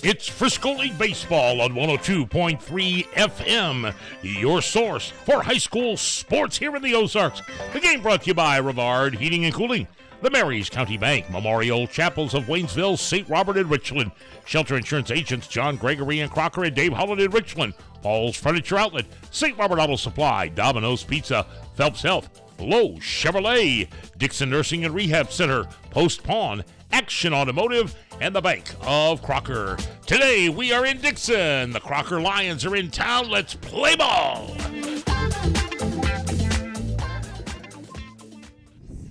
It's Frisco League Baseball on 102.3 FM, your source for high school sports here in the Ozarks. The game brought to you by Rivard Heating and Cooling, the Marys County Bank, Memorial Chapels of Waynesville, St. Robert and Richland, Shelter Insurance Agents John Gregory and Crocker and Dave Holland in Richland, Paul's Furniture Outlet, St. Robert Auto Supply, Domino's Pizza, Phelps Health, Lowe's Chevrolet, Dixon Nursing and Rehab Center, Post Pawn, Action Automotive, and the Bank of Crocker. Today we are in Dixon. The Crocker Lions are in town. Let's play ball.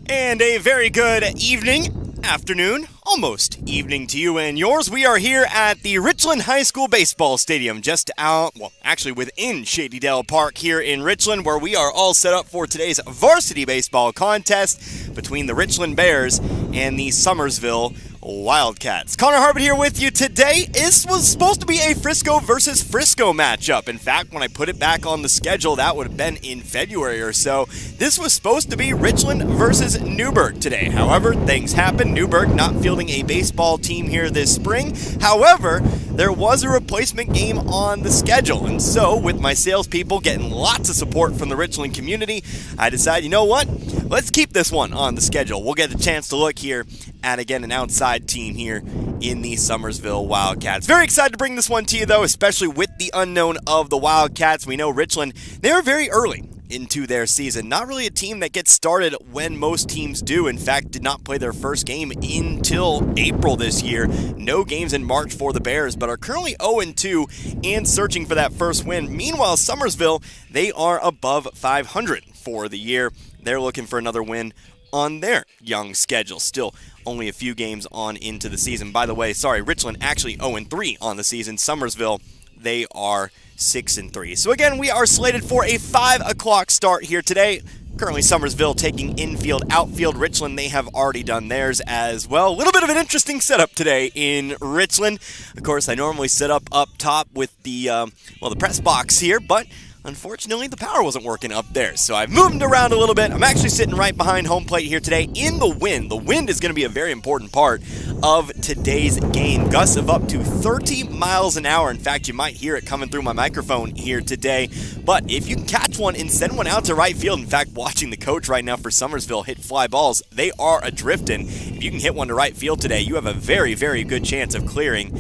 And a very good evening, afternoon, almost evening to you and yours. We are here at the Richland High School Baseball Stadium, just out, well, actually within Shady Dell Park here in Richland, where we are all set up for today's varsity baseball contest between the Richland Bears and the Summersville Wildcats. Connor Harbert here with you today. This was supposed to be a Frisco versus Frisco matchup. In fact, when I put it back on the schedule, that would have been in February or so. This was supposed to be Richland versus Newburgh today. However, things happened. Newburgh not fielding a baseball team here this spring. However, there was a replacement game on the schedule. And so, with my salespeople getting lots of support from the Richland community, I decided, you know what? Let's keep this one on the schedule. We'll get a chance to look here at, again, an outside team here in the Summersville Wildcats. Very excited to bring this one to you, though, especially with the unknown of the Wildcats. We know Richland, they are very early into their season. Not really a team that gets started when most teams do. In fact, did not play their first game until April this year. No games in March for the Bears, but are currently 0-2 and searching for that first win. Meanwhile, Summersville, they are above 500 for the year. They're looking for another win on their young schedule. Still only a few games on into the season. By the way, Richland actually 0-3 on the season. Summersville, they are 6-3. So again, we are slated for a 5 o'clock start here today. Currently, Summersville taking infield, outfield. Richland, they have already done theirs as well. A little bit of an interesting setup today in Richland. Of course, I normally set up top with the press box here, but unfortunately, the power wasn't working up there, so I've moved around a little bit. I'm actually sitting right behind home plate here today in the wind. The wind is going to be a very important part of today's game. Gusts of up to 30 miles an hour. In fact, you might hear it coming through my microphone here today. But if you can catch one and send one out to right field, in fact, watching the coach right now for Summersville hit fly balls, they are a-drifting. If you can hit one to right field today, you have a very, very good chance of clearing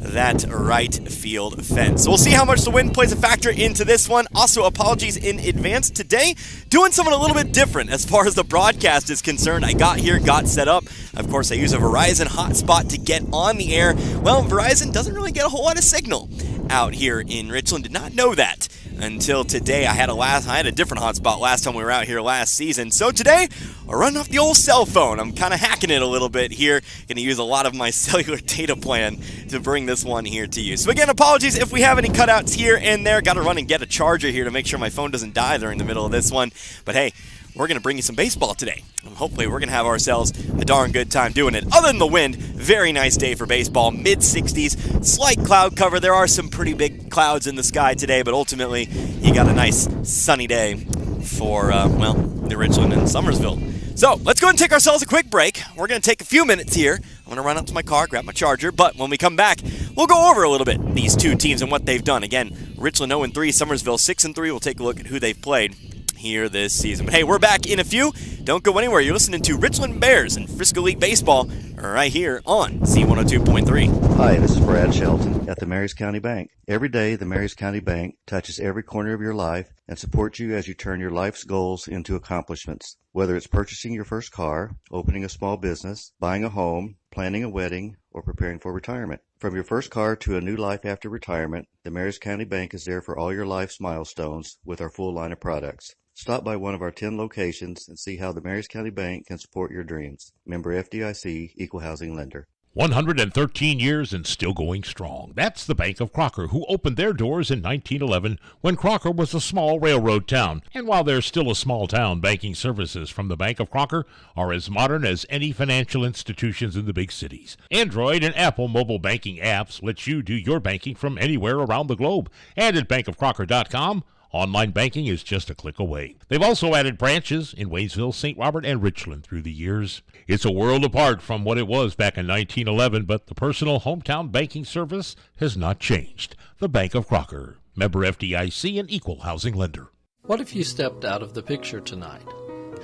that right field fence. So we'll see how much the wind plays a factor into this one. Also, apologies in advance today. Doing something a little bit different as far as the broadcast is concerned. I got here, got set up. Of course, I use a Verizon hotspot to get on the air. Well, Verizon doesn't really get a whole lot of signal out here in Richland. Did not know that until today. I had a different hotspot last time we were out here last season. So today, we're running off the old cell phone. I'm kind of hacking it a little bit here. Going to use a lot of my cellular data plan to bring this one here to you. So again, apologies if we have any cutouts here and there. Got to run and get a charger here to make sure my phone doesn't die during the middle of this one. But hey, we're going to bring you some baseball today. And hopefully we're going to have ourselves a darn good time doing it. Other than the wind, very nice day for baseball. Mid-60s, slight cloud cover. There are some pretty big clouds in the sky today, but ultimately you got a nice sunny day for, the Richland and Summersville. So let's go ahead and take ourselves a quick break. We're going to take a few minutes here. I'm going to run up to my car, grab my charger, but when we come back, we'll go over a little bit these two teams and what they've done. Again, Richland 0-3, Summersville 6-3. We'll take a look at who they've played here this season. But hey, we're back in a few. Don't go anywhere. You're listening to Richland Bears and Frisco League Baseball right here on C102.3. Hi, this is Brad Shelton at the Marys County Bank. Every day, the Marys County Bank touches every corner of your life and supports you as you turn your life's goals into accomplishments. Whether it's purchasing your first car, opening a small business, buying a home, planning a wedding, or preparing for retirement. From your first car to a new life after retirement, the Marys County Bank is there for all your life's milestones with our full line of products. Stop by one of our 10 locations and see how the Marys County Bank can support your dreams. Member FDIC, Equal Housing Lender. 113 years and still going strong. That's the Bank of Crocker, who opened their doors in 1911 when Crocker was a small railroad town. And while they're still a small town, banking services from the Bank of Crocker are as modern as any financial institutions in the big cities. Android and Apple mobile banking apps let you do your banking from anywhere around the globe. And at bankofcrocker.com, Online banking is just a click away. They've also added branches in Waynesville, St. Robert, and Richland through the years. It's a world apart from what it was back in 1911, but the personal hometown banking service has not changed. The Bank of Crocker, member FDIC and equal housing lender. What if you stepped out of the picture tonight?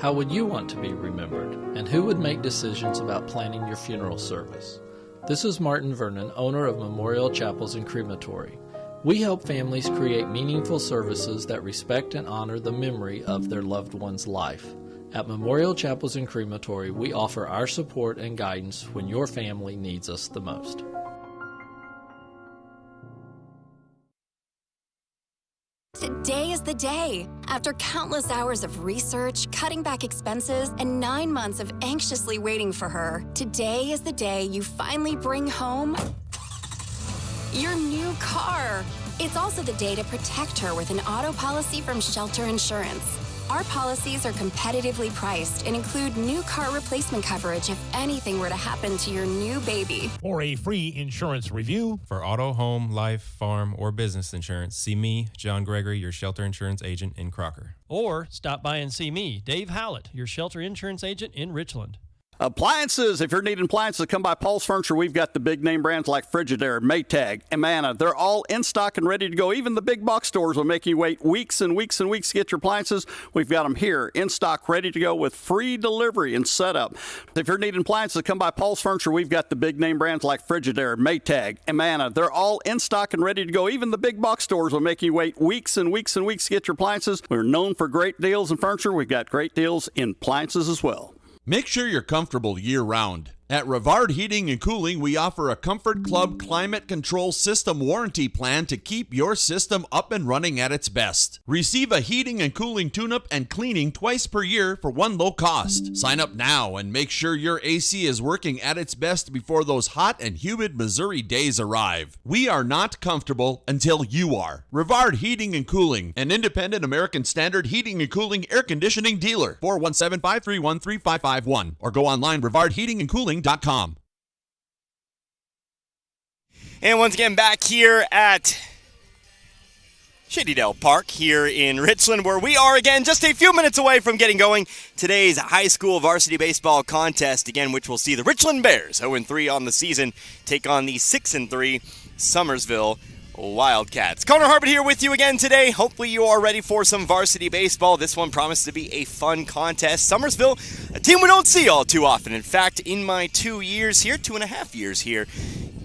How would you want to be remembered? And who would make decisions about planning your funeral service? This is Martin Vernon, owner of Memorial Chapels and Crematory. We help families create meaningful services that respect and honor the memory of their loved one's life. At Memorial Chapels and Crematory, we offer our support and guidance when your family needs us the most. Today is the day. After countless hours of research, cutting back expenses, and 9 months of anxiously waiting for her, today is the day you finally bring home your new car. It's also the day to protect her with an auto policy from Shelter Insurance. Our policies are competitively priced and include new car replacement coverage if anything were to happen to your new baby. For a free insurance review, For auto, home, life, farm, or business insurance, see me, John Gregory, your Shelter Insurance agent in Crocker. Or stop by and see me, Dave Howlett, your Shelter Insurance agent in Richland. Appliances, if you're needing appliances, come by Paul's Furniture. We've got the big name brands like Frigidaire, Maytag, Amana. They're all in stock and ready to go. Even the big box stores will make you wait weeks and weeks and weeks to get your appliances. We've got them here in stock, ready to go with free delivery and setup. If you're needing appliances, come by Paul's Furniture. We've got the big name brands like Frigidaire, Maytag, Amana. They're all in stock and ready to go. Even the big box stores will make you wait weeks and weeks and weeks to get your appliances. We're known for great deals in furniture. We've got great deals in appliances as well. Make sure you're comfortable year-round. At Rivard Heating and Cooling, we offer a Comfort Club climate control system warranty plan to keep your system up and running at its best. Receive a heating and cooling tune-up and cleaning twice per year for one low cost. Sign up now and make sure your AC is working at its best before those hot and humid Missouri days arrive. We are not comfortable until you are. Rivard Heating and Cooling, an independent American Standard heating and cooling air conditioning dealer. 417-531-3551 or go online rivardheatingandcooling.com. And once again, back here at Shady Dell Park here in Richland, where we are again just a few minutes away from getting going today's high school varsity baseball contest, again, which will see the Richland Bears, 0-3 on the season, take on the 6-3 Summersville Wildcats. Connor Harbert here with you again today. Hopefully you are ready for some varsity baseball. This one promises to be a fun contest. Summersville, a team we don't see all too often. In fact, in my 2.5 years here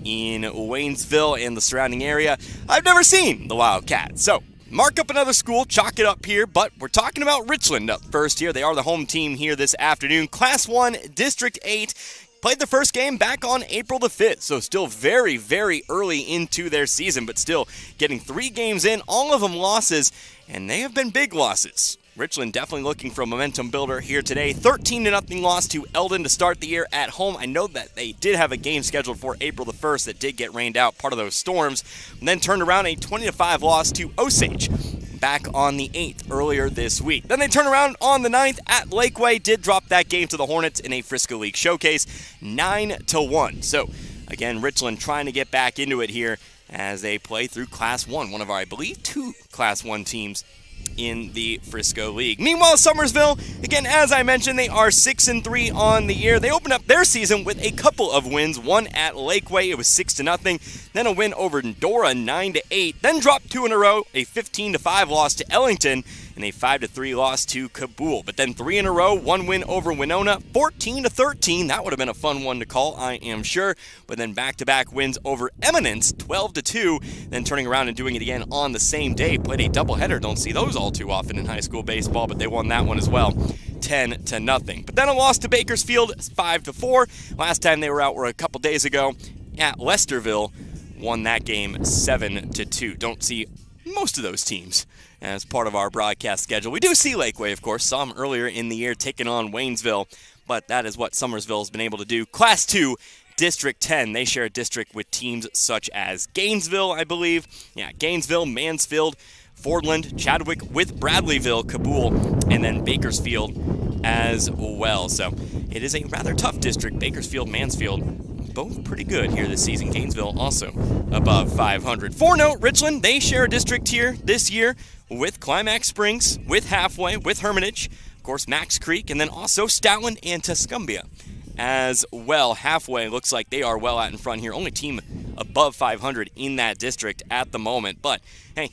in Waynesville and the surrounding area, I've never seen the Wildcats. So mark up another school, chalk it up here, but we're talking about Richland up first here. They are the home team here this afternoon. Class 1, District 8. Played their first game back on April the 5th, so still very, very early into their season, but still getting 3 games in, all of them losses, and they have been big losses. Richland definitely looking for a momentum builder here today. 13-0 loss to Eldon to start the year at home. I know that they did have a game scheduled for April the 1st that did get rained out, part of those storms, and then turned around a 20-5 loss to Osage back on the 8th earlier this week. Then they turn around on the 9th at Lakeway, did drop that game to the Hornets in a Frisco League showcase, 9-1. So, again, Richland trying to get back into it here as they play through Class 1, one of our, I believe, 2 Class 1 teams in the Frisco League. Meanwhile, Summersville, again, as I mentioned, they are 6-3 on the year. They opened up their season with a couple of wins, one at Lakeway, it was 6-0, then a win over Dora, 9-8, then dropped 2 in a row, a 15-5 loss to Ellington, and a 5-3 loss to Kabul. But then 3 in a row, 1 win over Winona, 14-13. That would have been a fun one to call, I am sure. But then back-to-back wins over Eminence, 12-2. Then turning around and doing it again on the same day. Played a doubleheader. Don't see those all too often in high school baseball, but they won that one as well, 10-0. But then a loss to Bakersfield, 5-4. Last time they were out were a couple days ago at Lesterville. Won that game 7-2. Don't see most of those teams as part of our broadcast schedule. We do see Lakeway, of course. Saw them earlier in the year taking on Waynesville, but that is what Summersville has been able to do. Class 2, District 10. They share a district with teams such as Gainesville, I believe. Yeah, Gainesville, Mansfield, Fordland, Chadwick with Bradleyville, Kabul, and then Bakersfield as well. So it is a rather tough district. Bakersfield, Mansfield, both pretty good here this season. Gainesville also above 500. 4-note, Richland, they share a district here this year with Climax Springs, with Halfway, with Hermitage, of course, Max Creek, and then also Stoutland and Tuscumbia as well. Halfway looks like they are well out in front here. Only team above 500 in that district at the moment. But, hey,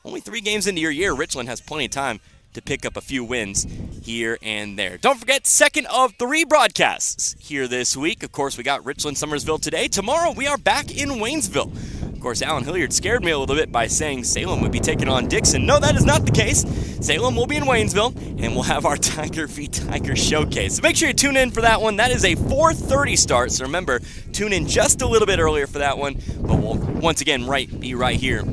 only 3 games into your year, Richland has plenty of time to pick up a few wins here and there. Don't forget, second of 3 broadcasts here this week. Of course, we got Richland, Summersville today. Tomorrow, we are back in Waynesville. Of course, Alan Hilliard scared me a little bit by saying Salem would be taking on Dixon. No, that is not the case. Salem will be in Waynesville, and we'll have our Tiger v. Tiger showcase. So make sure you tune in for that one. That is a 4:30 start, so remember, tune in just a little bit earlier for that one. But we'll, once again, be right here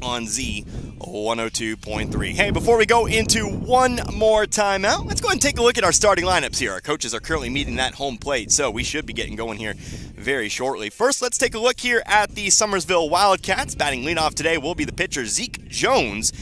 on Z 102.3. Hey, before we go into one more timeout, let's go ahead and take a look at our starting lineups here. Our coaches are currently meeting that home plate, so we should be getting going here very shortly. First, let's take a look here at the Summersville Wildcats. Batting leadoff today will be the pitcher Zeke Jones.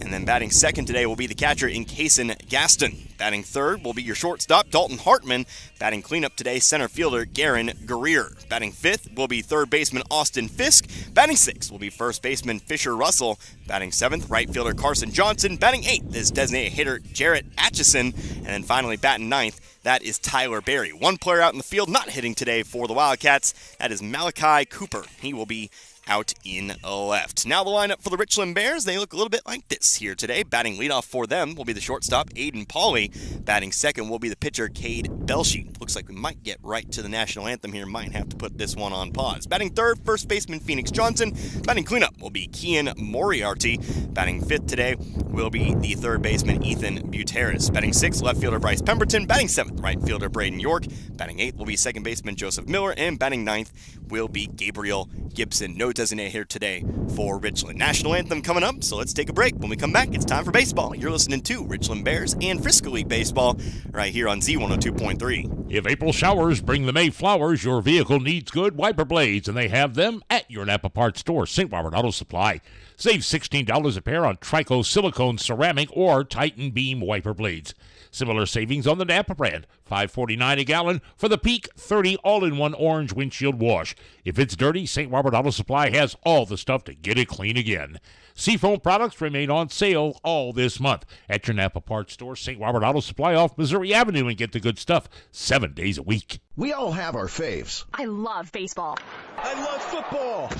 And then batting second today will be the catcher Incason Gaston. Batting third will be your shortstop, Dalton Hartman. Batting cleanup today, center fielder Garen Guerrier. Batting fifth will be third baseman Austin Fisk. Batting sixth will be first baseman Fisher Russell. Batting seventh, right fielder Carson Johnson. Batting eighth is designated hitter Jarrett Atchison. And then finally, batting ninth, that is Tyler Berry. One player out in the field not hitting today for the Wildcats. That is Malachi Cooper. He will be out in left. Now the lineup for the Richland Bears, they look a little bit like this here today. Batting leadoff for them will be the shortstop, Aiden Pauley. Batting second will be the pitcher, Cade Belshie. Looks like we might get right to the national anthem here. Might have to put this one on pause. Batting third, first baseman, Phoenix Johnson. Batting cleanup will be Kian Moriarty. Batting fifth today will be the third baseman, Ethan Buteris. Batting sixth, left fielder, Bryce Pemberton. Batting seventh, right fielder, Braden York. Batting eighth will be second baseman, Joseph Miller. And batting ninth will be Gabriel Gibson. No designated here today for Richland. National anthem coming up, so let's take a break. When we come back, it's time for baseball. You're listening to Richland Bears and Frisco League Baseball right here on Z102.3. If April showers bring the May flowers, your vehicle needs good wiper blades, and they have them at your Napa Parts store, St. Robert Auto Supply. Save $16 a pair on Trico silicone ceramic or Titan beam wiper blades. Similar savings on the Napa brand, $5.49 a gallon for the Peak 30 all-in-one orange windshield wash. If it's dirty, St. Robert Auto Supply has all the stuff to get it clean again. Seafoam products remain on sale all this month at your Napa Parts store, St. Robert Auto Supply off Missouri Avenue, and get the good stuff 7 days a week. We all have our faves. I love baseball. I love football.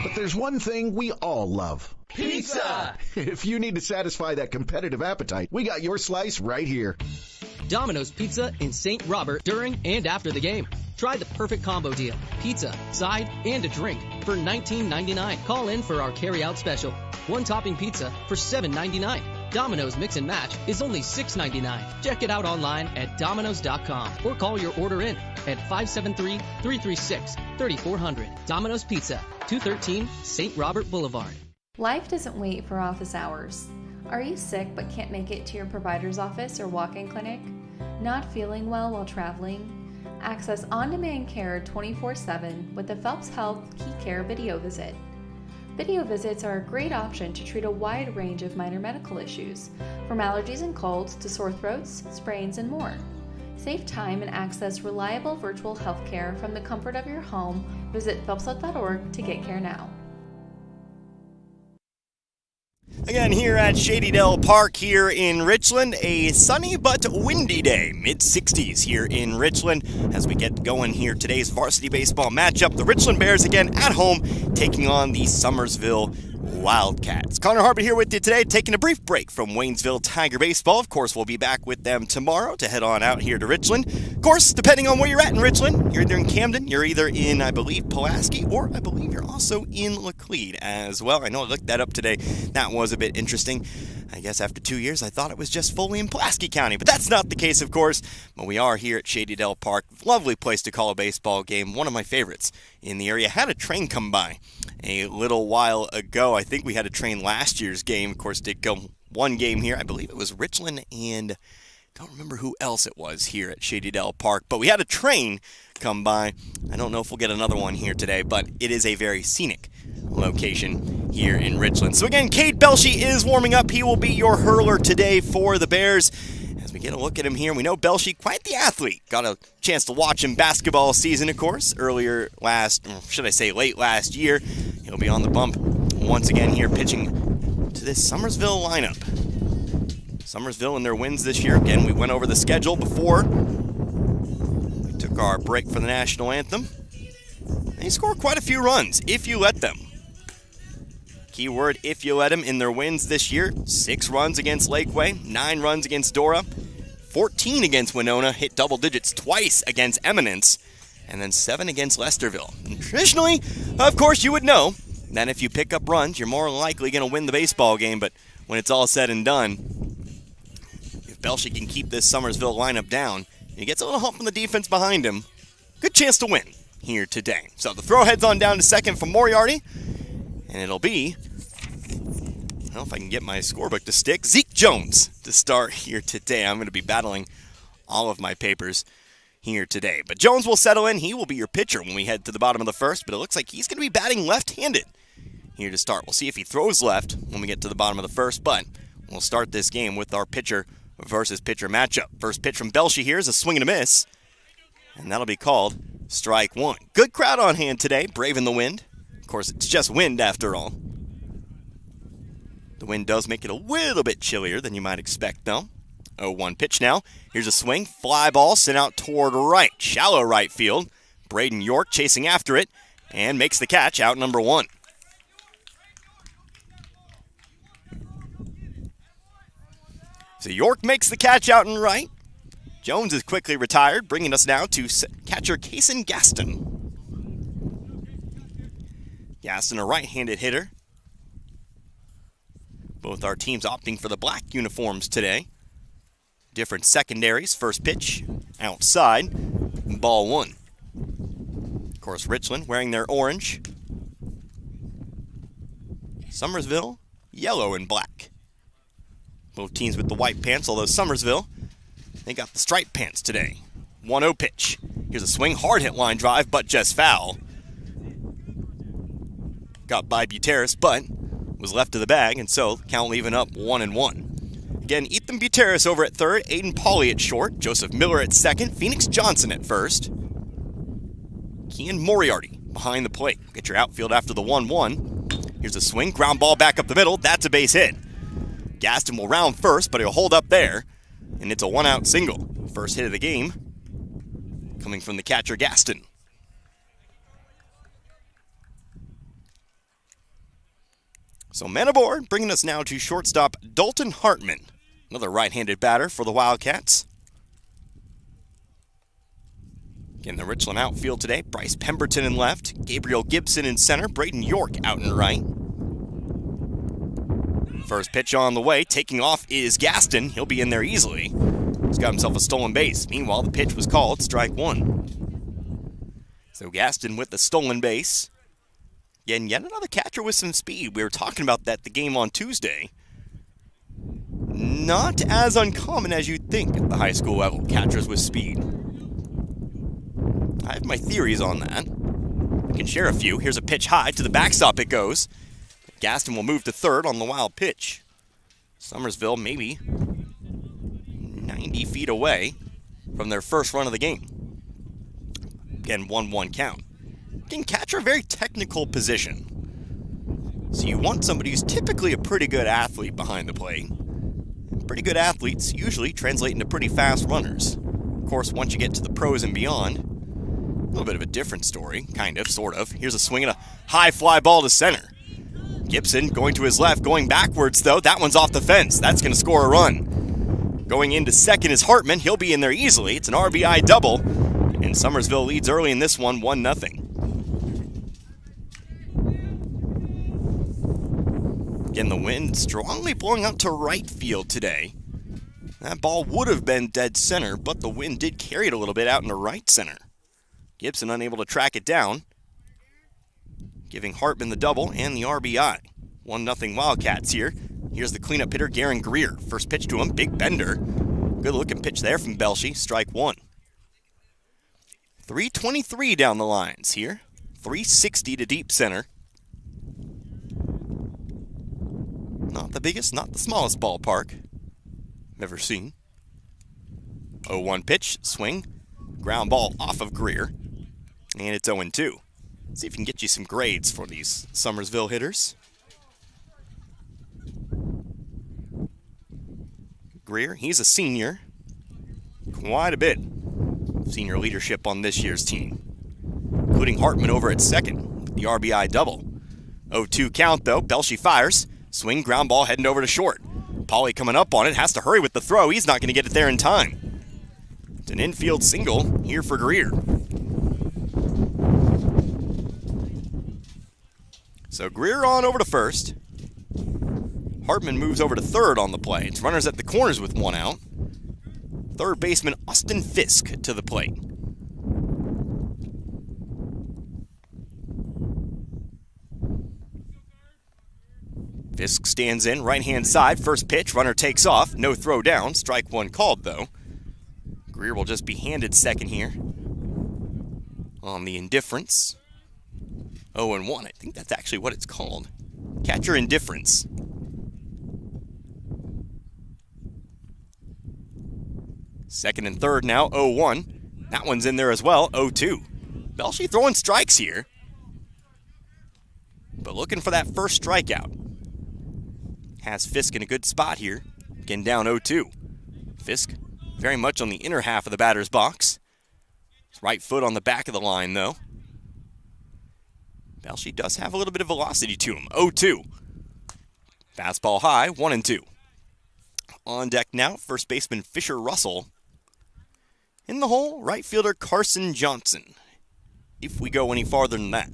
But there's one thing we all love. Pizza! If you need to satisfy that competitive appetite, we got your slice right here. Domino's Pizza in St. Robert during and after the game. Try the perfect combo deal. Pizza, side, and a drink for $19.99. Call in for our carry-out special. One topping pizza for $7.99. Domino's Mix and Match is only $6.99. Check it out online at Domino's.com or call your order in at 573-336-3400. Domino's Pizza, 213 St. Robert Boulevard. Life doesn't wait for office hours. Are you sick but can't make it to your provider's office or walk-in clinic? Not feeling well while traveling? Access on-demand care 24/7 with the Phelps Health Key Care video visit. Video visits are a great option to treat a wide range of minor medical issues, from allergies and colds to sore throats, sprains, and more. Save time and access reliable virtual health care from the comfort of your home. Visit phelpshealth.org to get care now. Again, here at Shady Dell Park here in Richland, a sunny but windy day, mid-60s here in Richland as we get going here. Today's varsity baseball matchup, the Richland Bears again at home taking on the Summersville Wildcats. Connor Harbert here with you today, taking a brief break from Waynesville Tiger Baseball. Of course, we'll be back with them tomorrow to head on out here to Richland. Of course, depending on where you're at in Richland, you're either in Camden, you're either in, I believe, Pulaski, or I believe you're also in Laclede as well. I know I looked that up today. That was a bit interesting. I guess after 2 years, I thought it was just fully in Pulaski County, but that's not the case, of course. But we are here at Shady Dell Park. Lovely place to call a baseball game. One of my favorites in the area. Had a train come by a little while ago. I think we had a train last year's game. Of course, did go one game here. I believe it was Richland and don't remember who else it was here at Shady Dell Park. But we had a train come by. I don't know if we'll get another one here today, but it is a very scenic location here in Richland. So again, Cade Belshie is warming up. He will be your hurler today for the Bears. As we get a look at him here, we know Belshie, quite the athlete. Got a chance to watch him basketball season, of course, late last year. He'll be on the bump once again here, pitching to this Summersville lineup. Summersville and their wins this year. Again, we went over the schedule before we took our break for the national anthem. They score quite a few runs, if you let them. Keyword, if you let them, in their wins this year. 6 runs against Lakeway, 9 runs against Dora, 14 against Winona, hit double digits twice against Eminence, and then 7 against Lesterville. And traditionally, of course, you would know that if you pick up runs, you're more likely going to win the baseball game, but when it's all said and done, if Belshie can keep this Summersville lineup down, he gets a little help from the defense behind him, good chance to win here today. So the throw heads on down to second for Moriarty, and it'll be, I don't know if I can get my scorebook to stick, Zeke Jones to start here today. I'm going to be battling all of my papers here today. But Jones will settle in. He will be your pitcher when we head to the bottom of the first, but it looks like he's going to be batting left-handed here to start. We'll see if he throws left when we get to the bottom of the first, but we'll start this game with our pitcher versus pitcher matchup. First pitch from Belshie here is a swing and a miss, and that'll be called strike one. Good crowd on hand today, braving the wind. Of course, it's just wind after all. The wind does make it a little bit chillier than you might expect, though. 0-1 pitch now. Here's a swing. Fly ball sent out toward right. Shallow right field. Braden York chasing after it and makes the catch, out number 1. So York makes the catch out and right. Jones is quickly retired, bringing us now to catcher Kason Gaston. Gaston, a right-handed hitter. Both our teams opting for the black uniforms today. Different secondaries. First pitch, outside, ball 1. Of course, Richland wearing their orange. Summersville, yellow and black. Both teams with the white pants, although Summersville, they got the striped pants today. 1-0 pitch. Here's a swing, hard hit line drive, but just foul. Got by Buteris, but was left to the bag, and so count leaving up 1-1. Again, Ethan Buteris over at third, Aiden Pauley at short, Joseph Miller at second, Phoenix Johnson at first. Kean Moriarty behind the plate. Get your outfield after the 1-1. Here's a swing, ground ball back up the middle, that's a base hit. Gaston will round first, but he'll hold up there, and it's a 1-out single. First hit of the game coming from the catcher Gaston. So men aboard, bringing us now to shortstop Dalton Hartman. Another right-handed batter for the Wildcats. Again, the Richland outfield today. Bryce Pemberton in left. Gabriel Gibson in center. Braden York out in right. First pitch on the way. Taking off is Gaston. He'll be in there easily. He's got himself a stolen base. Meanwhile, the pitch was called strike 1. So Gaston with the stolen base. And yet another catcher with some speed. We were talking about that the game on Tuesday. Not as uncommon as you'd think at the high school level, catchers with speed. I have my theories on that. I can share a few. Here's a pitch high. To the backstop it goes. Gaston will move to third on the wild pitch. Summersville maybe 90 feet away from their first run of the game. Again, 1-1 count. Again, catcher, a very technical position. So you want somebody who's typically a pretty good athlete behind the plate. Pretty good athletes usually translate into pretty fast runners. Of course, once you get to the pros and beyond, a little bit of a different story, kind of, sort of. Here's a swing and a high fly ball to center. Gibson going to his left, going backwards though. That one's off the fence. That's going to score a run. Going into second is Hartman. He'll be in there easily. It's an RBI double. And Summersville leads early in this one, 1-0. Again, the wind strongly blowing out to right field today. That ball would have been dead center, but the wind did carry it a little bit out into right center. Gibson unable to track it down, giving Hartman the double and the RBI. 1-0 Wildcats here. Here's the cleanup hitter, Garen Greer. First pitch to him, big bender. Good looking pitch there from Belshie, strike 1. 323 down the lines here. 360 to deep center. Not the biggest, not the smallest ballpark I've ever seen. 0-1 pitch, swing, ground ball off of Greer, and it's 0-2. See if we can get you some grades for these Summersville hitters. Greer, he's a senior. Quite a bit of senior leadership on this year's team, including Hartman over at second, the RBI double. 0-2 count though, Belshie fires, swing, ground ball heading over to short. Pauly coming up on it, has to hurry with the throw, he's not going to get it there in time. It's an infield single here for Greer. So Greer on over to first. Hartman moves over to third on the play. It's runners at the corners with one out. Third baseman Austin Fisk to the plate. Fisk stands in, right-hand side, first pitch, runner takes off, no throw down, strike one called though. Greer will just be handed second here on the indifference. 0-1, I think that's actually what it's called. Catcher indifference. Second and third now, 0-1. That one's in there as well, 0-2. Belshie throwing strikes here, but looking for that first strikeout. Has Fisk in a good spot here, getting down 0-2. Fisk very much on the inner half of the batter's box. His right foot on the back of the line though. Belshie does have a little bit of velocity to him, 0-2. Fastball high, 1-2. On deck now, first baseman Fisher Russell. In the hole, right fielder Carson Johnson, if we go any farther than that.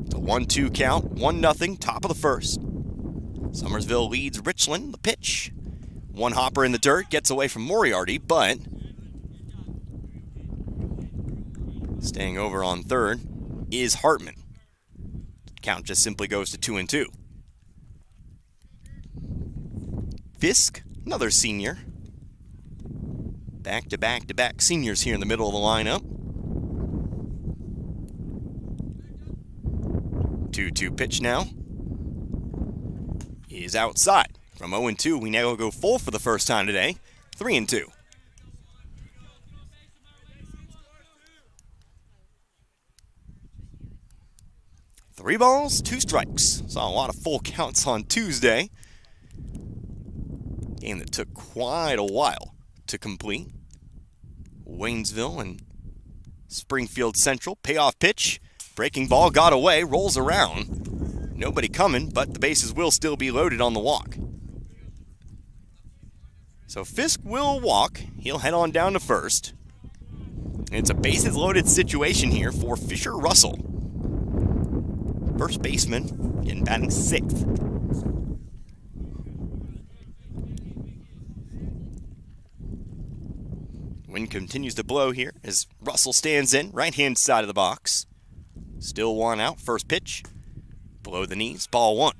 It's a 1-2 count, 1-0, top of the first. Summersville leads Richland, the pitch. One hopper in the dirt, gets away from Moriarty, but staying over on third is Hartman. Count just simply goes to 2-2. Fisk, another senior. Back-to-back-to-back seniors here in the middle of the lineup. 2-2 pitch now is outside. From 0-2, we now go full for the first time today, 3-2. Three balls, two strikes. Saw a lot of full counts on Tuesday. Game that took quite a while to complete. Waynesville and Springfield Central. Payoff pitch. Breaking ball got away. Rolls around. Nobody coming, but the bases will still be loaded on the walk. So Fisk will walk. He'll head on down to first. And it's a bases loaded situation here for Fisher Russell. First baseman getting batting sixth. Wind continues to blow here as Russell stands in, right-hand side of the box. Still one out, first pitch. Below the knees, ball one.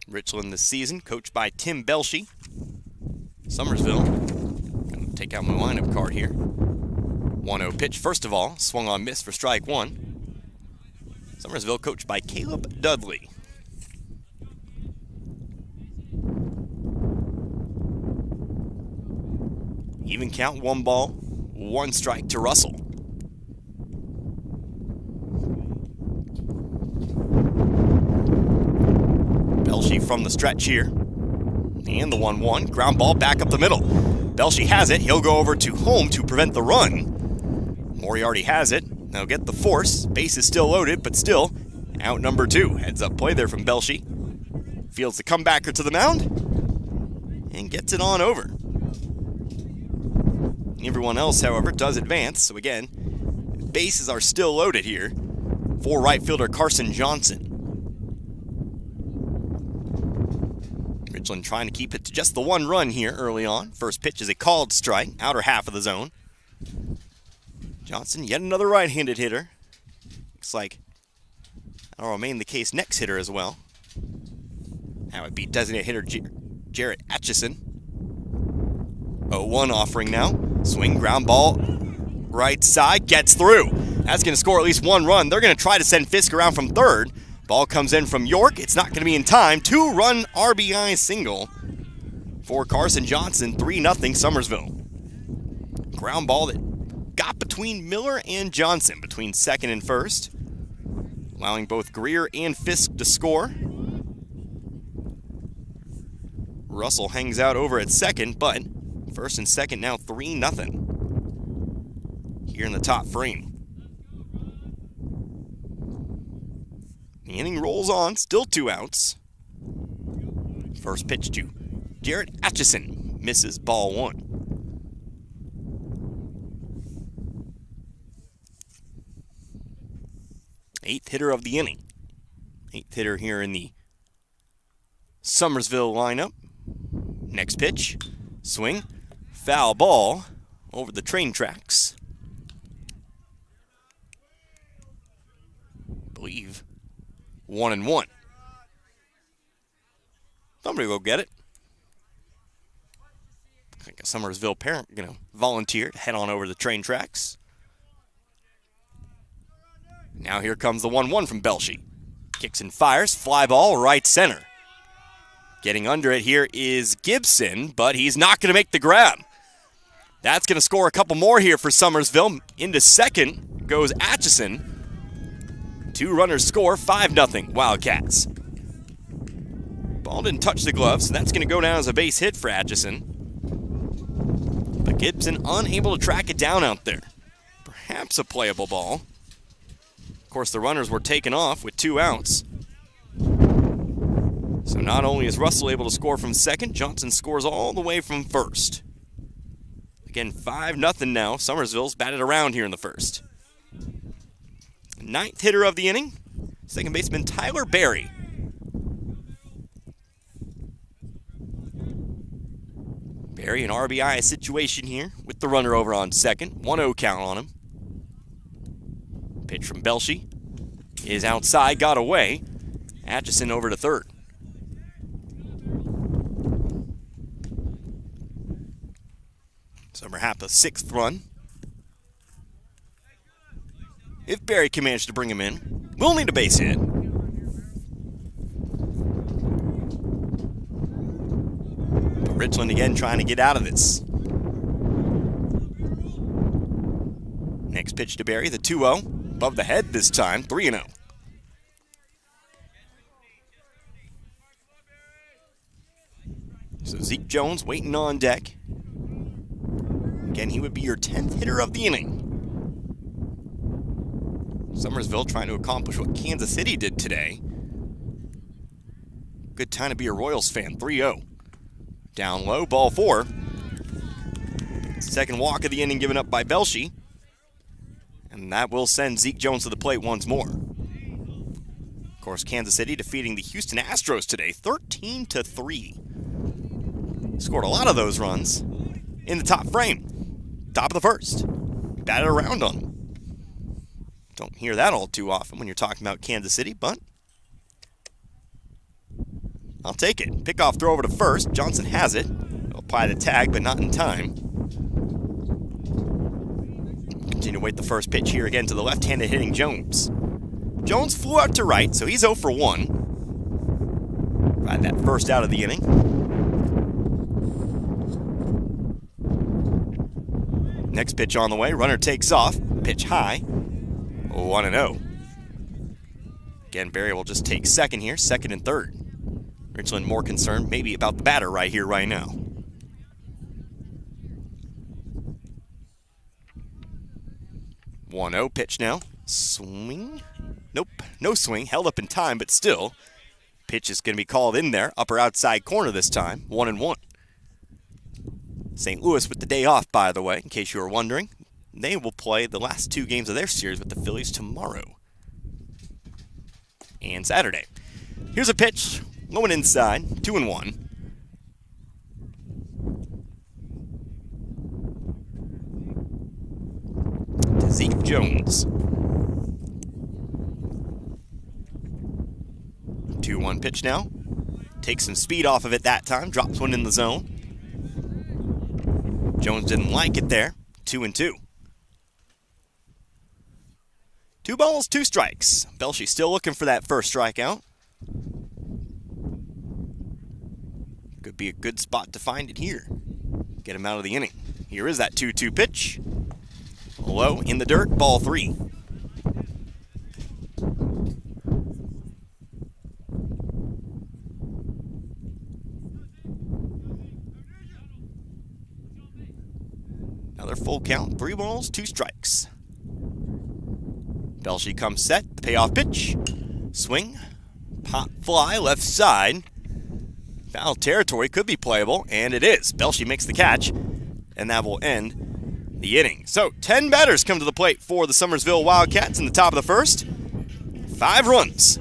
Richland this season, coached by Tim Belshie. Summersville, gonna take out my lineup card here. 1-0 pitch, first of all, swung on miss for strike one. Summersville coached by Caleb Dudley. Even count, one ball, one strike to Russell. Belshie from the stretch here. And the 1-1, ground ball back up the middle. Belshie has it, he'll go over to home to prevent the run. Moriarty has it, they'll get the force. Base is still loaded, but still, out number two. Heads up play there from Belshie. Fields the comebacker to the mound, and gets it on over. Everyone else, however, does advance, so again, bases are still loaded here for right fielder Carson Johnson. Richland trying to keep it to just the one run here early on. First pitch is a called strike, outer half of the zone. Johnson, yet another right-handed hitter. Looks like that'll remain the case next hitter as well. That would be designated hitter Jarrett Atchison. 0-1 offering now. Swing, ground ball, right side, gets through. That's going to score at least one run. They're going to try to send Fisk around from third. Ball comes in from York. It's not going to be in time. 2-run RBI single for Carson Johnson. 3-0 Summersville. Ground ball that got between Miller and Johnson, between second and first, allowing both Greer and Fisk to score. Russell hangs out over at second, but first and second now 3-0 here in the top frame. The inning rolls on, still 2 outs. First pitch to Jared Atchison, misses, ball 1. Eighth hitter of the inning. Eighth hitter here in the Summersville lineup. Next pitch, swing, foul ball over the train tracks. Believe 1-1. Somebody go get it. I think a Summersville parent gonna volunteer to head on over the train tracks. Now here comes the 1-1 from Belshie. Kicks and fires, fly ball right center. Getting under it here is Gibson, but he's not gonna make the grab. That's gonna score a couple more here for Summersville. Into second goes Atchison. 2 runners score, 5-0 Wildcats. Ball didn't touch the glove, so that's going to go down as a base hit for Atchison. But Gibson unable to track it down out there. Perhaps a playable ball. Of course, the runners were taken off with 2 outs. So not only is Russell able to score from second, Johnson scores all the way from first. Again, 5-0 now. Summersville's batted around here in the first. Ninth hitter of the inning, second baseman Tyler Berry. Berry, an RBI situation here with the runner over on second. 1-0 count on him. Pitch from Belshie is outside, got away. Atchison over to third. So perhaps a 6th run. If Barry can manage to bring him in, we'll need a base hit. But Richland again trying to get out of this. Next pitch to Barry, the 2-0. Above the head this time, 3-0. So Zeke Jones waiting on deck. Again, he would be your 10th hitter of the inning. Summersville trying to accomplish what Kansas City did today. Good time to be a Royals fan, 3-0. Down low, ball 4. Second walk of the inning given up by Belshie. And that will send Zeke Jones to the plate once more. Of course, Kansas City defeating the Houston Astros today, 13-3. Scored a lot of those runs in the top frame. Top of the first. Batted around on them. Don't hear that all too often when you're talking about Kansas City, but I'll take it. Pickoff throw over to first. Johnson has it. He'll apply the tag, but not in time. Continue to wait the first pitch here again to the left-handed hitting Jones. Jones flew out to right, so he's 0 for 1. Find that first out of the inning. Next pitch on the way. Runner takes off. Pitch high. 1-0. Again, Barry will just take second here, second and third. Richland more concerned maybe about the batter right here, right now. One-0 pitch now. Swing. Nope, no swing. Held up in time, but still. Pitch is going to be called in there. Upper outside corner this time. 1-1. St. Louis with the day off, by the way, in case you were wondering. They will play the last 2 games of their series with the Phillies tomorrow and Saturday. Here's a pitch, going inside, 2-1. To Zeke Jones. 2-1 pitch now. Takes some speed off of it that time, drops one in the zone. Jones didn't like it there, 2-2. 2 balls, 2 strikes. Belshey still looking for that first strikeout. Could be a good spot to find it here. Get him out of the inning. Here is that 2-2 pitch. Low in the dirt, ball 3. Another full count, 3 balls, 2 strikes. Belshey comes set, the payoff pitch. Swing, pop fly, left side. Foul territory, could be playable, and it is. Belshey makes the catch, and that will end the inning. So, 10 batters come to the plate for the Summersville Wildcats in the top of the first. 5 runs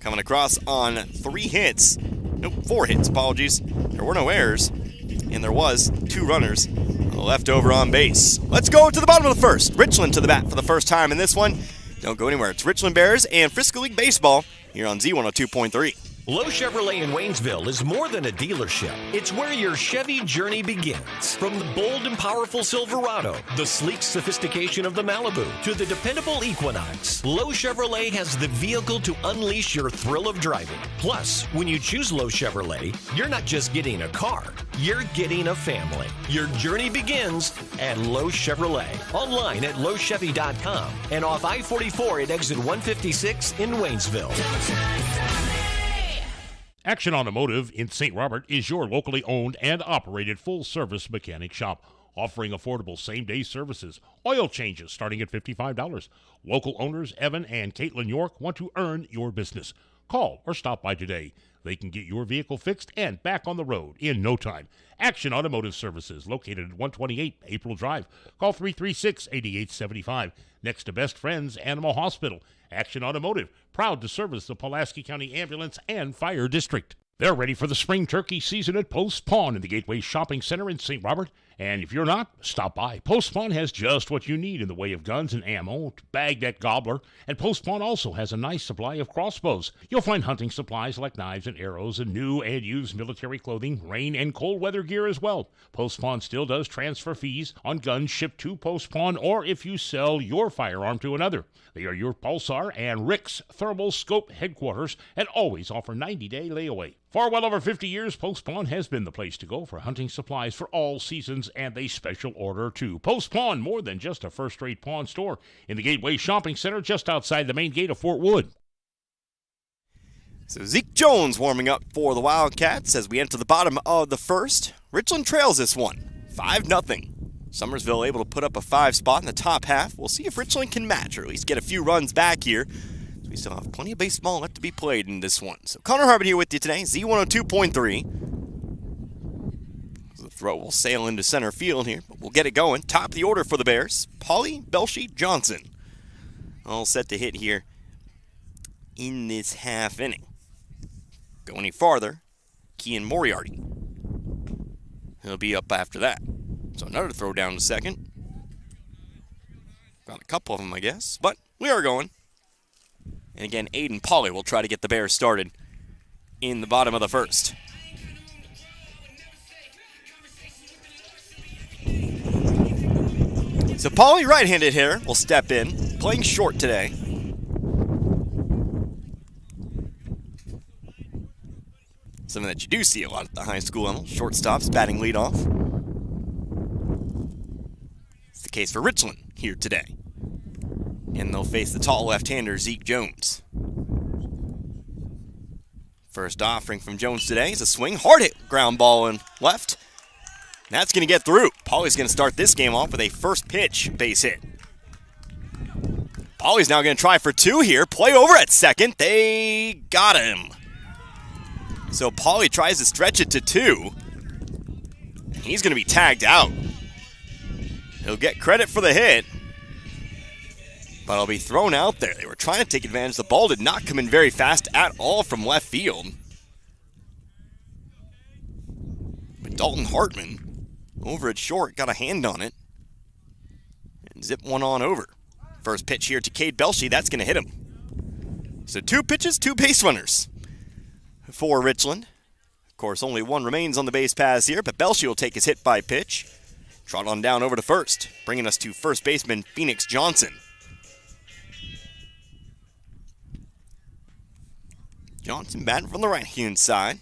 coming across on 3 hits. Nope, 4 hits, apologies. There were no errors, and there was 2 runners left over on base. Let's go to the bottom of the first. Richland to the bat for the first time in this one. Don't go anywhere. It's Richland Bears and Frisco League Baseball here on Z102.3. Lowe Chevrolet in Waynesville is more than a dealership. It's where your Chevy journey begins. From the bold and powerful Silverado, the sleek sophistication of the Malibu, to the dependable Equinox, Lowe Chevrolet has the vehicle to unleash your thrill of driving. Plus, when you choose Lowe Chevrolet, you're not just getting a car, you're getting a family. Your journey begins at Lowe Chevrolet. Online at lowechevy.com and off I-44 at exit 156 in Waynesville. Action Automotive in St. Robert is your locally owned and operated full-service mechanic shop, offering affordable same-day services, oil changes starting at $55. Local owners Evan and Caitlin York want to earn your business. Call or stop by today. They can get your vehicle fixed and back on the road in no time. Action Automotive Services, located at 128 April Drive. Call 336-8875. Next to Best Friends Animal Hospital. Action Automotive, proud to service the Pulaski County Ambulance and Fire District. They're ready for the spring turkey season at Post Pawn in the Gateway Shopping Center in St. Robert. And if you're not, stop by. Post Pawn has just what you need in the way of guns and ammo to bag that gobbler. And Post Pawn also has a nice supply of crossbows. You'll find hunting supplies like knives and arrows and new and used military clothing, rain and cold weather gear as well. Post Pawn still does transfer fees on guns shipped to Post Pawn or if you sell your firearm to another. They are your Pulsar and Rick's Thermal Scope headquarters and always offer 90-day layaway. For well over 50 years, Post Pawn has been the place to go for hunting supplies for all seasons, and they special order too. Post Pawn, more than just a first-rate pawn store, in the Gateway Shopping Center just outside the main gate of Fort Wood. So Zeke Jones warming up for the Wildcats as we enter the bottom of the first. Richland trails this one, 5-0. Summersville able to put up a 5 spot in the top half. We'll see if Richland can match or at least get a few runs back here. We still have plenty of baseball left to be played in this one. So Connor Harbert here with you today, Z102.3. The throw will sail into center field here, but we'll get it going. Top of the order for the Bears, Pauly, Belshey, Johnson. All set to hit here in this half inning. Go any farther, Kean Moriarty. He'll be up after that. So another throw down to second. Got a couple of them, I guess, but we are going. And again, Aiden Pauly will try to get the Bears started in the bottom of the first. So Pauly, right-handed hitter, will step in, playing short today. Something that you do see a lot at the high school level. Shortstops batting leadoff. It's the case for Richland here today. And they'll face the tall left-hander, Zeke Jones. First offering from Jones today is a swing. Hard hit ground ball in left. That's going to get through. Pauly's going to start this game off with a first pitch base hit. Pauly's now going to try for 2 here. Play over at second. They got him. So Pauly tries to stretch it to 2. He's going to be tagged out. He'll get credit for the hit, but it'll be thrown out there. They were trying to take advantage. The ball did not come in very fast at all from left field. But Dalton Hartman, over at short, got a hand on it and zip one on over. First pitch here to Cade Belshey. That's going to hit him. So 2 pitches, 2 base runners for Richland. Of course, only 1 remains on the base paths here, but Belshey will take his hit by pitch. Trot on down over to first, bringing us to first baseman Phoenix Johnson. Johnson batting from the right-hand side.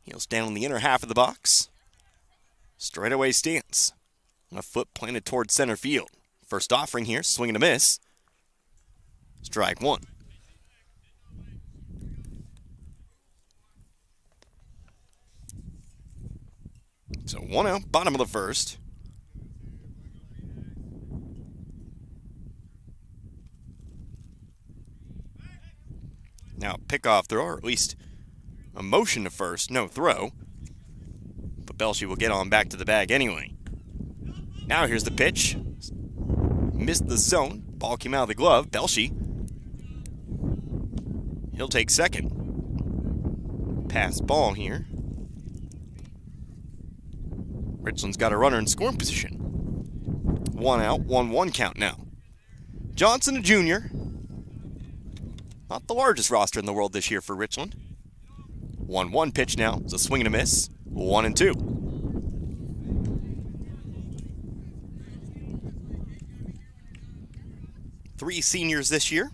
He'll stand on the inner half of the box. Straightaway stance. A foot planted towards center field. First offering here, swing and a miss. Strike one. So 1-0, bottom of the first. Now pickoff throw, or at least a motion to first, no throw. But Belshie will get on back to the bag anyway. Now here's the pitch. Missed the zone. Ball came out of the glove. Belshie. He'll take second. Pass ball here. Richland's got a runner in scoring position. 1 out, 1-1 count now. Johnson, a junior. Not the largest roster in the world this year for Richland. 1-1 pitch now. It's a swing and a miss. 1-2. Three seniors this year.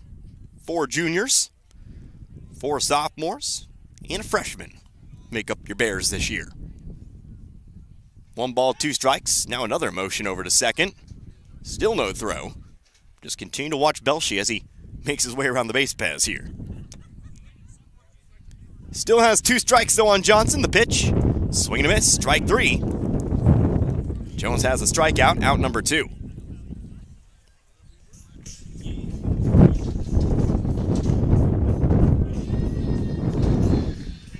4 juniors. 4 sophomores. And a freshman make up your Bears this year. 1 ball, 2 strikes. Now another motion over to second. Still no throw. Just continue to watch Belshie as he makes his way around the base paths here. Still has 2 strikes though on Johnson. The pitch. Swing and a miss. Strike 3. Jones has a strikeout. Out number 2.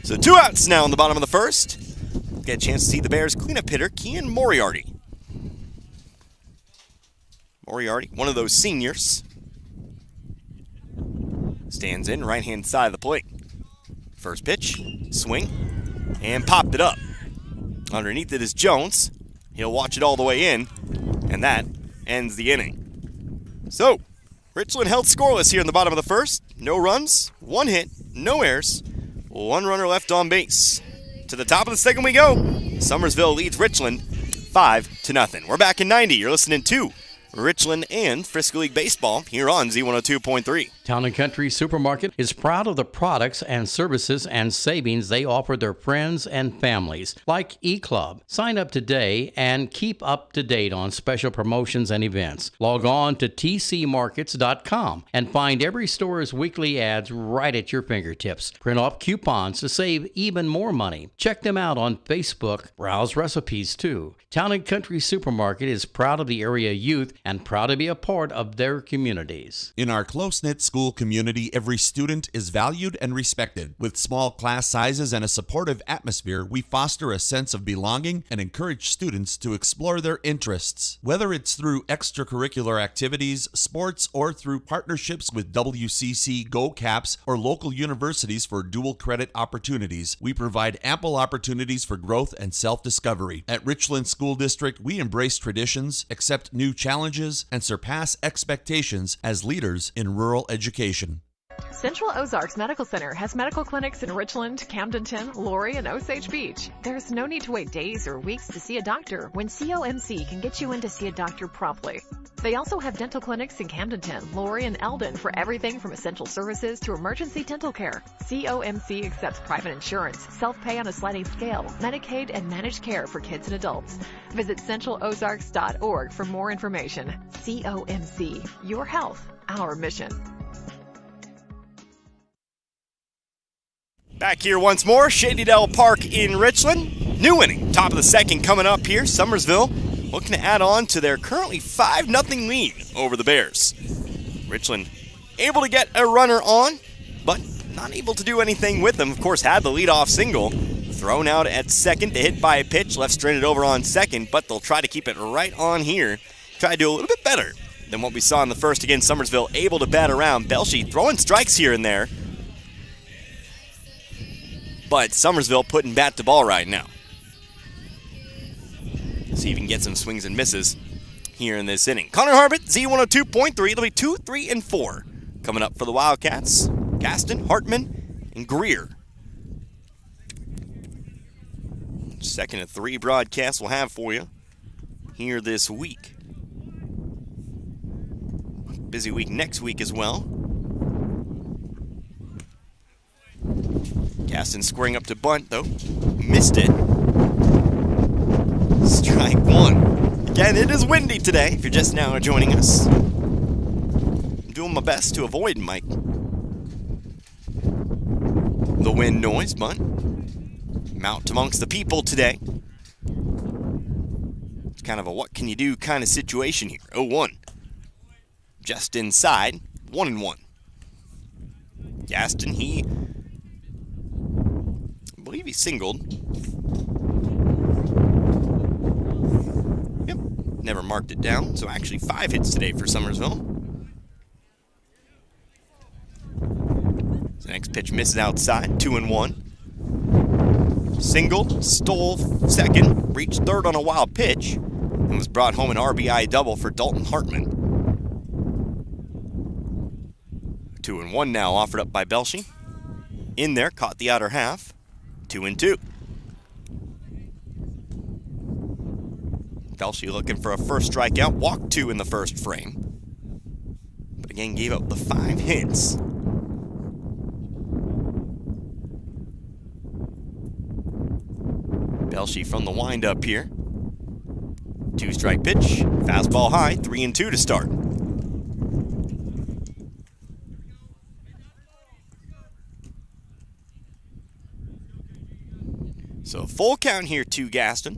So 2 outs now in the bottom of the first. Get a chance to see the Bears cleanup hitter, Kean Moriarty. Moriarty, one of those seniors. Stands in, right-hand side of the plate. First pitch, swing, and popped it up. Underneath it is Jones. He'll watch it all the way in, and that ends the inning. So, Richland held scoreless here in the bottom of the first. No runs, 1 hit, no errors, 1 runner left on base. To the top of the second we go. Summersville leads Richland 5-0. We're back in 90. You're listening to Richland and Frisco League Baseball here on Z102.3. Town & Country Supermarket is proud of the products and services and savings they offer their friends and families, like eClub. Sign up today and keep up to date on special promotions and events. Log on to tcmarkets.com and find every store's weekly ads right at your fingertips. Print off coupons to save even more money. Check them out on Facebook. Browse recipes too. Town & Country Supermarket is proud of the area youth and proud to be a part of their communities. In our close-knit school community, every student is valued and respected. With small class sizes and a supportive atmosphere, we foster a sense of belonging and encourage students to explore their interests. Whether it's through extracurricular activities, sports, or through partnerships with WCC Go Caps or local universities for dual credit opportunities, we provide ample opportunities for growth and self-discovery. At Richland School District, we embrace traditions, accept new challenges, and surpass expectations as leaders in rural education. Central Ozarks Medical Center has medical clinics in Richland, Camdenton, Laurie, and Osage Beach. There's no need to wait days or weeks to see a doctor when COMC can get you in to see a doctor promptly. They also have dental clinics in Camdenton, Laurie, and Eldon for everything from essential services to emergency dental care. COMC accepts private insurance, self-pay on a sliding scale, Medicaid, and managed care for kids and adults. Visit centralozarks.org for more information. COMC, your health, our mission. Back here once more, Shady Dell Park in Richland. New inning, top of the second coming up here. Summersville looking to add on to their currently 5-0 lead over the Bears. Richland able to get a runner on, but not able to do anything with them. Of course, had the leadoff single thrown out at second to hit by a pitch, left stranded over on second, but they'll try to keep it right on here. Try to do a little bit better than what we saw in the first. Again, Summersville able to bat around. Belshie throwing strikes here and there, but Summersville putting bat to ball right now. See if he can get some swings and misses here in this inning. Connor Harbert, Z102.3. It'll be 2, 3, and 4 coming up for the Wildcats. Gaston, Hartman, and Greer. Second of 3 broadcasts we'll have for you here this week. Busy week next week as well. Gaston squaring up to bunt, though. Missed it. Strike one. Again, it is windy today, if you're just now joining us. I'm doing my best to avoid, Mike, the wind noise, but I'm out amongst the people today. It's kind of a what can you do kind of situation here. 0-1. Just inside, 1-1. Gaston, I believe he singled. Yep, never marked it down. So actually 5 hits today for Summersville. The next pitch misses outside, 2-1. Singled, stole second, reached third on a wild pitch, and was brought home an RBI double for Dalton Hartman. 2-1 now, offered up by Belshie. In there, caught the outer half. 2-2. Belshie looking for a first strikeout, walked 2 in the first frame, but again gave up the 5 hits. Belshie from the windup here. 2-strike pitch, fastball high, 3-2 to start. So full count here to Gaston.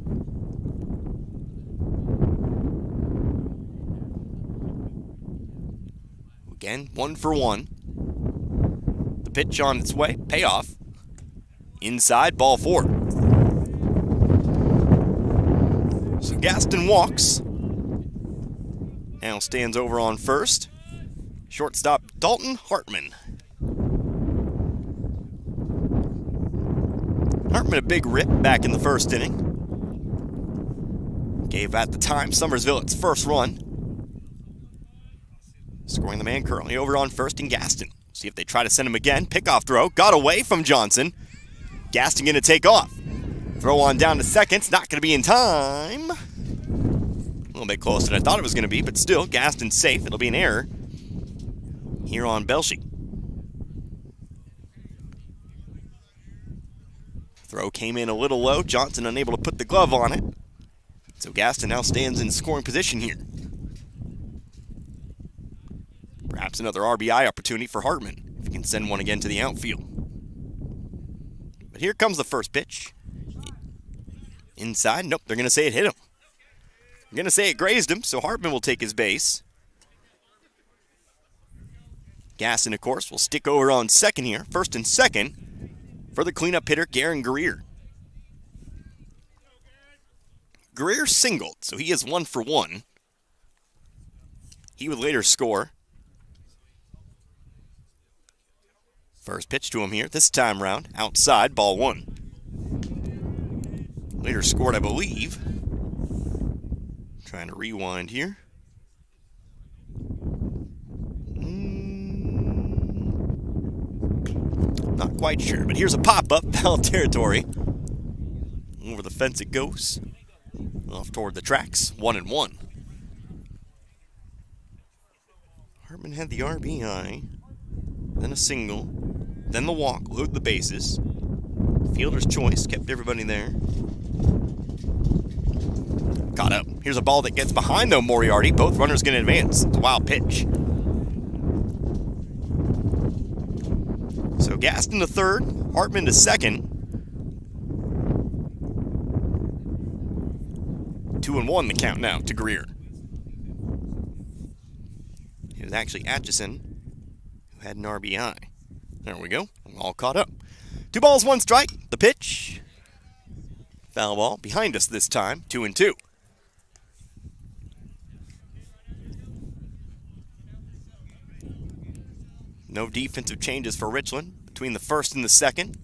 Again, 1 for 1. The pitch on its way, payoff. Inside, ball 4. So Gaston walks. Now stands over on first. Shortstop Dalton Hartman. Hartman a big rip back in the first inning. Gave at the time Summersville its first run. Scoring the man currently over on first in Gaston. See if they try to send him again. Pickoff throw. Got away from Johnson. Gaston going to take off. Throw on down to second. It's not going to be in time. A little bit closer than I thought it was going to be, but still, Gaston's safe. It'll be an error here on Belshie. Throw came in a little low. Johnson unable to put the glove on it. So Gaston now stands in scoring position here. Perhaps another RBI opportunity for Hartman if he can send one again to the outfield. But here comes the first pitch. Inside. Nope, they're going to say it hit him. They're going to say it grazed him, so Hartman will take his base. Gaston, of course, will stick over on second here. First and second for the cleanup hitter, Garen Greer. Greer singled, so he is 1 for 1. He would later score. First pitch to him here, this time round, outside, ball 1. Later scored, I believe. Trying to rewind here. Not quite sure, but here's a pop-up, foul territory. Over the fence it goes. Off toward the tracks, 1-1. Hartman had the RBI, then a single, then the walk, load the bases. Fielder's choice, kept everybody there. Caught up. Here's a ball that gets behind, though, Moriarty. Both runners going to advance. It's a wild pitch. So Gaston to third, Hartman to second. 2-1 the count now to Greer. It was actually Atchison who had an RBI. There we go. All caught up. 2 balls, 1 strike. The pitch. Foul ball behind us this time. 2-2. No defensive changes for Richland between the first and the second.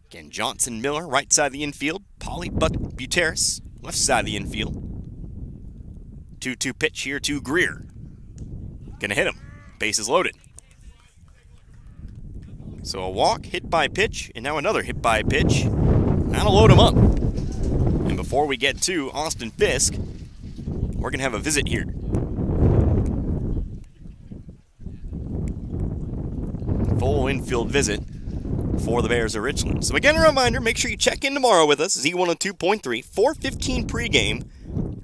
Again, Johnson, Miller, right side of the infield. Pauly, Buteris, left side of the infield. 2-2 pitch here to Greer. Gonna hit him. Bases loaded. So a walk, hit by pitch, and now another hit by pitch. That'll load him up. And before we get to Austin Fisk, we're gonna have a visit here. Full infield visit for the Bears of Richland. So again, a reminder, make sure you check in tomorrow with us, Z102.3, 4:15 pregame,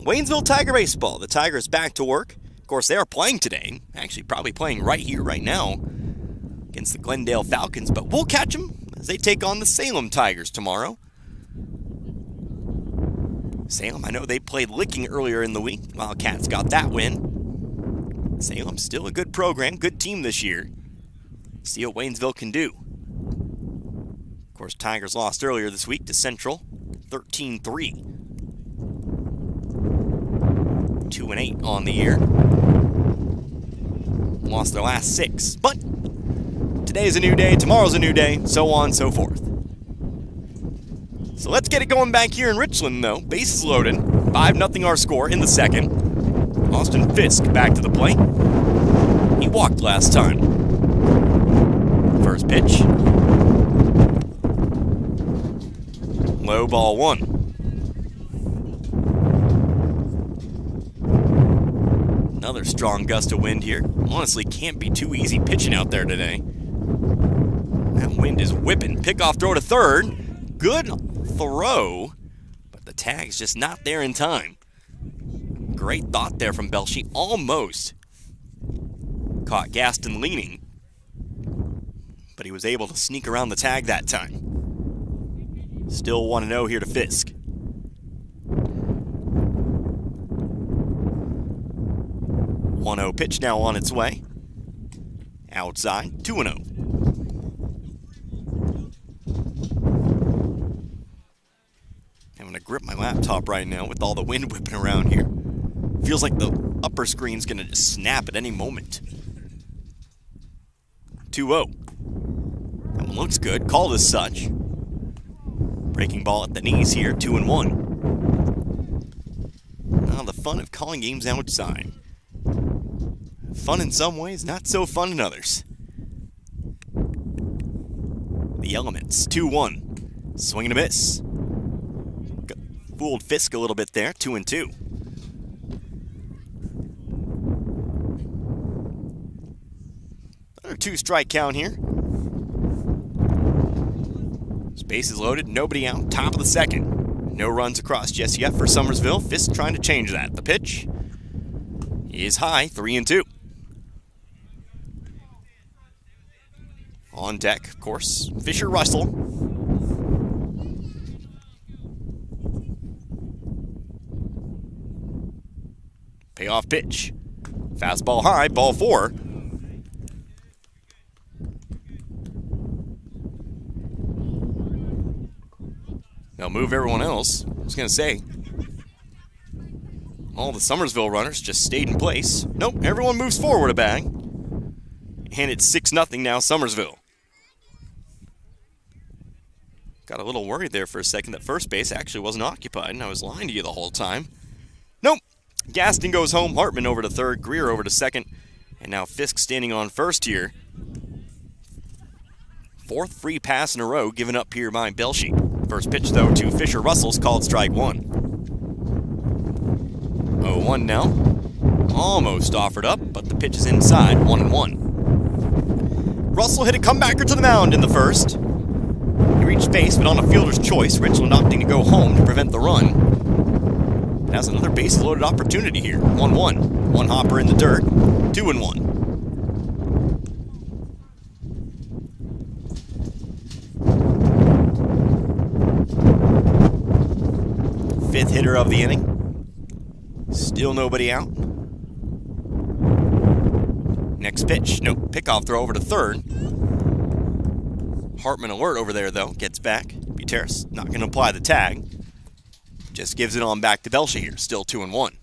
Waynesville Tiger Baseball. The Tigers back to work. Of course, they are playing today, actually probably playing right here, right now, against the Glendale Falcons, but we'll catch them as they take on the Salem Tigers tomorrow. Salem, I know they played Licking earlier in the week. Wildcats got that win. Salem still a good program, good team this year. See what Waynesville can do. Of course, Tigers lost earlier this week to Central, 13-3. 2-8 on the year. Lost their last 6. But today's a new day, tomorrow's a new day, so on and so forth. So let's get it going back here in Richland, though. Bases loaded. 5-0 our score in the second. Austin Fisk back to the plate. He walked last time. First pitch. Low, ball 1. Another strong gust of wind here. Honestly, can't be too easy pitching out there today. That wind is whipping. Pickoff throw to third. Good throw, but the tag's just not there in time. Great thought there from Belshie. Almost caught Gaston leaning, but he was able to sneak around the tag that time. Still 1-0 here to Fisk. 1-0 pitch now on its way. Outside, 2-0. Having to grip my laptop right now with all the wind whipping around here. Feels like the upper screen's gonna just snap at any moment. 2-0. That one looks good, called as such. Breaking ball at the knees here, 2-1. Now the fun of calling games outside. Fun in some ways, not so fun in others. The Elements, 2-1. Swing and a miss. Fooled Fisk a little bit there, 2-2. Another 2-strike count here. Bases loaded, nobody out, top of the second. No runs across just yet for Summersville. Fisk trying to change that. The pitch is high, 3-2. On deck, of course, Fisher Russell. Payoff pitch. Fastball high, ball 4. They'll move everyone else. I was going to say, all the Summersville runners just stayed in place. Nope, everyone moves forward a bag. And it's 6-0 now, Summersville. Got a little worried there for a second that first base actually wasn't occupied, and I was lying to you the whole time. Nope. Gaston goes home, Hartman over to third, Greer over to second, and now Fisk standing on first here. 4th free pass in a row given up here by Belshie. First pitch, though, to Fisher Russell's called strike 1. 0-1 now. Almost offered up, but the pitch is inside, 1-1. Russell hit a comebacker to the mound in the first. He reached base, but on a fielder's choice, Richland opting to go home to prevent the run. Has another base-loaded opportunity here, 1-1. One hopper in the dirt, 2-1. Fifth hitter of the inning. Still nobody out. Next pitch. No, pickoff throw over to third. Hartman alert over there, though. Gets back. Buteris not going to apply the tag. Just gives it on back to Belshie here. Still 2-1.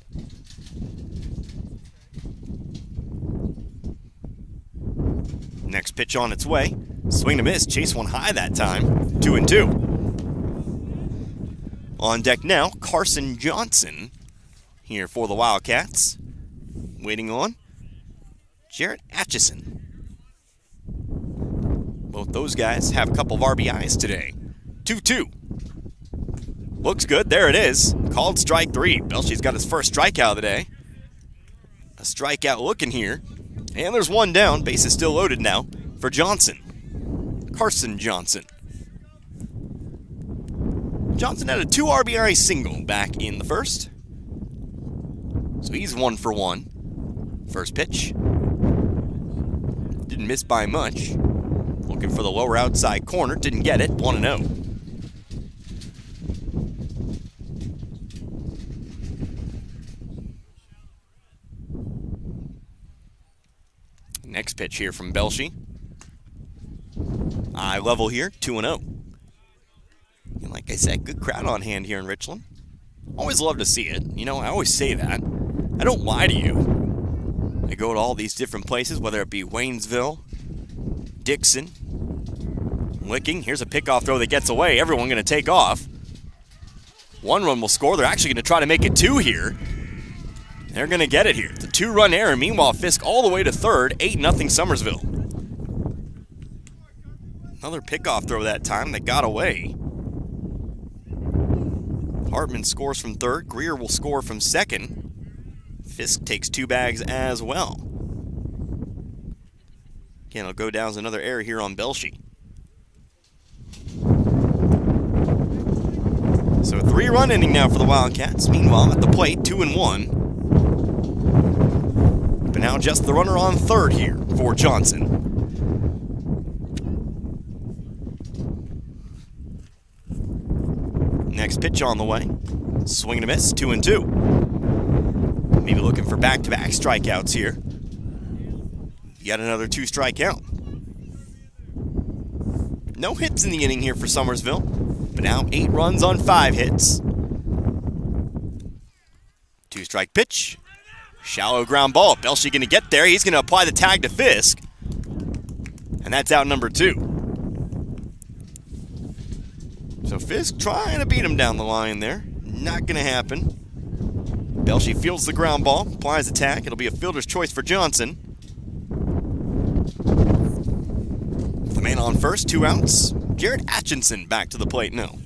Next pitch on its way. Swing to miss. Chase one high that time. 2-2. On deck now, Carson Johnson here for the Wildcats. Waiting on Jarrett Atchison. Both those guys have a couple of RBIs today. 2-2. Looks good. There it is. Called strike 3. Belshie's got his first strikeout of the day. A strikeout looking here. And there's one down. Base is still loaded now for Johnson. Carson Johnson. Johnson had a 2 RBI single back in the first. So he's 1 for 1. First pitch. Didn't miss by much. Looking for the lower outside corner. Didn't get it. 1-0. Next pitch here from Belshie. Eye level here, 2-0. And like I said, good crowd on hand here in Richland. Always love to see it. You know, I always say that. I don't lie to you. I go to all these different places, whether it be Waynesville, Dixon, Licking. Here's a pickoff throw that gets away. Everyone going to take off. 1 run will score. They're actually going to try to make it 2 here. They're going to get it here. It's a 2-run error. Meanwhile, Fisk all the way to third. 8-0 Summersville. Another pickoff throw that time that got away. Hartman scores from third. Greer will score from second. Fisk takes 2 bags as well. Again, it'll go down as another error here on Belshie. So a 3-run inning now for the Wildcats. Meanwhile, at the plate, 2-1. But now just the runner on third here for Johnson. Next pitch on the way. Swing and a miss, 2-2. Maybe looking for back-to-back strikeouts here. Yet another 2-strike count. No hits in the inning here for Summersville, but now 8 runs on 5 hits. 2-strike pitch. Shallow ground ball. Belshie going to get there. He's going to apply the tag to Fisk. And that's out number 2. So Fisk trying to beat him down the line there. Not going to happen. Belshie fields the ground ball, applies the tag. It'll be a fielder's choice for Johnson. The man on first, 2 outs. Jared Atchison back to the plate now.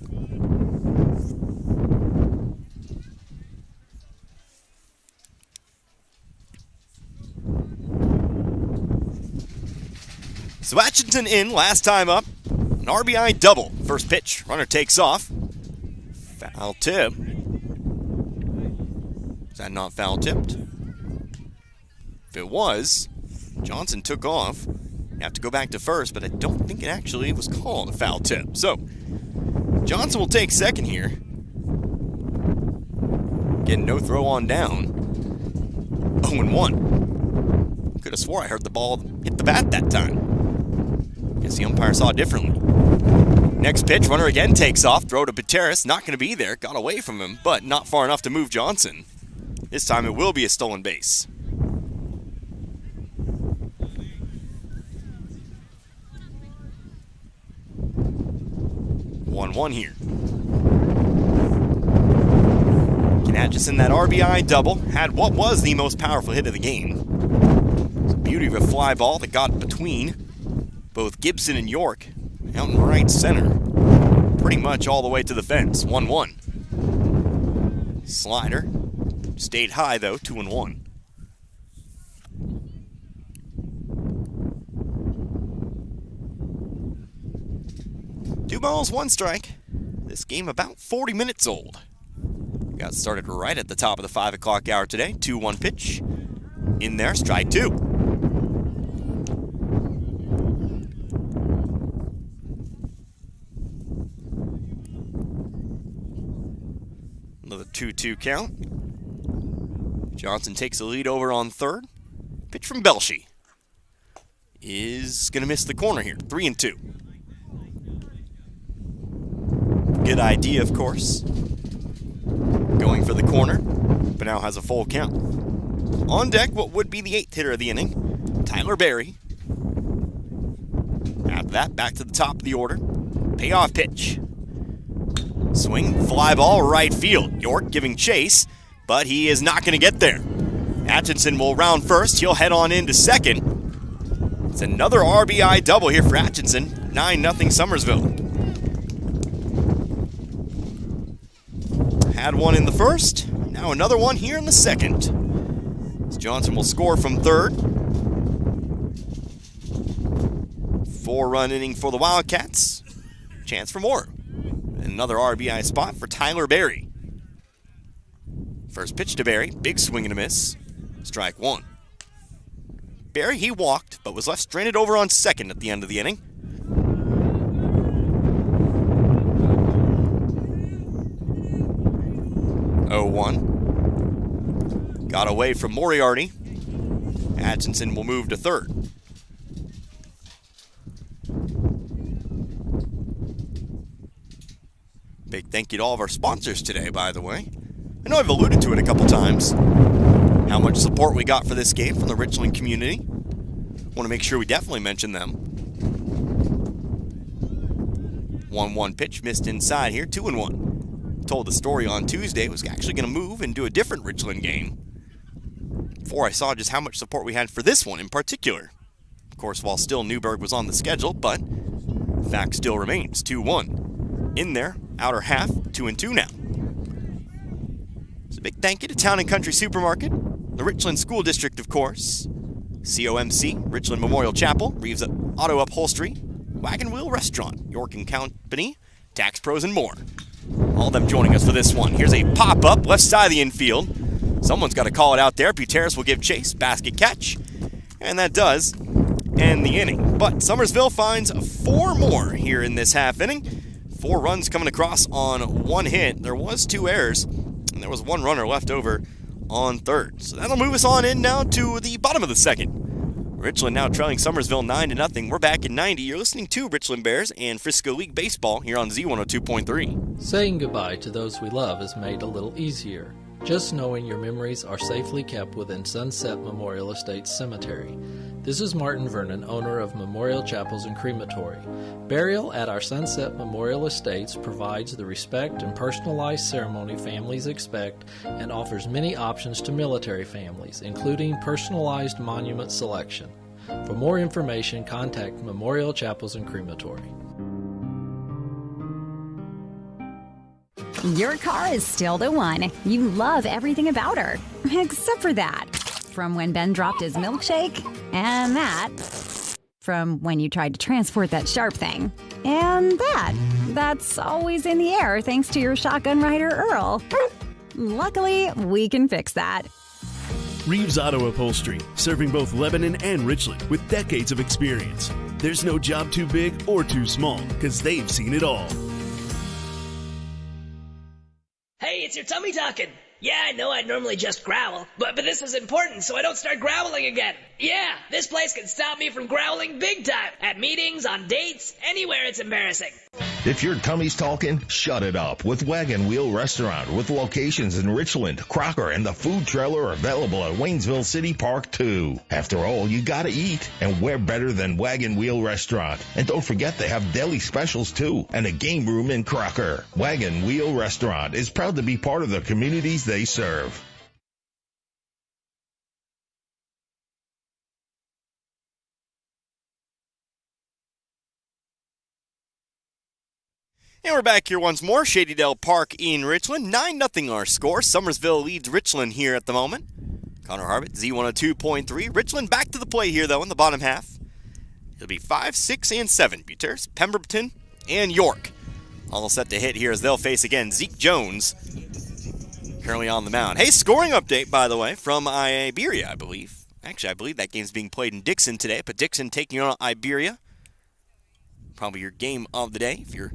So Atchison in last time up. An RBI double. First pitch. Runner takes off. Foul tip. Is that not foul tipped? If it was, Johnson took off. You have to go back to first, but I don't think it actually was called a foul tip. So, Johnson will take second here. Getting no throw on down. 0-1. Could have swore I heard the ball hit the bat that time. Guess the umpire saw it differently. Next pitch, runner again takes off. Throw to Pateris, not going to be there. Got away from him, but not far enough to move Johnson. This time it will be a stolen base. One here. Can Atchison that RBI double had what was the most powerful hit of the game. It's a beauty of a fly ball that got between both Gibson and York out in right center. Pretty much all the way to the fence. 1-1. Slider. Stayed high though, 2-1. Two balls, 1 strike. This game about 40 minutes old. Got started right at the top of the 5 o'clock hour today. 2-1 pitch. In there, strike 2. Another 2-2 count. Johnson takes the lead over on third. Pitch from Belshie. Is going to miss the corner here. 3-2. Good idea, of course. Going for the corner, but now has a full count. On deck, what would be the 8th hitter of the inning, Tyler Berry. After that, back to the top of the order. Payoff pitch. Swing, fly ball, right field. York giving chase, but he is not going to get there. Atchison will round first. He'll head on into second. It's another RBI double here for Atchison. 9-0 Summersville. Had one in the first. Now another one here in the second. As Johnson will score from third. 4-run inning for the Wildcats. Chance for more. Another RBI spot for Tyler Berry. First pitch to Berry, big swing and a miss. Strike one. Berry, he walked, but was left stranded over on second at the end of the inning. Got away from Moriarty. Atkinson will move to third. Big thank you to all of our sponsors today, by the way. I know I've alluded to it a couple times, how much support we got for this game from the Richland community. Want to make sure we definitely mention them. 1-1 pitch missed inside here, 2-1. Told the story on Tuesday, was actually going to move and do a different Richland game before I saw just how much support we had for this one in particular. Of course, while still Newburgh was on the schedule, but fact still remains, 2-1. In there, outer half, 2-2 now. So a big thank you to Town & Country Supermarket, the Richland School District, of course, COMC, Richland Memorial Chapel, Reeves Auto Upholstery, Wagon Wheel Restaurant, York & Company, Tax Pros, and more. All of them joining us for this one. Here's a pop-up left side of the infield. Someone's got to call it out there. Buteris will give chase, basket catch, and that does end the inning. But Summersville finds 4 more here in this half inning. 4 runs coming across on 1 hit. There was 2 errors, and there was 1 runner left over on third. So that'll move us on in now to the bottom of the second. Richland now trailing Summersville 9-0. We're back at 90. You're listening to Richland Bears and Frisco League Baseball here on Z102.3. Saying goodbye to those we love is made a little easier. Just knowing your memories are safely kept within Sunset Memorial Estates Cemetery. This is Martin Vernon, owner of Memorial Chapels and Crematory. Burial at our Sunset Memorial Estates provides the respect and personalized ceremony families expect and offers many options to military families, including personalized monument selection. For more information, contact Memorial Chapels and Crematory. Your car is still the one. You love everything about her, except for that. From when Ben dropped his milkshake, and that. From when you tried to transport that sharp thing, and that. That's always in the air thanks to your shotgun rider, Earl. Luckily, we can fix that. Reeves Auto Upholstery, serving both Lebanon and Richland with decades of experience. There's no job too big or too small, because they've seen it all. Hey, it's your tummy talking. Yeah, I know I'd normally just growl, but this is important so I don't start growling again. Yeah, this place can stop me from growling big time. At meetings, on dates, anywhere it's embarrassing. If your tummy's talking, shut it up with Wagon Wheel Restaurant with locations in Richland, Crocker, and the food trailer available at Waynesville City Park too. After all, you gotta eat, and where better than Wagon Wheel Restaurant? And don't forget they have deli specials too, and a game room in Crocker. Wagon Wheel Restaurant is proud to be part of the communities they serve. And we're back here once more. Shady Dell Park in Richland. 9-0 our score. Summersville leads Richland here at the moment. Connor Harbert, Z102.3. Richland back to the play here, though, in the bottom half. It'll be 5, 6, and 7. Buteris, Pemberton, and York. All set to hit here as they'll face, again, Zeke Jones. Currently on the mound. Hey, scoring update, by the way, from Iberia, I believe. Actually, I believe that game's being played in Dixon today, but Dixon taking on Iberia. Probably your game of the day if you're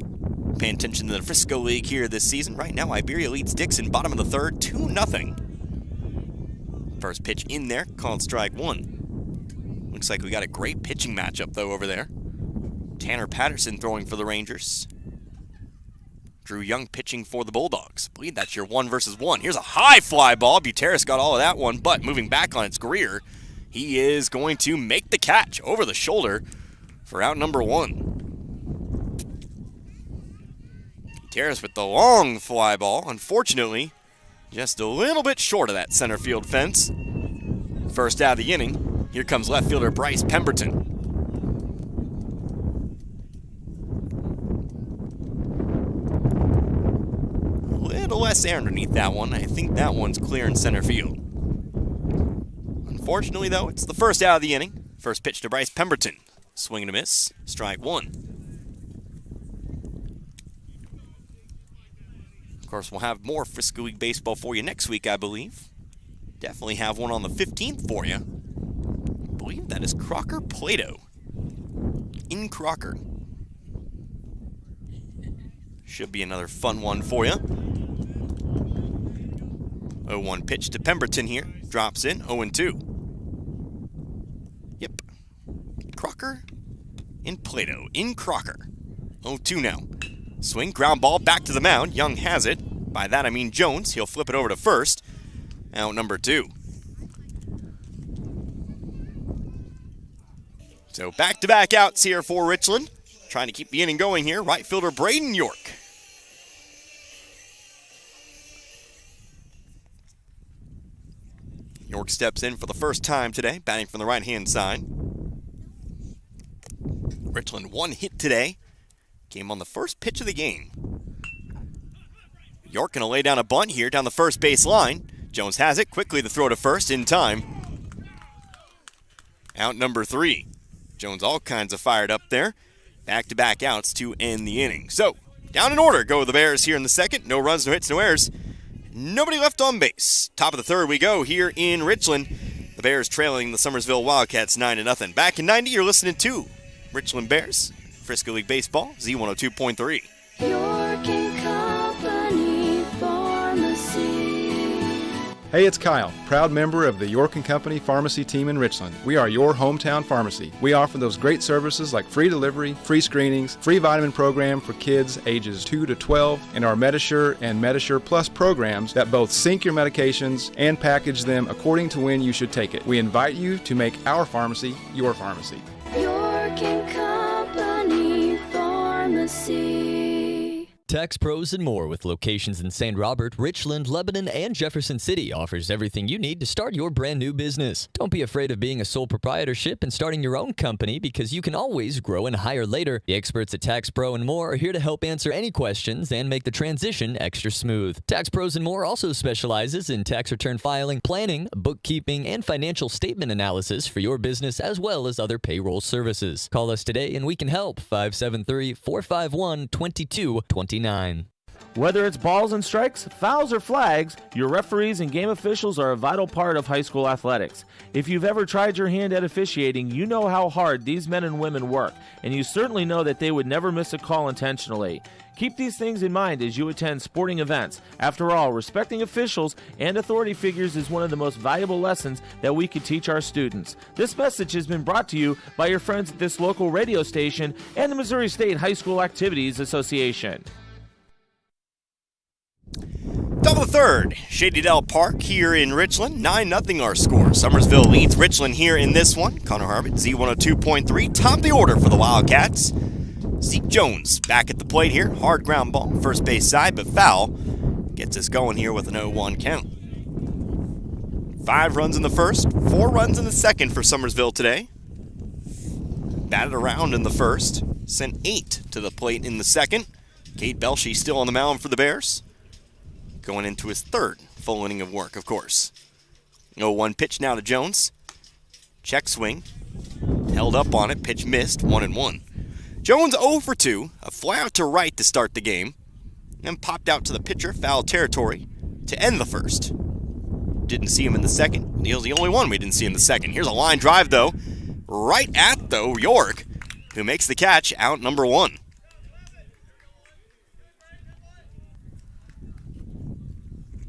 paying attention to the Frisco League here this season. Right now, Iberia leads Dixon, bottom of the third, 2-0. First pitch in there, called strike one. Looks like we got a great pitching matchup, though, over there. Tanner Patterson throwing for the Rangers. Drew Young pitching for the Bulldogs. I believe that's your 1-versus-1. Here's a high fly ball. Buteris got all of that one, but moving back on its Greer, he is going to make the catch over the shoulder for out number 1. Buteris with the long fly ball. Unfortunately, just a little bit short of that center field fence. First out of the inning, here comes left fielder Bryce Pemberton. A little less air underneath that one. I think that one's clear in center field. Unfortunately, though, it's the first out of the inning. First pitch to Bryce Pemberton. Swing and a miss. Strike one. Of course, we'll have more Frisco League baseball for you next week, I believe. Definitely have one on the 15th for you. I believe that is Crocker Plato in Crocker. Should be another fun one for you. 0-1 pitch to Pemberton here. Drops in, 0-2. Yep. Crocker in Plato, in Crocker. 0-2 now. Swing, ground ball, back to the mound. Young has it. By that I mean Jones. He'll flip it over to first. Out number 2. So back-to-back outs here for Richland. Trying to keep the inning going here. Right fielder Braden York. York steps in for the first time today, batting from the right-hand side. Richland 1 hit today. Came on the first pitch of the game. York gonna lay down a bunt here down the first base line. Jones has it. Quickly the throw to first in time. Out number 3. Jones all kinds of fired up there. Back-to-back outs to end the inning. So, down in order go the Bears here in the second. No runs, no hits, no errors. Nobody left on base. Top of the third we go here in Richland. The Bears trailing the Summersville Wildcats 9-0. Back in 90, you're listening to Richland Bears, Frisco League Baseball, Z102.3. York and Company Pharmacy. Hey, it's Kyle, proud member of the York & Company Pharmacy team in Richland. We are your hometown pharmacy. We offer those great services like free delivery, free screenings, free vitamin program for kids ages 2 to 12, and our Medisure and Medisure Plus programs that both sync your medications and package them according to when you should take it. We invite you to make our pharmacy your pharmacy. York and Company Pharmacy. Tax Pros and More, with locations in St. Robert, Richland, Lebanon, and Jefferson City, offers everything you need to start your brand new business. Don't be afraid of being a sole proprietorship and starting your own company, because you can always grow and hire later. The experts at Tax Pro and More are here to help answer any questions and make the transition extra smooth. Tax Pros and More also specializes in tax return filing, planning, bookkeeping, and financial statement analysis for your business, as well as other payroll services. Call us today and we can help. 573-451-2229. Whether it's balls and strikes, fouls, or flags, your referees and game officials are a vital part of high school athletics. If you've ever tried your hand at officiating, you know how hard these men and women work, and you certainly know that they would never miss a call intentionally. Keep these things in mind as you attend sporting events. After all, respecting officials and authority figures is one of the most valuable lessons that we could teach our students. This message has been brought to you by your friends at this local radio station and the Missouri State High School Activities Association. Top of the third, Shady Dell Park here in Richland. 9-0 our score. Summersville leads Richland here in this one. Connor Harmon, Z102.3. Top of the order for the Wildcats. Zeke Jones back at the plate here. Hard ground ball, first base side, but foul. Gets us going here with an 0-1 count. 5 runs in the first, 4 runs in the second for Summersville today. Batted around in the first. Sent 8 to the plate in the second. Cade Belshey still on the mound for the Bears. Going into his third full inning of work, of course. 0-1 pitch now to Jones. Check swing. Held up on it. Pitch missed. 1-1. Jones 0 for 2. A fly out to right to start the game. Then popped out to the pitcher. Foul territory to end the first. Didn't see him in the second. He was the only one we didn't see in the second. Here's a line drive, though. Right at, though, York, who makes the catch. Out number 1.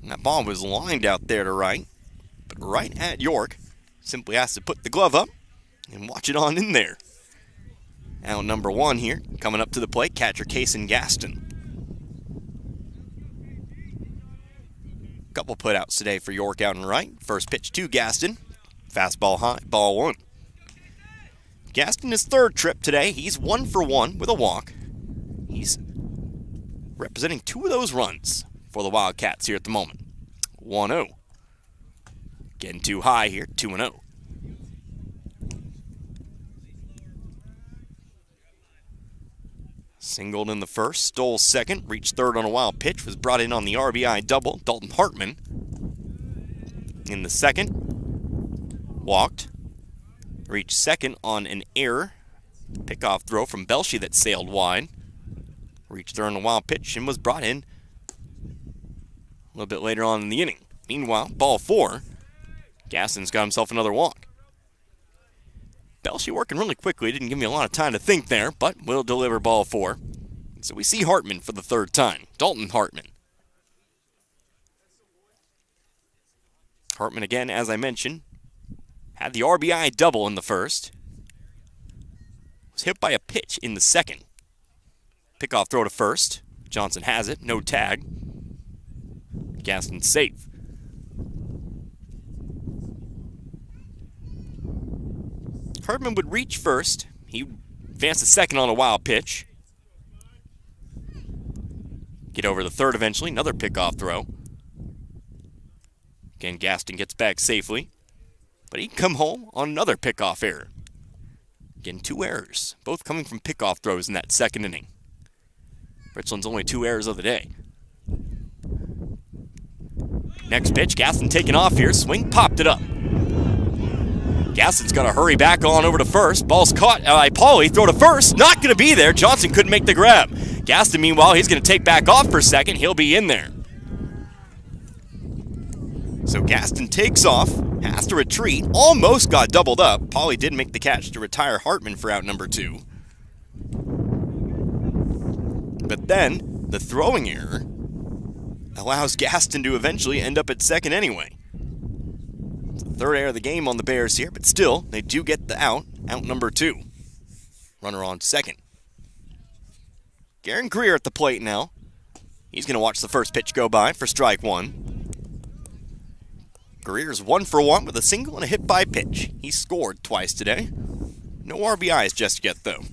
And that ball was lined out there to right, but right at York. Simply has to put the glove up and watch it on in there. Out number 1 here, coming up to the plate, catcher Kason Gaston. Couple putouts today for York out and right. First pitch to Gaston, fastball high, ball 1. Gaston, his third trip today, he's 1 for 1 with a walk. He's representing 2 of those runs for the Wildcats here at the moment. 1-0. Getting too high here, 2-0. Singled in the first, stole second, reached third on a wild pitch, was brought in on the RBI double, Dalton Hartman. In the second, walked, reached second on an error Pickoff throw from Belshie that sailed wide. Reached there on a wild pitch and was brought in a little bit later on in the inning. Meanwhile, ball 4. Gaston's got himself another walk. Belshie working really quickly. Didn't give me a lot of time to think there, but will deliver ball 4. So we see Hartman for the third time. Dalton Hartman. Hartman again, as I mentioned, had the RBI double in the first. Was hit by a pitch in the second. Pickoff throw to first. Johnson has it. No tag. Gaston safe. Hartman would reach first. He advanced to second on a wild pitch. Get over the third eventually. Another pickoff throw. Again, Gaston gets back safely. But he can come home on another pickoff error. Again, 2 errors. Both coming from pickoff throws in that second inning. Richland's only 2 errors of the day. Next pitch, Gaston taking off here. Swing, popped it up. Gaston's got to hurry back on over to first. Ball's caught by Pauly. Throw to first. Not going to be there. Johnson couldn't make the grab. Gaston, meanwhile, he's going to take back off for second. He'll be in there. So Gaston takes off, has to retreat, almost got doubled up. Pauly did make the catch to retire Hartman for out number 2. But then, the throwing error allows Gaston to eventually end up at second anyway. It's the third error of the game on the Bears here, but still, they do get the out number 2. Runner on second. Garen Greer at the plate now. He's going to watch the first pitch go by for strike 1. Greer's 1 for 1 with a single and a hit by pitch. He scored twice today. No RBIs just yet, though.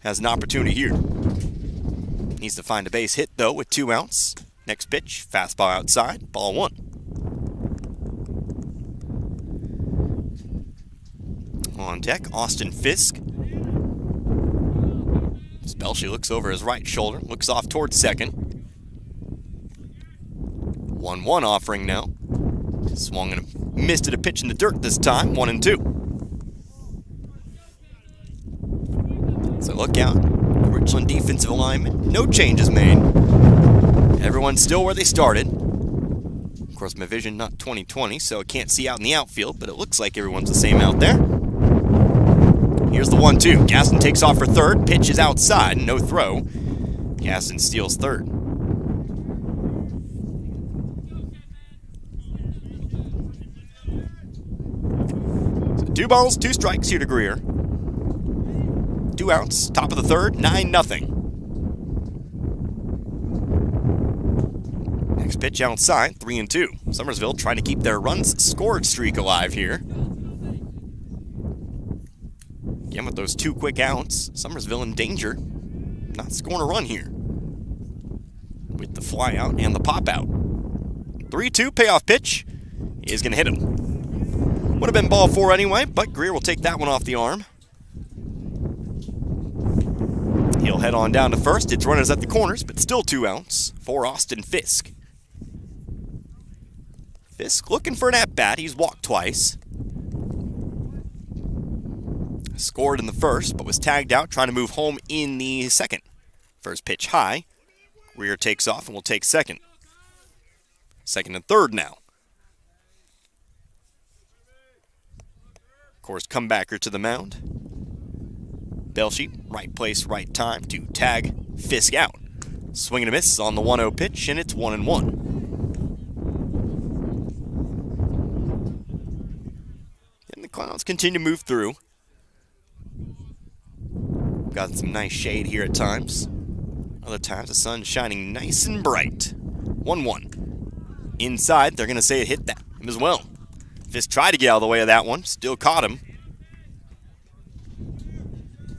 Has an opportunity here. Needs to find a base hit, though, with 2 outs. Next pitch, fastball outside, ball 1. On deck, Austin Fisk. Belshie looks over his right shoulder, looks off towards second. 1-1 offering now. Swung and missed at a pitch in the dirt this time, 1-2. So look out. The Richland defensive alignment, no changes made. Everyone's still where they started. Of course, my vision not 20/20, so I can't see out in the outfield, but it looks like everyone's the same out there. Here's the 1-2. Gaston takes off for third. Pitch is outside, no throw. Gaston steals third. So 2 balls, 2 strikes here to Greer. 2 outs, top of the third, 9-0. Next pitch outside, 3-2. Summersville trying to keep their runs scored streak alive here. Again, with those 2 quick outs, Summersville in danger. Not scoring a run here. With the fly out and the pop out. 3-2 payoff pitch is going to hit him. Would have been ball 4 anyway, but Greer will take that one off the arm. He'll head on down to first. It's runners at the corners, but still 2 outs for Austin Fisk. Fisk looking for an at-bat. He's walked twice. Scored in the first, but was tagged out trying to move home in the second. First pitch high. Greer takes off and will take second. Second and third now. Of course, comebacker to the mound. Belshie, right place, right time to tag Fisk out. Swing and a miss on the 1-0 pitch, and it's 1-1. And the Clouds continue to move through. Got some nice shade here at times. Other times the sun's shining nice and bright. 1-1. Inside, they're going to say it hit him as well. Fisk tried to get out of the way of that one. Still caught him.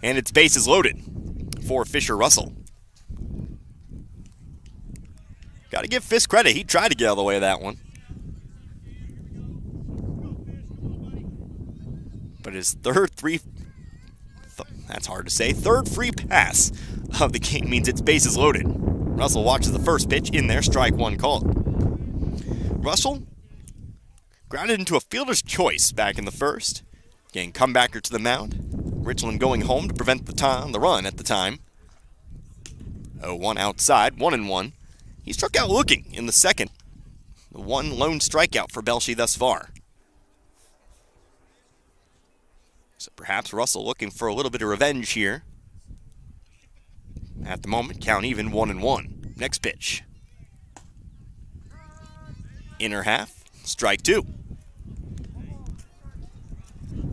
And its bases loaded for Fisher Russell. Got to give Fisk credit. He tried to get out of the way of that one. But his third third free pass of the game means its bases loaded. Russell watches the first pitch in there, strike 1 called. Russell grounded into a fielder's choice back in the first. Again, comebacker to the mound. Richland going home to prevent the run at the time. 0-1 outside, 1-1. He struck out looking in the second. The one lone strikeout for Belshie thus far. So perhaps Russell looking for a little bit of revenge here. At the moment, count even, 1-1. Next pitch. Inner half, strike 2.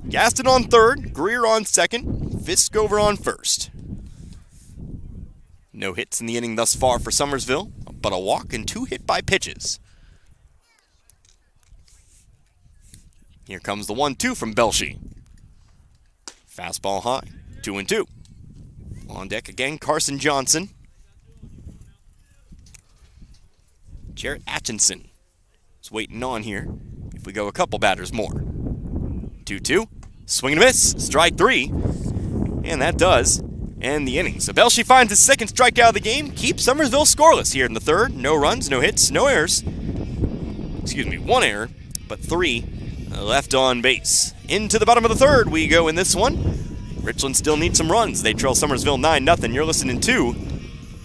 Gaston on third, Greer on second, Fisk over on first. No hits in the inning thus far for Summersville, but a walk and 2 hit-by-pitches. Here comes the 1-2 from Belshie. Fastball high, 2-2. On deck again, Carson Johnson. Jarrett Atchison is waiting on here if we go a couple batters more. 2-2, swing and a miss, strike 3. And that does end the inning. So Belshie finds his second strikeout of the game, keeps Summersville scoreless here in the third. No runs, no hits, no errors. 1 error, but 3 left on base. Into the bottom of the third we go in this one. Richland still needs some runs. They trail Summersville 9-0. You're listening to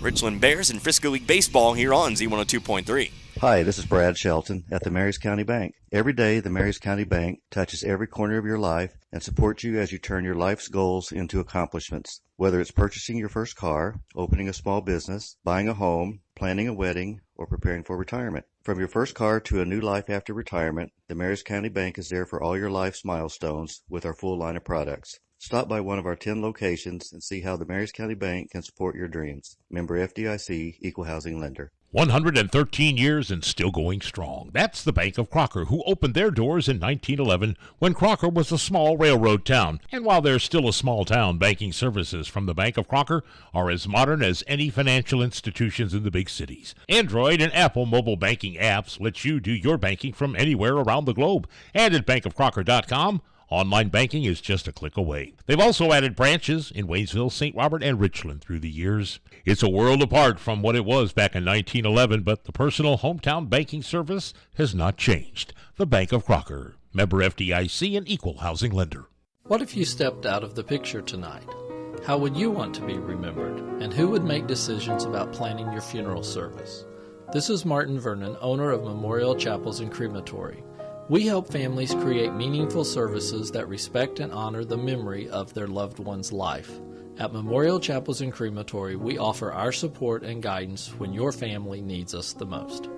Richland Bears and Frisco League Baseball here on Z102.3. Hi, this is Brad Shelton at the Marys County Bank. Every day, the Marys County Bank touches every corner of your life and supports you as you turn your life's goals into accomplishments. Whether it's purchasing your first car, opening a small business, buying a home, planning a wedding, or preparing for retirement. From your first car to a new life after retirement, the Marys County Bank is there for all your life's milestones with our full line of products. Stop by one of our 10 locations and see how the Marys County Bank can support your dreams. Member FDIC, Equal Housing Lender. 113 years and still going strong. That's the Bank of Crocker, who opened their doors in 1911 when Crocker was a small railroad town. And while they're still a small town, banking services from the Bank of Crocker are as modern as any financial institutions in the big cities. Android and Apple mobile banking apps let you do your banking from anywhere around the globe. And at bankofcrocker.com, online banking is just a click away. They've also added branches in Waynesville, St. Robert, and Richland through the years. It's a world apart from what it was back in 1911, but the personal hometown banking service has not changed. The Bank of Crocker, member FDIC and equal housing lender. What if you stepped out of the picture tonight? How would you want to be remembered? And who would make decisions about planning your funeral service? This is Martin Vernon, owner of Memorial Chapels and Crematory. We help families create meaningful services that respect and honor the memory of their loved one's life. At Memorial Chapels and Crematory, we offer our support and guidance when your family needs us the most.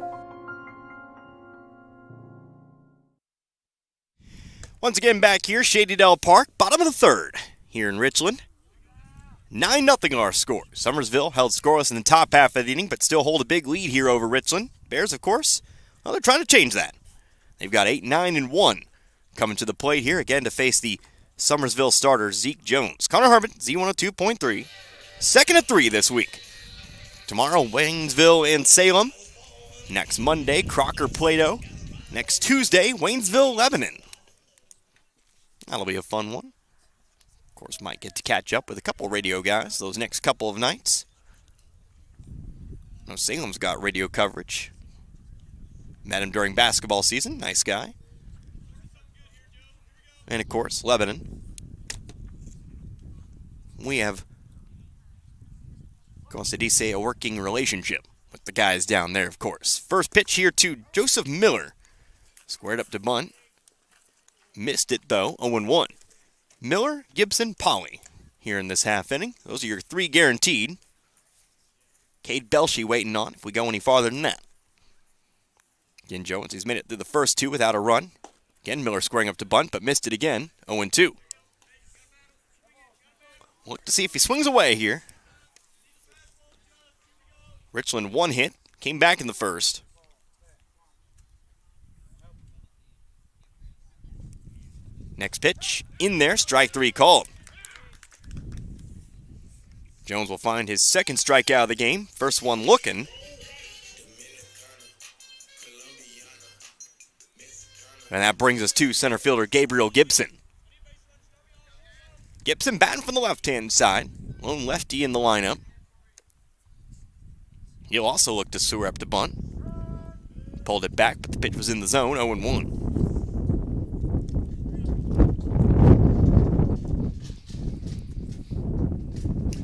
Once again back here, Shady Dell Park, bottom of the third here in Richland. 9-0 our score. Summersville held scoreless in the top half of the inning, but still hold a big lead here over Richland. Bears, of course, well, they're trying to change that. They've got 8-9-1 coming to the plate here again to face the Summersville starter, Zeke Jones. Connor Harbin, Z102.3, second at 3 this week. Tomorrow, Waynesville and Salem. Next Monday, Crocker Plato. Next Tuesday, Waynesville, Lebanon. That'll be a fun one. Of course, might get to catch up with a couple radio guys those next couple of nights. I know Salem's got radio coverage. Met him during basketball season. Nice guy. And, of course, Lebanon. We have, como se dice, a working relationship with the guys down there, of course. First pitch here to Joseph Miller. Squared up to bunt. Missed it, though. 0-1. Miller, Gibson, Polly here in this half inning. Those are your 3 guaranteed. Cade Belshie waiting on if we go any farther than that. Again, Jones, he's made it through the first 2 without a run. Again, Miller squaring up to bunt, but missed it again. 0-2. Look to see if he swings away here. Richland 1 hit, came back in the first. Next pitch, in there, strike 3 called. Jones will find his second strikeout of the game. First one looking. And that brings us to center fielder Gabriel Gibson. Gibson batting from the left-hand side. Lone lefty in the lineup. He'll also look to sewer up the bunt. Pulled it back, but the pitch was in the zone, 0-1.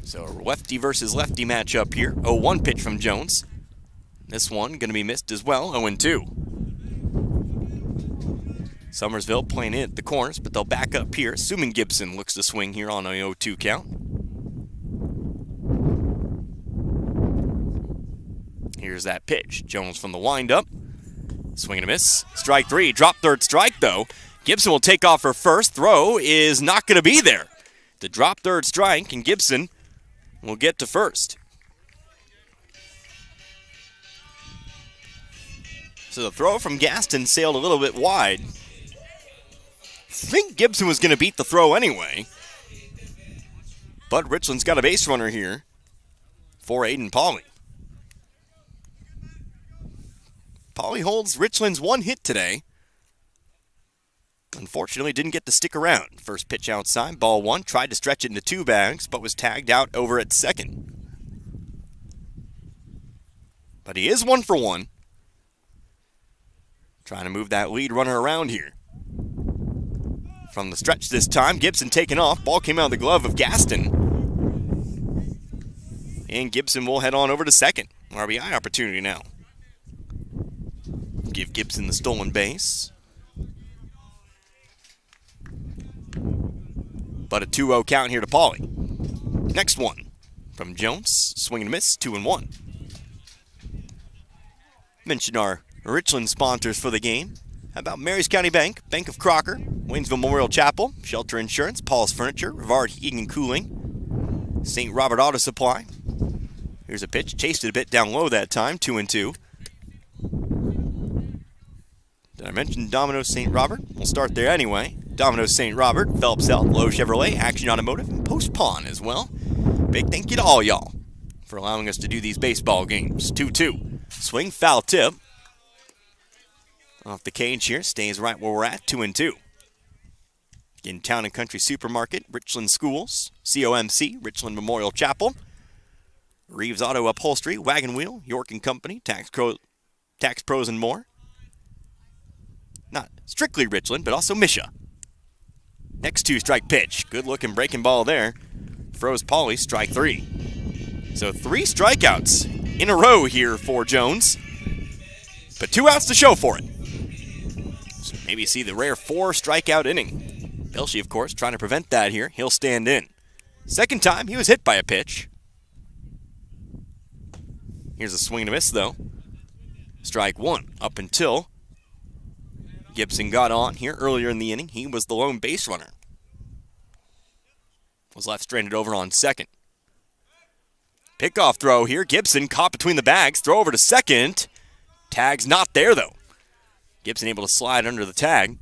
So a lefty versus lefty matchup here. 0-1 pitch from Jones. This one going to be missed as well. 0-2. Summersville playing in at the corners, but they'll back up here, assuming Gibson looks to swing here on a 0-2 count. Here's that pitch. Jones from the windup. Swing and a miss. Strike 3. Drop third strike, though. Gibson will take off for first. Throw is not going to be there. The drop third strike, and Gibson will get to first. So the throw from Gaston sailed a little bit wide. I think Gibson was going to beat the throw anyway. But Richland's got a base runner here for Aiden Pauley. Pauley holds Richland's one hit today. Unfortunately, didn't get to stick around. First pitch outside, ball one. Tried to stretch it into 2 bags, but was tagged out over at second. But he is 1 for 1. Trying to move that lead runner around here. From the stretch this time, Gibson taking off. Ball came out of the glove of Gaston. And Gibson will head on over to second. RBI opportunity now. Give Gibson the stolen base. But a 2-0 count here to Pauley. Next one from Jones. Swing and a miss, 2-1. Mention our Richland sponsors for the game. How about Marys County Bank, Bank of Crocker, Waynesville Memorial Chapel, Shelter Insurance, Paul's Furniture, Rivard Heating and Cooling, St. Robert Auto Supply. Here's a pitch. Chased it a bit down low that time, 2-2. Did I mention Domino's St. Robert? We'll start there anyway. Domino's St. Robert, Phelps Health, Lowe Chevrolet, Action Automotive, and Post Pawn as well. Big thank you to all y'all for allowing us to do these baseball games. 2-2. Swing, foul tip. Off the cage here, stays right where we're at, 2-2. In Town and Country Supermarket, Richland Schools, COMC, Richland Memorial Chapel, Reeves Auto Upholstery, Wagon Wheel, York & Company, Tax Pros and more. Not strictly Richland, but also Misha. Next 2-strike pitch. Good looking breaking ball there. Froze Pauley, strike 3. So 3 strikeouts in a row here for Jones. But 2 outs to show for it. So maybe see the rare 4 strikeout inning. Belshie, of course, trying to prevent that here. He'll stand in. Second time he was hit by a pitch. Here's a swing and a miss, though. Strike 1 up until Gibson got on here earlier in the inning. He was the lone base runner. Was left stranded over on second. Pickoff throw here. Gibson caught between the bags. Throw over to second. Tag's not there, though. Gibson able to slide under the tag.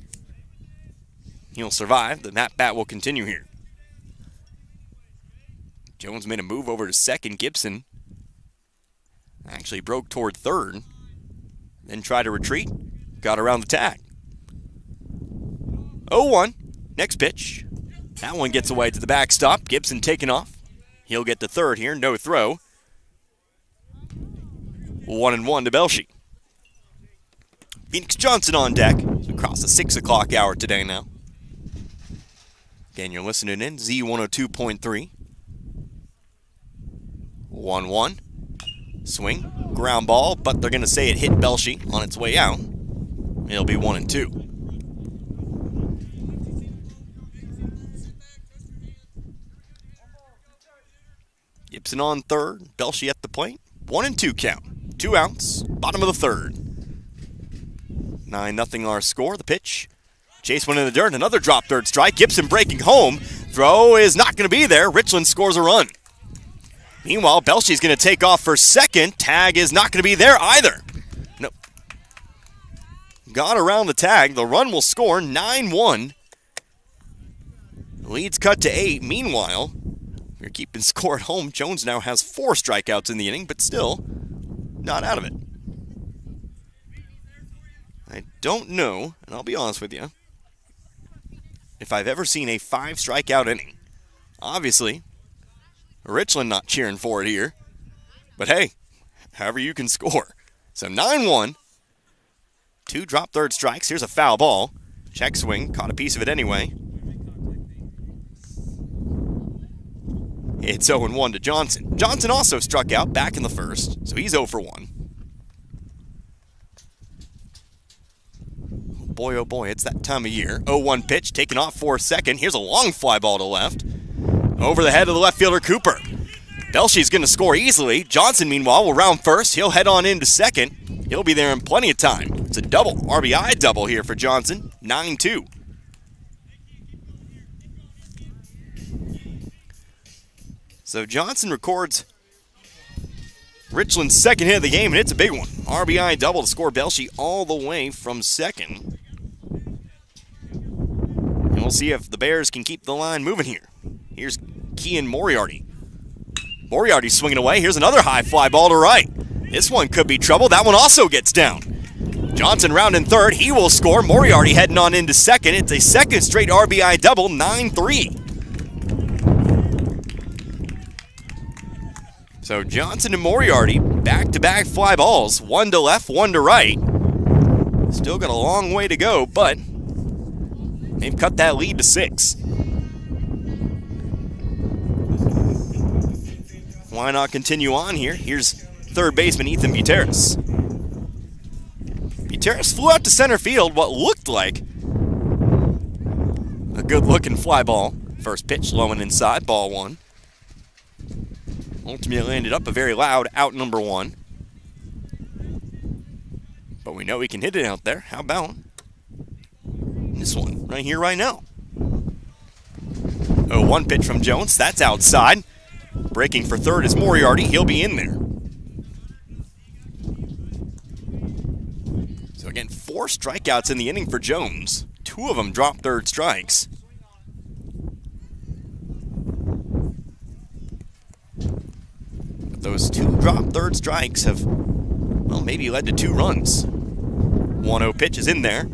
He'll survive. The bat will continue here. Jones made a move over to second. Gibson actually broke toward third. Then tried to retreat. Got around the tag. 0-1. Next pitch. That one gets away to the backstop. Gibson taking off. He'll get to third here. No throw. 1-1 to Belshie. Phoenix Johnson on deck. Across the 6 o'clock hour today now. Again, you're listening in Z102.3. 1-1. Swing. Ground ball, but they're going to say it hit Belshie on its way out. It'll be 1-2. Gibson on third. Belshie at the plate. 1-2 count. 2 outs. Bottom of the third. 9-0 our score. The pitch. Chase one in the dirt. Another drop third strike. Gibson breaking home. Throw is not going to be there. Richland scores a run. Meanwhile, Belshie's going to take off for second. Tag is not going to be there either. No. Got around the tag. The run will score 9-1. Lead's cut to 8. Meanwhile, if you're keeping score at home, Jones now has 4 strikeouts in the inning, but still not out of it. I don't know, and I'll be honest with you, if I've ever seen a 5-strikeout inning. Obviously, Richland not cheering for it here. But hey, however you can score. So 9-1. 2 drop third strikes. Here's a foul ball. Check swing. Caught a piece of it anyway. It's 0-1 to Johnson. Johnson also struck out back in the first, so he's 0 for 1. Boy, oh boy, it's that time of year. 0-1 pitch, taken off for second. Here's a long fly ball to left. Over the head of the left fielder, Cooper. Belshie's going to score easily. Johnson, meanwhile, will round first. He'll head on into second. He'll be there in plenty of time. It's a double, RBI double here for Johnson, 9-2. So Johnson records Richland's second hit of the game, and it's a big one. RBI double to score Belshie all the way from second. And we'll see if the Bears can keep the line moving here. Here's Kean Moriarty. Moriarty swinging away. Here's another high fly ball to right. This one could be trouble. That one also gets down. Johnson rounding third. He will score. Moriarty heading on into second. It's a second straight RBI double, 9-3. So Johnson and Moriarty, back-to-back fly balls, one to left, one to right. Still got a long way to go, but they've cut that lead to 6. Why not continue on here? Here's third baseman Ethan Buteris. Buteris flew out to center field, what looked like a good-looking fly ball. First pitch, low and inside, ball 1. Ultimately ended up a very loud out number 1. But we know he can hit it out there. How about this one right here, right now? 0-1 pitch from Jones. That's outside. Breaking for third is Moriarty. He'll be in there. So again, 4 strikeouts in the inning for Jones. 2 of them dropped third strikes. Those 2 drop third strikes have, well, maybe led to 2 runs. 1-0 pitch is in there.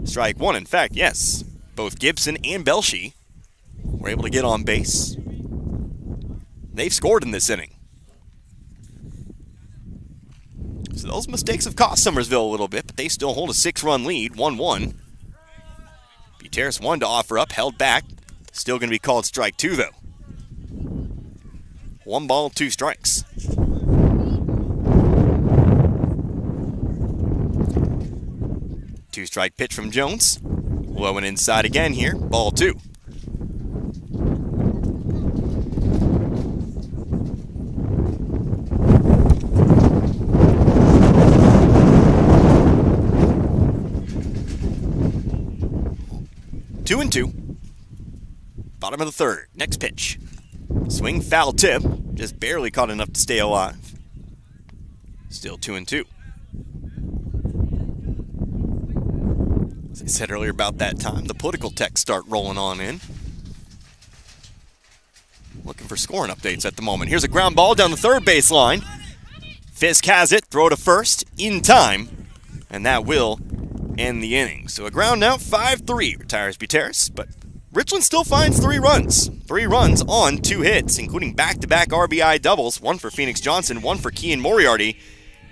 Strike 1, in fact, yes. Both Gibson and Belshie were able to get on base. They've scored in this inning. So those mistakes have cost Summersville a little bit, but they still hold a 6-run lead, 1-1. Buteris one to offer up, held back. Still going to be called strike 2, though. 1 ball, 2 strikes. Two-strike pitch from Jones. Low and inside again here. Ball 2. Two and 2. Bottom of the third. Next pitch. Swing, foul tip. Just barely caught enough to stay alive. Still 2 and 2. As I said earlier about that time, the political texts start rolling on in. Looking for scoring updates at the moment. Here's a ground ball down the third baseline. Fisk has it. Throw to first in time. And that will end the inning. So a ground out, 5-3 retires Buteris, but Richland still finds 3 runs. 3 runs on 2 hits, including back-to-back RBI doubles, 1 for Phoenix Johnson, 1 for Kean Moriarty.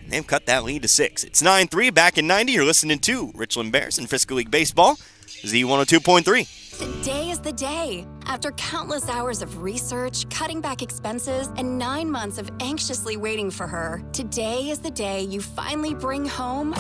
They've cut that lead to 6. It's 9-3, back in 90. You're listening to Richland Bears and Frisco League Baseball, Z102.3. Today is the day. After countless hours of research, cutting back expenses, and 9 months of anxiously waiting for her, today is the day you finally bring home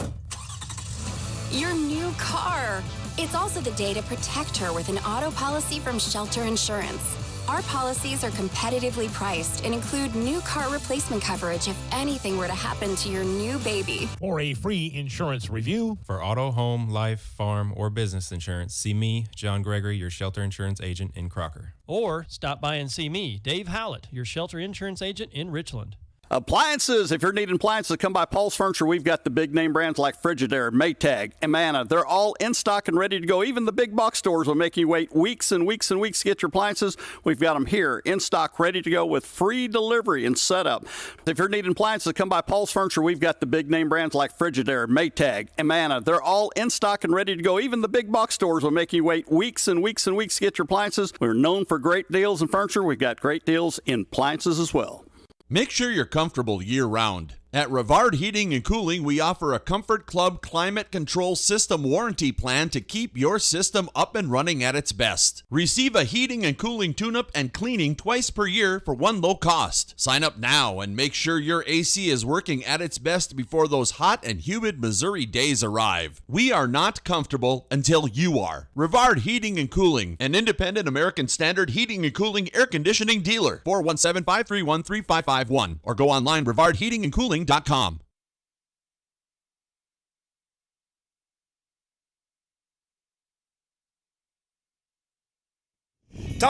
your new car. It's also the day to protect her with an auto policy from Shelter Insurance. Our policies are competitively priced and include new car replacement coverage if anything were to happen to your new baby. For a free insurance review, for auto, home, life, farm, or business insurance, see me, John Gregory, your Shelter Insurance agent in Crocker. or stop by and see me, Dave Howlett, your Shelter Insurance agent in Richland. Appliances. If you're needing appliances, come by Paul's Furniture. We've got the big name brands like Frigidaire, Maytag, Amana. They're all in stock and ready to go. Even the big box stores will make you wait weeks and weeks and weeks to get your appliances. We've got them here in stock, ready to go with free delivery and setup. If you're needing appliances, come by Paul's Furniture. We've got the big name brands like Frigidaire, Maytag, Amana. They're all in stock and ready to go. Even the big box stores will make you wait weeks and weeks and weeks to get your appliances. We're known for great deals in furniture. We've got great deals in appliances as well. Make sure you're comfortable year-round. At Rivard Heating and Cooling, we offer a Comfort Club Climate Control System warranty plan to keep your system up and running at its best. Receive a heating and cooling tune-up and cleaning twice per year for one low cost. Sign up now and make sure your AC is working at its best before those hot and humid Missouri days arrive. We are not comfortable until you are. Rivard Heating and Cooling, an independent American Standard heating and cooling air conditioning dealer. 417-531-3551 or go online rivardheatingandcooling.com. Top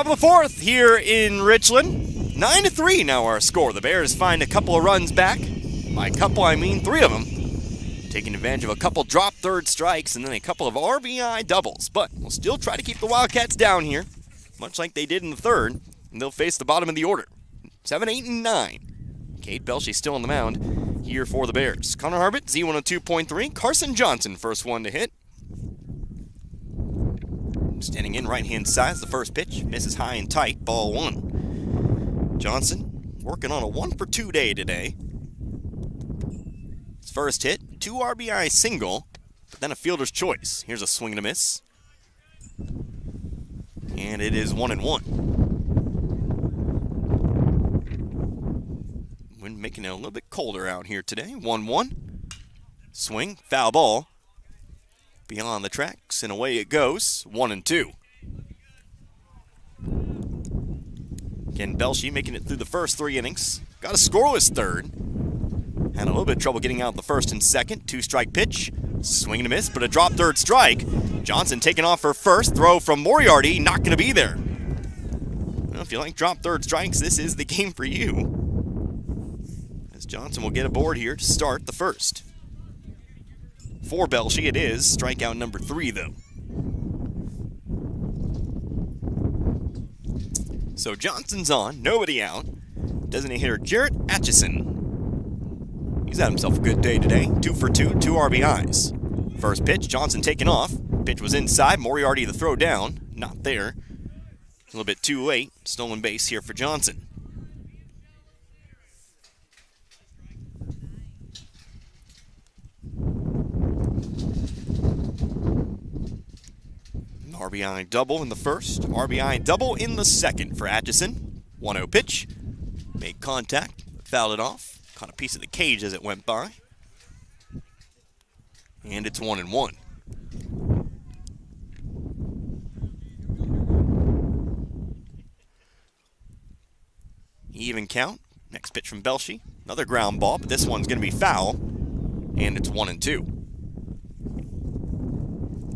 of the fourth here in Richland. 9-3 now our score. The Bears find a couple of runs back. By couple, I mean 3 of them. Taking advantage of a couple drop third strikes and then a couple of RBI doubles. But we'll still try to keep the Wildcats down here, much like they did in the third. And they'll face the bottom of the order. 7, 8, and 9. Cade Belshey still on the mound here for the Bears. Connor Harbert, Z102.3. Carson Johnson, first one to hit. Standing in right-hand side is the first pitch. Misses high and tight, ball 1. Johnson working on a 1-for-2 day today. His first hit, 2 RBI single, but then a fielder's choice. Here's a swing and a miss. And it is 1-1. Wind making it a little bit colder out here today. 1-1. Swing, foul ball. Beyond the tracks, and away it goes. 1-2. Again, Belshey making it through the first 3 innings. Got a scoreless third. Had a little bit of trouble getting out the first and second. 2-strike pitch. Swing and a miss, but a drop third strike. Johnson taking off for first. Throw from Moriarty. Not going to be there. Well, if you like drop third strikes, this is the game for you. As Johnson will get aboard here to start the first. For Belshey, it is strikeout number 3, though. So Johnson's on, nobody out. Designated hitter Jarrett Atchison. He's had himself a good day today. 2 for 2, 2 RBIs. First pitch, Johnson taking off. Pitch was inside, Moriarty the throw down. Not there. A little bit too late. Stolen base here for Johnson. RBI double in the first, RBI double in the second for Atchison. 1-0 pitch, made contact, fouled it off, caught a piece of the cage as it went by. And it's 1-1. Even count, next pitch from Belshey, another ground ball, but this one's going to be foul, and it's 1-2.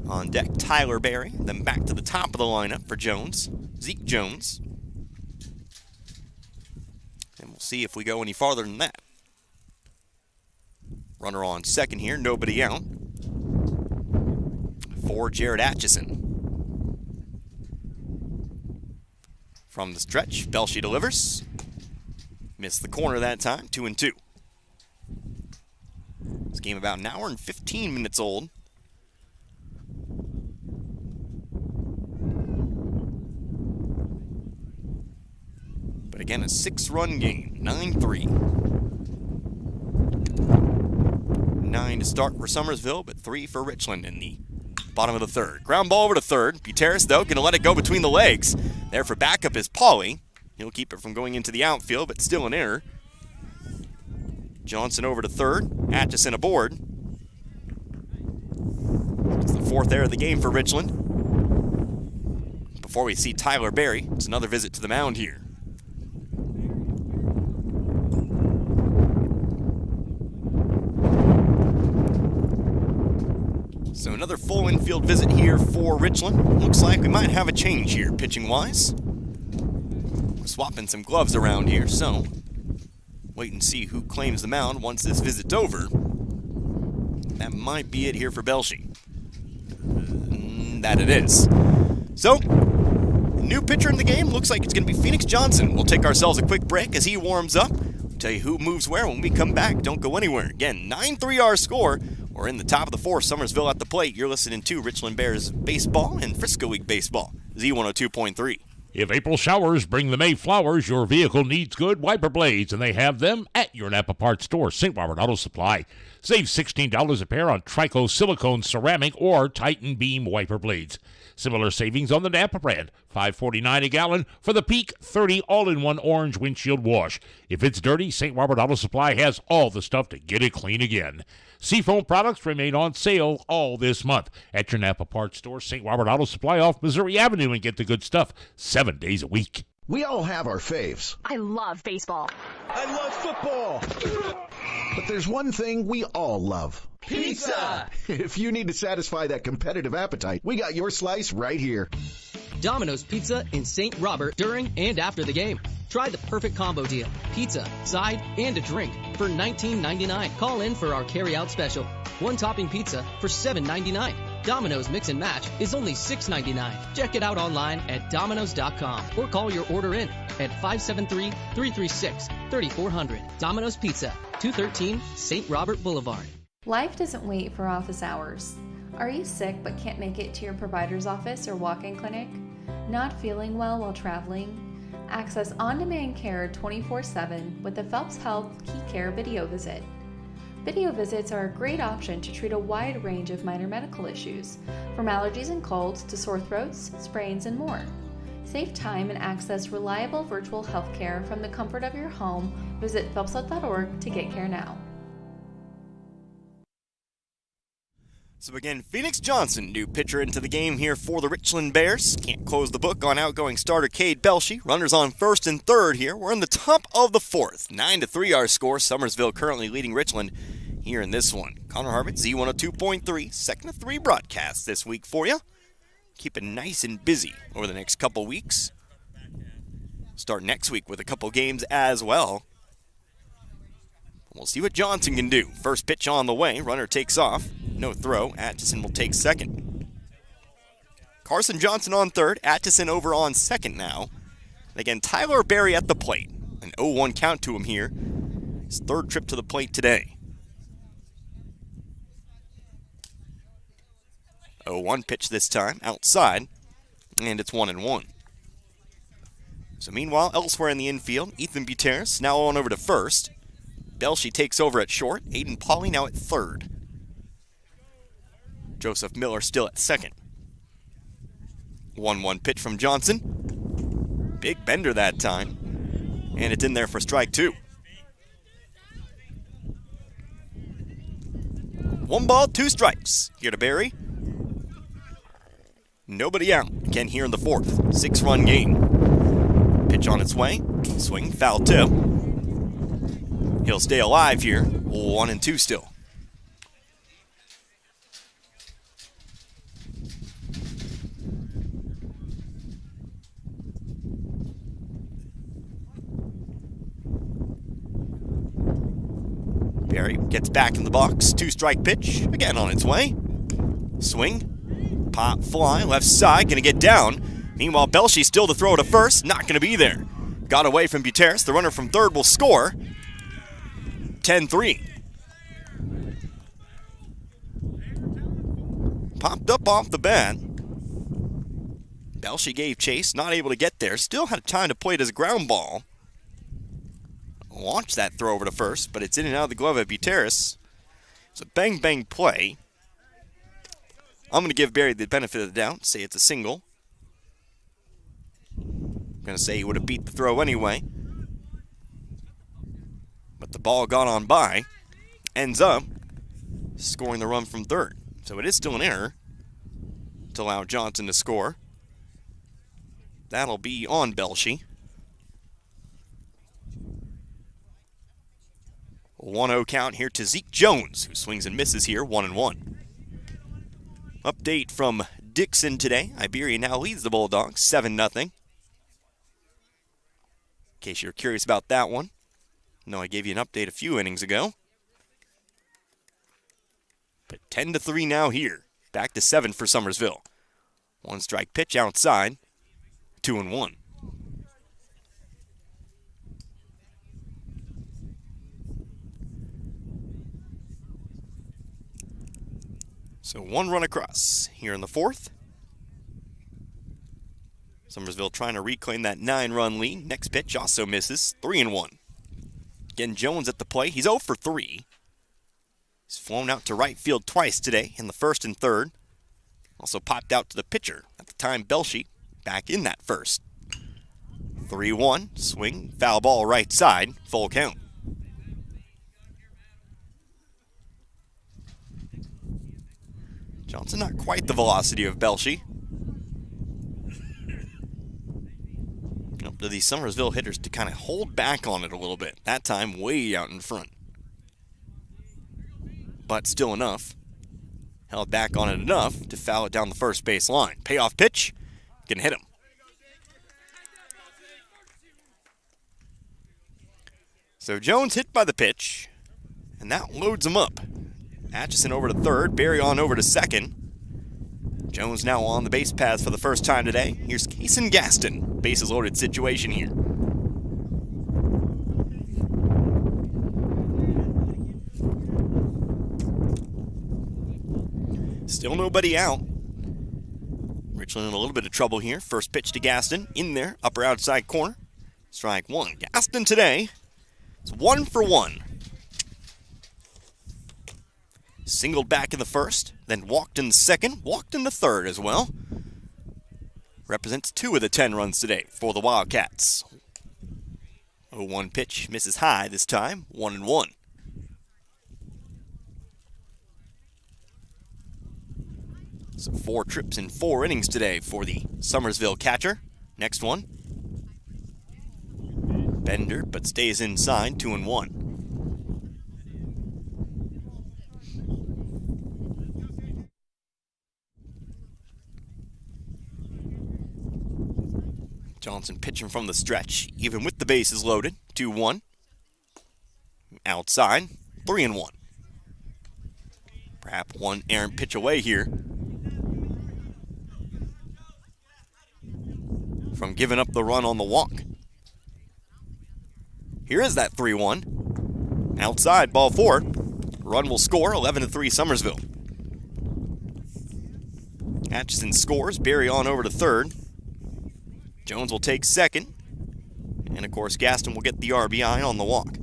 On deck, Tyler Berry. Then back to the top of the lineup for Jones. Zeke Jones. And we'll see if we go any farther than that. Runner on second here, nobody out. For Jarrett Atchison. From the stretch, Belshey delivers. Missed the corner that time, 2-2. This game about an hour and 15 minutes old. But again, a 6-run game, 9-3. 9 to start for Summersville, but 3 for Richland in the bottom of the third. Ground ball over to third. Buteris, though, going to let it go between the legs. There for backup is Pauly. He'll keep it from going into the outfield, but still an error. Johnson over to third. Atchison aboard. It's the 4th error of the game for Richland. Before we see Tyler Berry, it's another visit to the mound here. So another full infield visit here for Richland. Looks like we might have a change here, pitching-wise. We're swapping some gloves around here, so wait and see who claims the mound once this visit's over. That might be it here for Belshey. That it is. So, new pitcher in the game. Looks like it's going to be Phoenix Johnson. We'll take ourselves a quick break as he warms up. We'll tell you who moves where when we come back. Don't go anywhere. Again, 9-3 our score. We're in the top of the 4th, Summersville at the plate. You're listening to Richland Bears Baseball and Frisco League Baseball, Z102.3. If April showers bring the May flowers, your vehicle needs good wiper blades, and they have them at your Napa Parts store, St. Robert Auto Supply. Save $16 a pair on Trico silicone ceramic or Titan beam wiper blades. Similar savings on the Napa brand, $5.49 a gallon for the Peak 30 all-in-one orange windshield wash. If it's dirty, St. Robert Auto Supply has all the stuff to get it clean again. Seafoam products remain on sale all this month at your Napa Parts store, St. Robert Auto Supply off Missouri Avenue, and get the good stuff 7 days a week. We all have our faves. I love baseball. I love football. But there's one thing we all love. Pizza! If you need to satisfy that competitive appetite, we got your slice right here. Domino's Pizza in St. Robert during and after the game. Try the perfect combo deal. Pizza, side, and a drink for $19.99. Call in for our carry-out special. One topping pizza for $7.99. Domino's Mix and Match is only $6.99. Check it out online at Domino's.com or call your order in at 573-336-3400. Domino's Pizza, 213 St. Robert Boulevard. Life doesn't wait for office hours. Are you sick but can't make it to your provider's office or walk-in clinic? Not feeling well while traveling? Access on-demand care 24/7 with the Phelps Health Key Care video visit. Video visits are a great option to treat a wide range of minor medical issues, from allergies and colds to sore throats, sprains, and more. Save time and access reliable virtual health care from the comfort of your home. Visit phelpshealth.org to get care now. So again, Phoenix Johnson, new pitcher into the game here for the Richland Bears. Can't close the book on outgoing starter Cade Belshie. Runners on first and third here. We're in the top of the fourth. 9-3 our score. Summersville currently leading Richland here in this one. Connor Harvitt, Z102.3, 2nd-3 broadcast this week for you. Keep it nice and busy over the next couple weeks. Start next week with a couple games as well. We'll see what Johnson can do. First pitch on the way. Runner takes off. No throw. Atchison will take second. Carson Johnson on third. Atchison over on second now. And again, Tyler Berry at the plate. An 0-1 count to him here. His third trip to the plate today. 0-1 pitch this time. Outside. And it's 1-1. So meanwhile, elsewhere in the infield, Ethan Buteris now on over to first. Belshie takes over at short. Aiden Pauley now at third. Joseph Miller still at second. 1-1 pitch from Johnson. Big bender that time. And it's in there for strike two. 1 ball, 2 strikes. Here to Barry. Nobody out. Again here in the fourth. 6-run game. Pitch on its way. Swing, foul tip. He'll stay alive here. 1-2 still. Barry gets back in the box. 2-strike pitch. Again on its way. Swing. Pop fly. Left side. Going to get down. Meanwhile, Belshie still to throw to first. Not going to be there. Got away from Buteris. The runner from third will score. 10-3. Popped up off the bat. Belshie gave chase, not able to get there. Still had time to play it as a ground ball. Launched that throw over to first, but it's in and out of the glove of Buteris. It's a bang-bang play. I'm going to give Barry the benefit of the doubt, say it's a single. I'm going to say he would have beat the throw anyway. But the ball got on by, ends up scoring the run from third. So it is still an error to allow Johnson to score. That'll be on Belshie. 1-0 count here to Zeke Jones, who swings and misses here, 1-1. Update from Dixon today. Iberia now leads the Bulldogs, 7-0. In case you're curious about that one. No, I gave you an update a few innings ago. But 10-3 now here. Back to 7 for Summersville. 1-strike pitch outside. 2-1. So 1 run across here in the fourth. Summersville trying to reclaim that 9-run lead. Next pitch also misses. 3-1. Again, Jones at the plate. He's 0 for 3. He's flown out to right field twice today in the first and third. Also popped out to the pitcher at the time, Belshie, back in that first. 3-1, swing, foul ball right side, full count. Johnson not quite the velocity of Belshie. Up to these Summersville hitters to kind of hold back on it a little bit. That time way out in front. But still enough. Held back on it enough to foul it down the first base line. Payoff pitch. Can hit him. So Jones hit by the pitch. And that loads him up. Atchison over to third. Barry on over to second. Jones now on the base paths for the first time today. Here's Kason Gaston. Bases loaded situation here. Still nobody out. Richland in a little bit of trouble here. First pitch to Gaston. In there, upper outside corner. Strike one. Gaston today is 1 for 1. Singled back in the first, then walked in the second, walked in the third as well. Represents 2 of the 10 runs today for the Wildcats. 0-1 pitch, misses high this time, 1-1. So 4 trips in 4 innings today for the Summersville catcher. Next one. Bender, but stays inside, 2-1. Johnson pitching from the stretch, even with the bases loaded, 2-1. Outside, 3-1. Perhaps one errant pitch away here from giving up the run on the walk. Here is that 3-1. Outside, ball 4. Run will score, 11-3 Summersville. Atchison scores, Barry on over to third. Jones will take second. And of course, Gaston will get the RBI on the walk.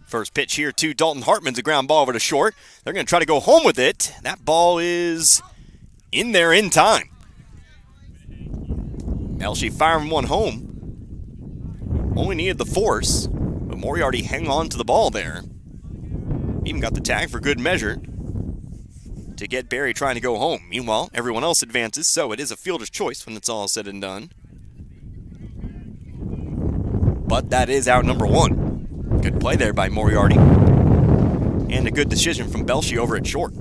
First pitch here to Dalton Hartman's a ground ball over to short. They're going to try to go home with it. That ball is in there in time. Belshie firing one home. Only needed the force, but Moriarty hang on to the ball there. Even got the tag for good measure to get Barry trying to go home. Meanwhile, everyone else advances, so it is a fielder's choice when it's all said and done. But that is out number 1. Good play there by Moriarty. And a good decision from Belshie over at short.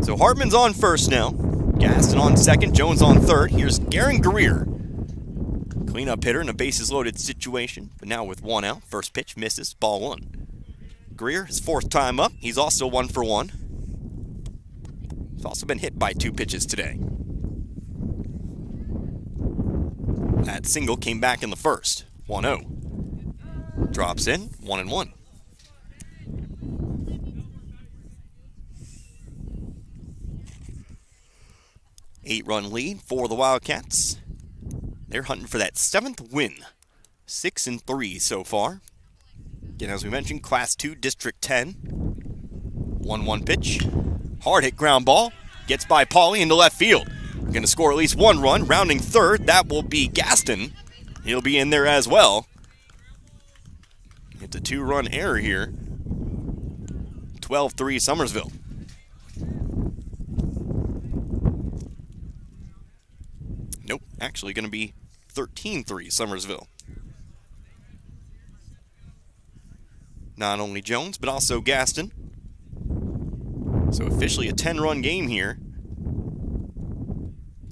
So Hartman's on first now. Gaston on second, Jones on third. Here's Garen Greer. Cleanup hitter in a bases-loaded situation, but now with 1 out. First pitch misses, ball 1. Greer, his 4th time up. He's also 1 for 1. He's also been hit by 2 pitches today. That single came back in the first, 1-0. Drops in, 1-1. Eight-run lead for the Wildcats. They're hunting for that 7th win. 6-3 so far. Again, as we mentioned, Class 2, District 10. 1-1 pitch. Hard hit ground ball. Gets by Pauly into left field. Going to score at least 1 run. Rounding third, that will be Gaston. He'll be in there as well. It's a 2-run error here. 12-3 Summersville. Nope, actually going to be 13-3 Summersville. Not only Jones, but also Gaston. So officially a 10-run game here.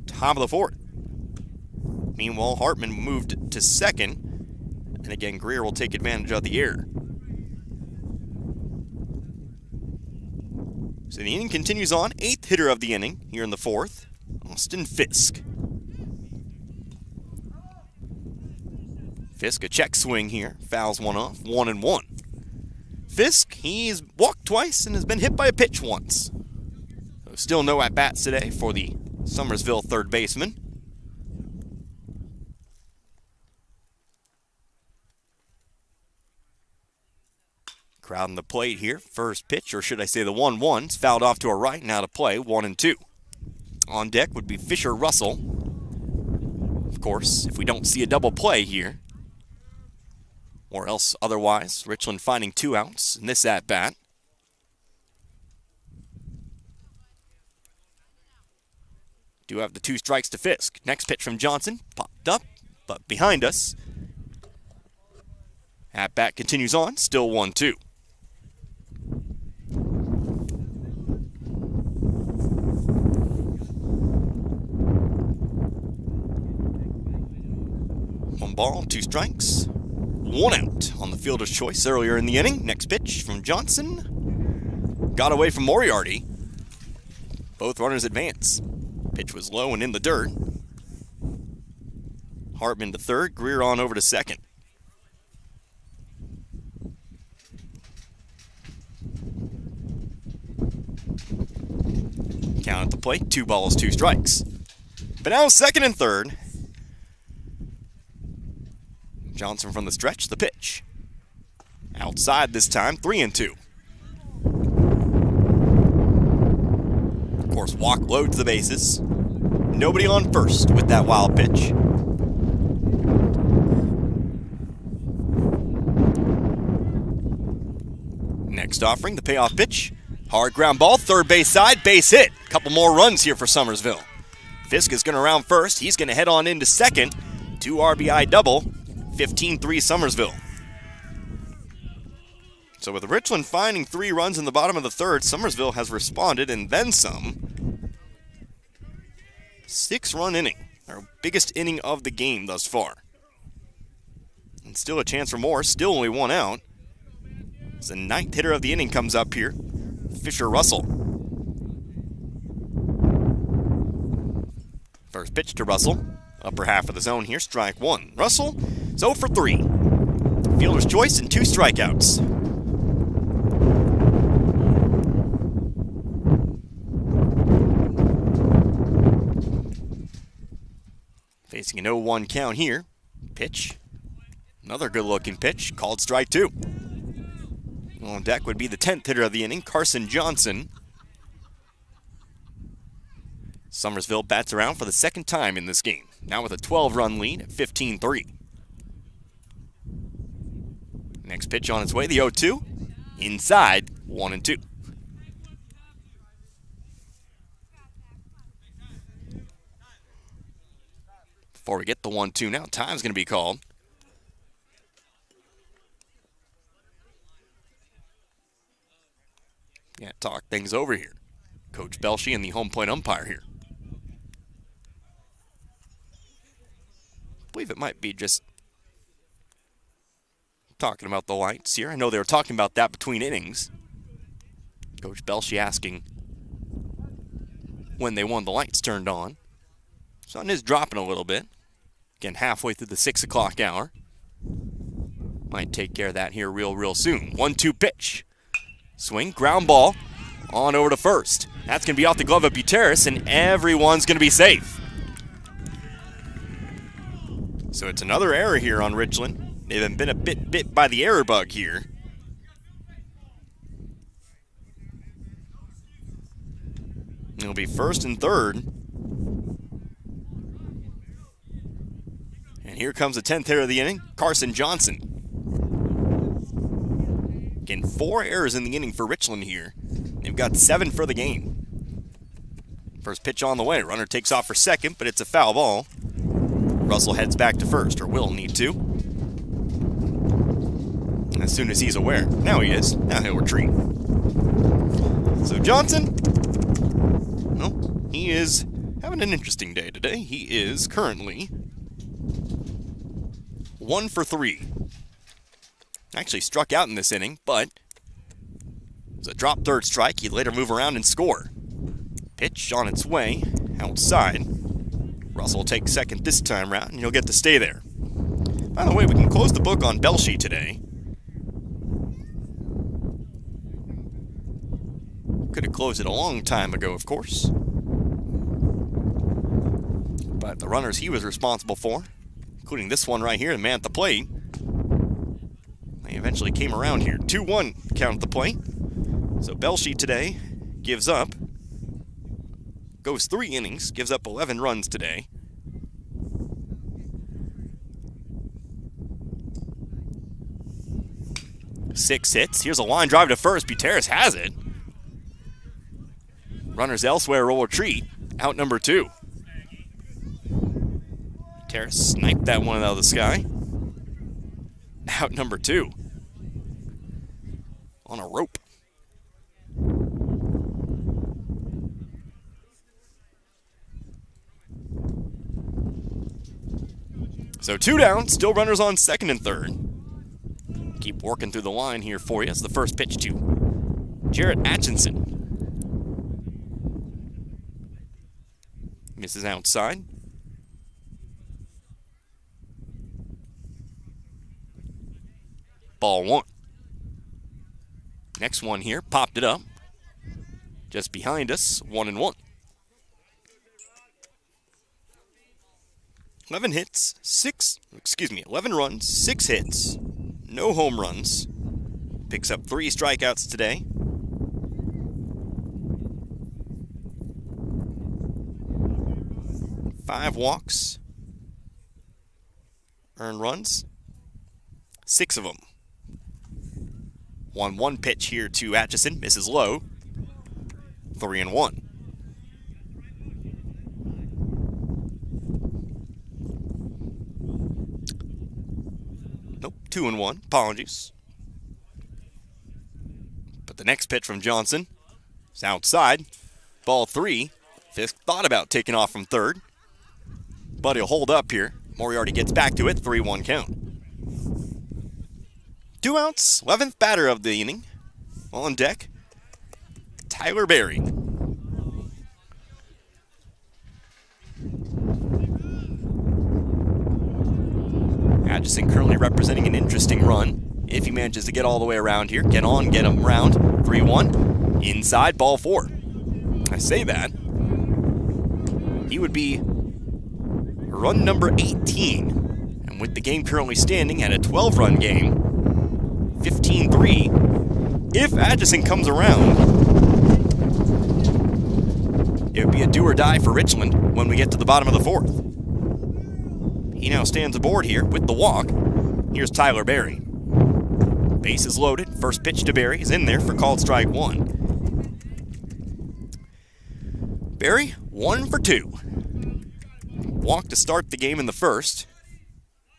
Top of the 4th. Meanwhile, Hartman moved to second. And again, Greer will take advantage of the error. So the inning continues on. 8th hitter of the inning here in the 4th. Austin Fisk. Fisk, a check swing here. Fouls one off, 1-1. Fisk, he's walked twice and has been hit by a pitch once. So still no at-bats today for the Summersville third baseman. Crowding the plate here. First pitch, or should I say the 1-1, is fouled off to our right, now to play, 1-2. On deck would be Fisher Russell. Of course, if we don't see a double play here, or else otherwise, Richland finding 2 outs in this at-bat. Do have the 2 strikes to Fisk. Next pitch from Johnson, popped up, but behind us. At-bat continues on, still 1-2. One ball, 2 strikes, 1 out on the fielder's choice earlier in the inning. Next pitch from Johnson. Got away from Moriarty. Both runners advance. Pitch was low and in the dirt. Hartman to third, Greer on over to second. Count at the plate, 2 balls, 2 strikes. But now second and third. Johnson from the stretch, the pitch. Outside this time, 3-2. Of course, walk loads the bases. Nobody on first with that wild pitch. Next offering, the payoff pitch. Hard ground ball, third base side, base hit. Couple more runs here for Summersville. Fisk is going to round first. He's going to head on into second. 2 RBI double. 15-3 Summersville. So with Richland finding 3 runs in the bottom of the third, Summersville has responded and then some. 6-run inning, our biggest inning of the game thus far. And still a chance for more, still only 1 out. As the 9th hitter of the inning comes up here, Fisher Russell. First pitch to Russell. Upper half of the zone here, strike 1. Russell is 0 for 3. Fielder's choice and 2 strikeouts. Facing an 0-1 count here. Pitch. Another good-looking pitch, called strike 2. On deck would be the 10th hitter of the inning, Carson Johnson. Summersville bats around for the second time in this game, now with a 12-run lead at 15-3. Next pitch on its way, the 0-2. Inside, 1-2. Before we get the 1-2 now, time's going to be called. Yeah, talk things over here. Coach Belshie and the home plate umpire here. I believe it might be just talking about the lights here. I know they were talking about that between innings. Coach Belshie asking when they want the lights turned on. Sun is dropping a little bit. Again, halfway through the 6 o'clock hour. Might take care of that here real soon. 1-2 pitch. Swing, ground ball, on over to first. That's going to be off the glove of Buteris, and everyone's going to be safe. So it's another error here on Richland. They've been a bit bit by the error bug here. It'll be first and third. And here comes the 10th hitter of the inning, Carson Johnson. Again, 4 errors in the inning for Richland here. They've got 7 for the game. First pitch on the way. Runner takes off for second, but it's a foul ball. Russell heads back to first, or will need to. As soon as he's aware. Now he is. Now he'll retreat. So Johnson, well, he is having an interesting day today. He is currently 1 for 3. Actually struck out in this inning, but it was a drop third strike. He'd later move around and score. Pitch on its way, outside. Russell will take second this time round, and he'll get to stay there. By the way, we can close the book on Belshie today. Could have closed it a long time ago, of course. But the runners he was responsible for, including this one right here, the man at the plate, they eventually came around here. 2-1 count at the plate. So Belshie today gives up, goes 3 innings, gives up 11 runs today. Six hits. Here's a line drive to first. Buteris has it. Runners elsewhere will retreat. Out number 2. Buteris sniped that one out of the sky. Out number 2. On a rope. So 2 down, still runners on second and third. Keep working through the line here for you. It's the first pitch to Jarrett Atchison. Misses outside. Ball 1. Next one here, popped it up. Just behind us, 1-1. 11 runs, 6 hits, no home runs. Picks up 3 strikeouts today. Five walks. Earned runs. 6 of them. 1-1 pitch here to Atchison. Misses low. 3-1. Nope, 2-1. Apologies. But the next pitch from Johnson is outside. Ball 3. Fisk thought about taking off from third, but he'll hold up here. Moriarty gets back to it. 3-1 count. 2 outs. 11th batter of the inning. On deck, Tyler Berry. Atchison currently representing an interesting run. If he manages to get all the way around here, get him around. 3-1. Inside, ball 4. I say that. He would be run number 18. And with the game currently standing at a 12-run game, 15-3, if Atchison comes around, it would be a do or die for Richland when we get to the bottom of the 4th. He now stands aboard here with the walk. Here's Tyler Berry. Bases loaded. First pitch to Berry is in there for called strike 1. Berry, 1 for 2. Walked to start the game in the first.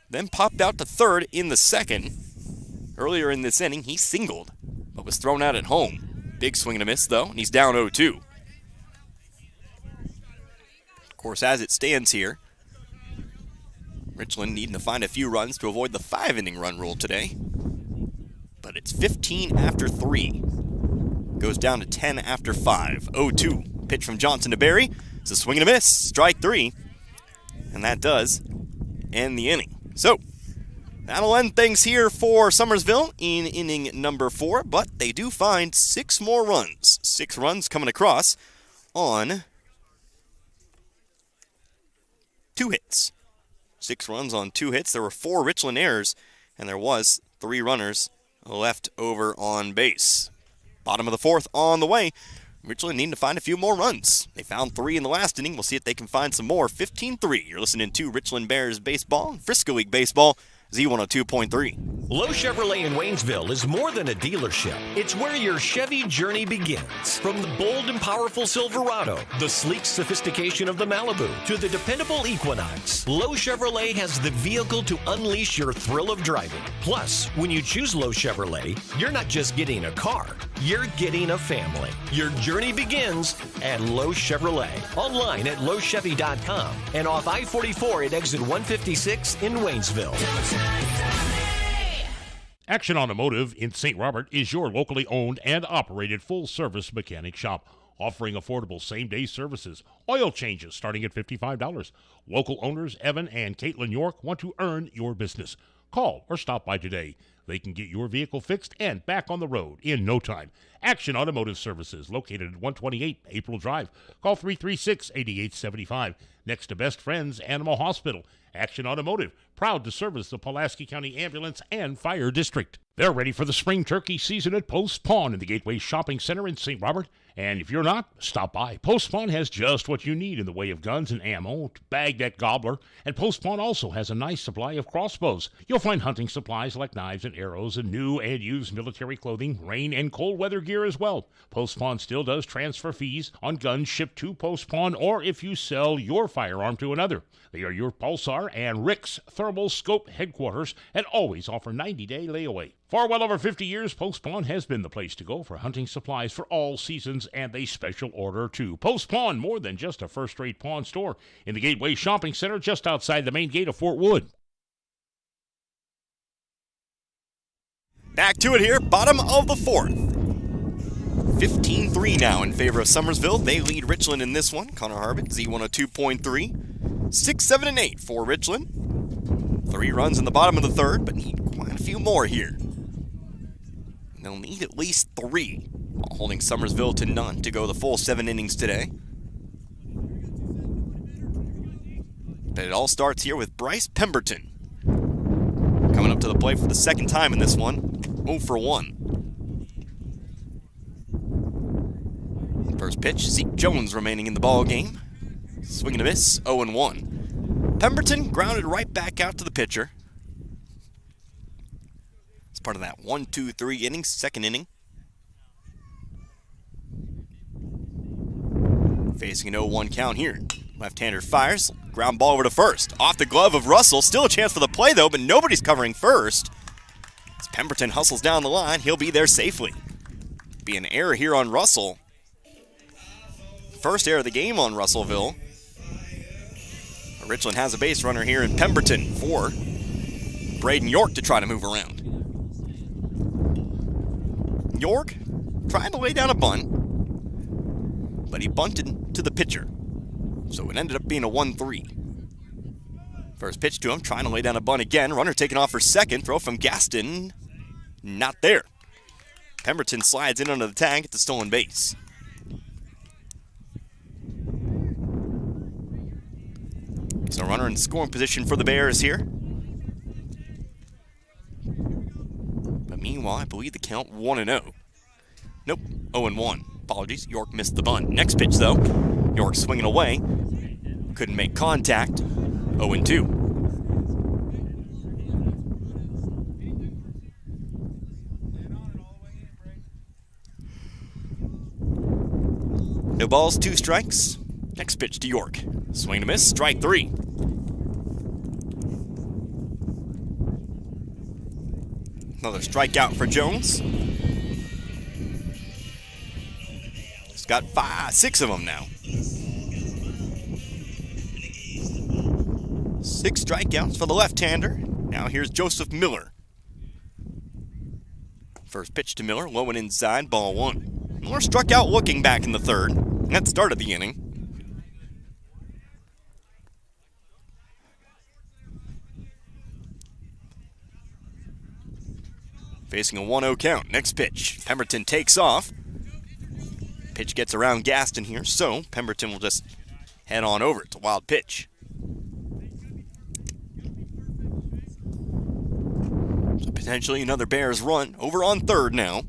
Then popped out to third in the second. Earlier in this inning, he singled, but was thrown out at home. Big swing and a miss, though, and he's down 0-2. Of course, as it stands here, Richland needing to find a few runs to avoid the 5-inning run rule today. But it's 15 after 3. Goes down to 10 after 5. 0-2. Pitch from Johnson to Berry. It's a swing and a miss. Strike 3. And that does end the inning. So, that'll end things here for Summersville in inning number 4. But they do find 6 more runs. 6 runs coming across on 2 hits. 6 runs on 2 hits. There were 4 Richland errors, and there was 3 runners left over on base. Bottom of the 4th on the way. Richland needing to find a few more runs. They found 3 in the last inning. We'll see if they can find some more. 15-3. You're listening to Richland Bears baseball, Frisco League baseball, Z102.3. Lowe Chevrolet in Waynesville is more than a dealership. It's where your Chevy journey begins. From the bold and powerful Silverado, the sleek sophistication of the Malibu, to the dependable Equinox, Lowe Chevrolet has the vehicle to unleash your thrill of driving. Plus, when you choose Lowe Chevrolet, you're not just getting a car, you're getting a family. Your journey begins at Lowe Chevrolet. Online at lowechevy.com and off I-44 at exit 156 in Waynesville. Action Automotive in St. Robert is your locally owned and operated full-service mechanic shop. offering affordable same-day services. Oil changes starting at $55. Local owners Evan and Caitlin York want to earn your business. Call or stop by today. They can get your vehicle fixed and back on the road in no time. Action Automotive Services, located at 128 April Drive. Call 336-8875. Next to Best Friends Animal Hospital. Action Automotive, proud to service the Pulaski County Ambulance and Fire District. They're ready for the spring turkey season at Post Pawn in the Gateway Shopping Center in St. Robert. And if you're not, stop by. Post Pawn has just what you need in the way of guns and ammo to bag that gobbler. And Post Pawn also has a nice supply of crossbows. You'll find hunting supplies like knives and arrows and new and used military clothing, rain and cold weather gear as well. Post Pawn still does transfer fees on guns shipped to Post Pawn or if you sell your firearm to another. They are your Pulsar and Rick's Thermal Scope headquarters and always offer 90-day layaway. For well over 50 years, Post Pawn has been the place to go for hunting supplies for all seasons, and they special order too. Post Pawn, more than just a first-rate pawn store, in the Gateway Shopping Center just outside the main gate of Fort Wood. Back to it here, bottom of the fourth. 15-3 now in favor of Summersville. They lead Richland in this one. Connor Harbin, Z102.3. 6, 7, and 8 for Richland. 3 runs in the bottom of the third, but need quite a few more here. They'll need at least 3, while holding Summersville to none to go the full 7 innings today. But it all starts here with Bryce Pemberton. Coming up to the plate for the second time in this one, 0 for 1. First pitch, Zeke Jones remaining in the ball game. Swing and a miss, 0-1. Pemberton grounded right back out to the pitcher. It's part of that 1-2-3 innings, second inning. Facing an 0-1 count here. Left-hander fires, ground ball over to first. Off the glove of Russell, still a chance for the play though, but nobody's covering first. As Pemberton hustles down the line, he'll be there safely. Be an error here on Russell. First error of the game on Russellville. Richland has a base runner here in Pemberton for Braden York to try to move around. York trying to lay down a bunt, but he bunted to the pitcher. So it ended up being a 1-3. First pitch to him, trying to lay down a bunt again. Runner taken off for second. Throw from Gaston. Not there. Pemberton slides in under the tag at the stolen base. So runner in scoring position for the Bears here. But meanwhile, I believe the count 1-0. Nope, 0-1. Apologies, York missed the bunt. Next pitch though, York swinging away. Couldn't make contact, 0-2. No balls, 2 strikes. Next pitch to York. Swing and a miss, strike 3. Another strikeout for Jones. He's got 6 of them now. 6 strikeouts for the left-hander. Now here's Joseph Miller. First pitch to Miller, low and inside, ball 1. Miller struck out looking back in the third. That started the inning. Facing a 1-0 count. Next pitch. Pemberton takes off. Pitch gets around Gaston here, so Pemberton will just head on over. It's a wild pitch. So potentially another Bears run over on third now.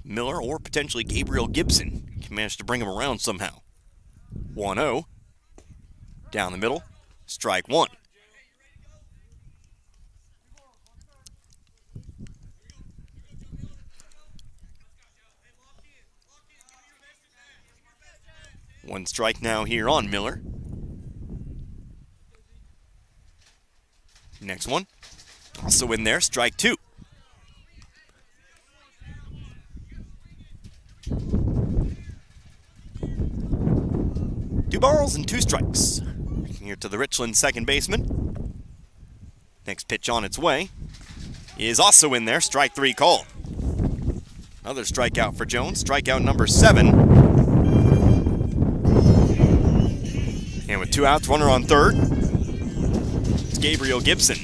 Miller or potentially Gabriel Gibson can manage to bring him around somehow. 1-0. Down the middle. Strike 1. One strike now here on Miller. Next one. Also in there, strike 2. Two balls and 2 strikes. Here to the Richland second baseman. Next pitch on its way is also in there, strike 3 call. Another strikeout for Jones, strikeout number 7. And with 2 outs, runner on third, it's Gabriel Gibson.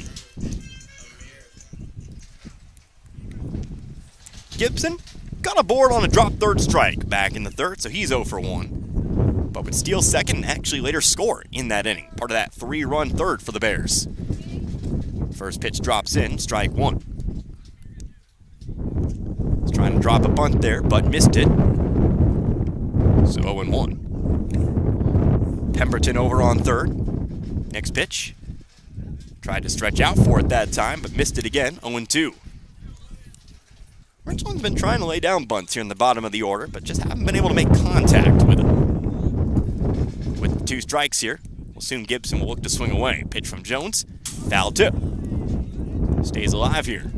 Gibson got a board on a drop third strike back in the third, so he's 0 for 1. But would steal second and actually later score in that inning. Part of that 3-run third for the Bears. First pitch drops in, strike 1. He's trying to drop a bunt there, but missed it. So 0-1. Pemberton over on third. Next pitch. Tried to stretch out for it that time, but missed it again, 0-2. Richland's been trying to lay down bunts here in the bottom of the order, but just haven't been able to make contact with it. With the 2 strikes here, well, soon Gibson will look to swing away. Pitch from Jones, foul tip. Stays alive here.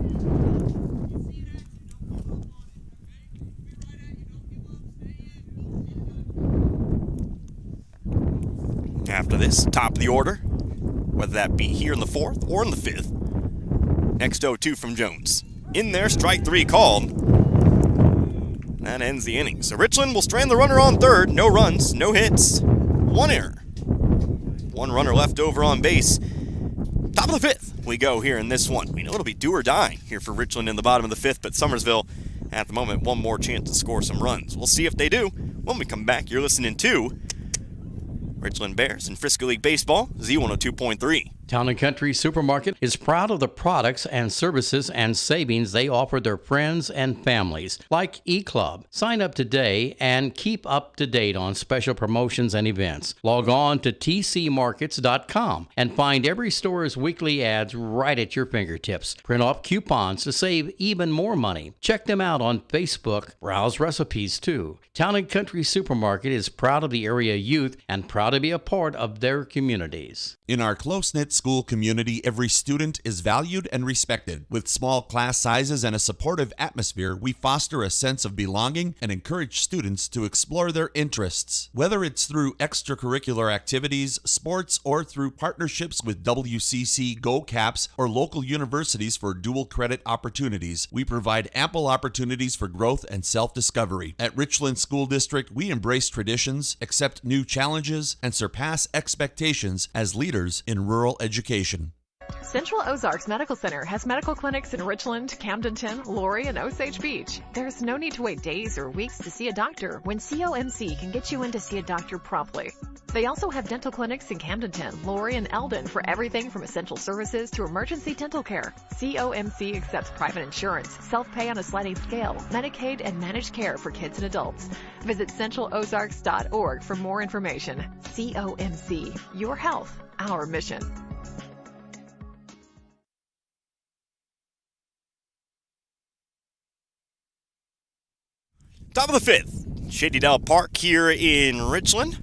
After this, top of the order, whether that be here in the 4th or in the 5th. Next 0-2 from Jones. In there, strike 3 called. That ends the inning. So Richland will strand the runner on third. No runs, no hits, 1 error. 1 runner left over on base. Top of the 5th we go here in this one. We know it'll be do or die here for Richland in the bottom of the 5th, but Summersville, at the moment, 1 more chance to score some runs. We'll see if they do when we come back. You're listening to Richland Bears and Frisco League Baseball, Z102.3. Town & Country Supermarket is proud of the products and services and savings they offer their friends and families, like eClub. Sign up today and keep up to date on special promotions and events. Log on to tcmarkets.com and find every store's weekly ads right at your fingertips. Print off coupons to save even more money. Check them out on Facebook. Browse recipes too. Town & Country Supermarket is proud of the area youth and proud to be a part of their communities. In our close-knit school community, every student is valued and respected. With small class sizes and a supportive atmosphere, we foster a sense of belonging and encourage students to explore their interests. Whether it's through extracurricular activities, sports, or through partnerships with WCC Go Caps or local universities for dual credit opportunities, we provide ample opportunities for growth and self-discovery. At Richland School District, we embrace traditions, accept new challenges, and surpass expectations as leaders in rural education. Central Ozarks Medical Center has medical clinics in Richland, Camdenton, Laurie, and Osage Beach. There's no need to wait days or weeks to see a doctor when COMC can get you in to see a doctor promptly. They also have dental clinics in Camdenton, Laurie, and Eldon for everything from essential services to emergency dental care. COMC accepts private insurance, self-pay on a sliding scale, Medicaid, and managed care for kids and adults. Visit centralozarks.org for more information. COMC, your health, our mission. Top of the 5th, Shady Dell Park here in Richland.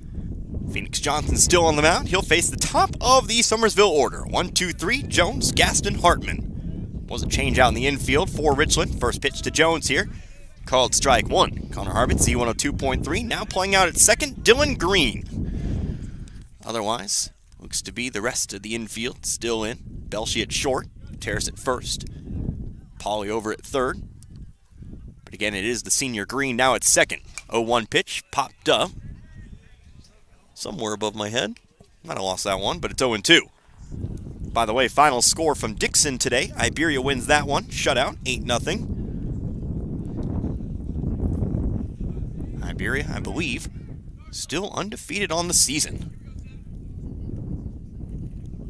Phoenix Johnson still on the mound. He'll face the top of the Summersville order. 1, 2, 3, Jones, Gaston, Hartman. Was a change out in the infield for Richland. First pitch to Jones here. Called strike 1. Connor Harbin, Z102.3. Now playing out at second, Dylan Green. Otherwise, looks to be the rest of the infield still in. Belshie at short. Terrace at first. Pauly over at third. But again, it is the senior Green now at second. 0-1 pitch, popped up. Somewhere above my head. Might have lost that one, but it's 0-2. By the way, final score from Dixon today. Iberia wins that one. Shutout, 8-0. Iberia, I believe, still undefeated on the season.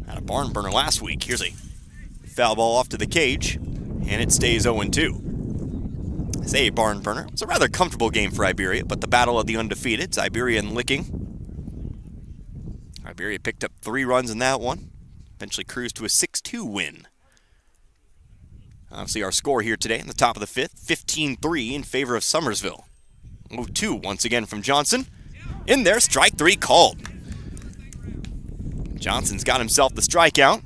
Had a barn burner last week. Here's a foul ball off to the cage, and it stays 0-2. I say a barn burner. It's a rather comfortable game for Iberia, but the battle of the undefeateds, Iberia and Licking. Iberia picked up 3 runs in that one. Eventually cruised to a 6-2 win. Obviously our score here today in the top of the 5th, 15-3 in favor of Summersville. 0-2 once again from Johnson. In there, strike 3 called. Johnson's got himself the strikeout.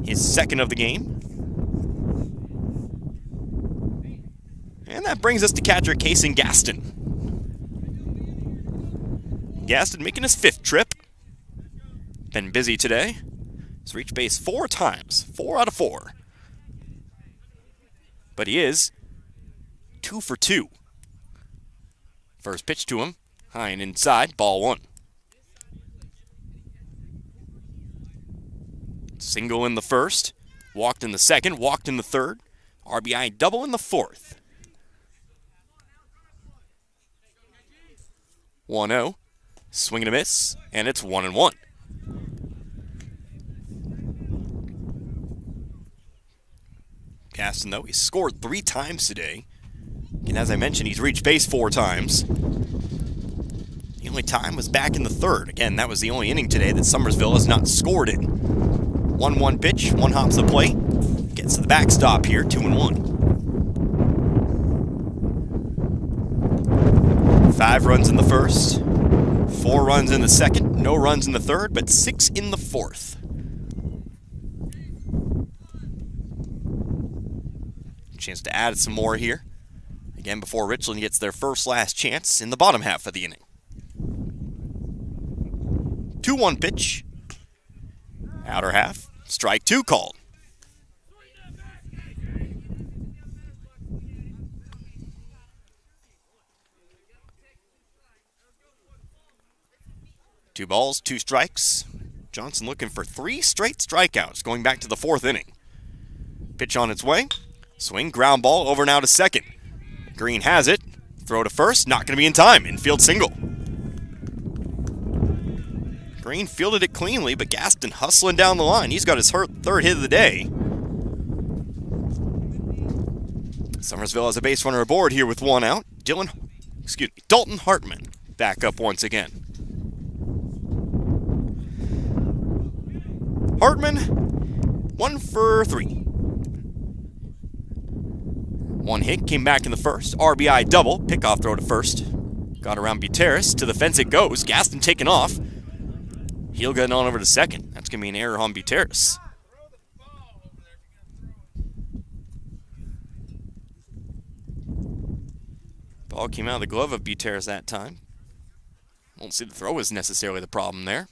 His second of the game. And that brings us to catcher Kason Gaston. Gaston making his 5th trip. Been busy today. He's reached base 4 times. 4 out of 4. But he is 2 for 2. First pitch to him, high and inside, ball 1. Single in the first, walked in the second, walked in the third, RBI double in the fourth. 1-0, swing and a miss, and it's 1-1. Gaston, though, he's scored 3 times today. And as I mentioned, he's reached base 4 times. The only time was back in the third. Again, that was the only inning today that Summersville has not scored in. 1-1 pitch, 1 hops the plate. Gets to the backstop here, 2-1. 5 runs in the first, 4 runs in the second, no runs in the third, but 6 in the fourth. Chance to add some more here. Again, before Richland gets their first last chance in the bottom half of the inning. 2-1 pitch. Outer half. Strike 2 called. Two balls, 2 strikes. Johnson looking for 3 straight strikeouts going back to the 4th inning. Pitch on its way. Swing, ground ball, over now to second. Green has it. Throw to first, not going to be in time. Infield single. Green fielded it cleanly, but Gaston hustling down the line. He's got his third hit of the day. Summersville has a base runner aboard here with 1 out. Dalton Hartman back up once again. Hartman, 1 for 3. 1 hit, came back in the first. RBI double, pickoff throw to first. Got around Buteris, to the fence it goes. Gaston taking off. Heel getting on over to second. That's going to be an error on Buteris. Ball came out of the glove of Buteris that time. Won't see the throw is necessarily the problem there.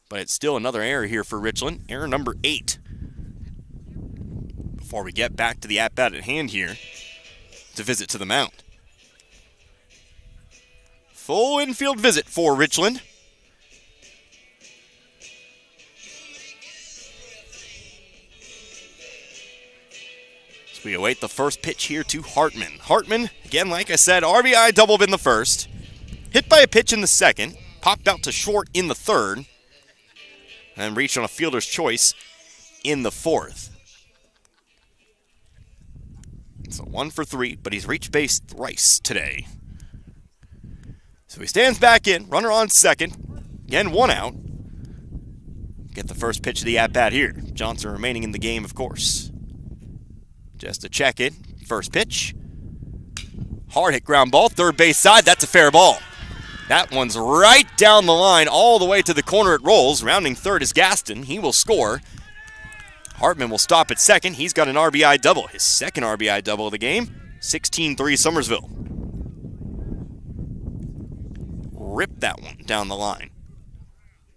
But it's still another error here for Richland. Error number 8. Before we get back to the at-bat at hand here, to visit to the mound. Full infield visit for Richland. So we await the first pitch here to Hartman. Hartman, again, like I said, RBI doubled in the first. Hit by a pitch in the second. Popped out to short in the third. And reached on a fielder's choice in the fourth. So 1 for 3, but he's reached base thrice today. So he stands back in, runner on second. Again, 1 out. Get the first pitch of the at-bat here. Johnson remaining in the game, of course. Just to check it, first pitch. Hard hit ground ball, third base side, that's a fair ball. That one's right down the line, all the way to the corner it rolls. Rounding third is Gaston, he will score. Hartman will stop at second. He's got an RBI double. His second RBI double of the game. 16-3 Summersville. Rip that one down the line.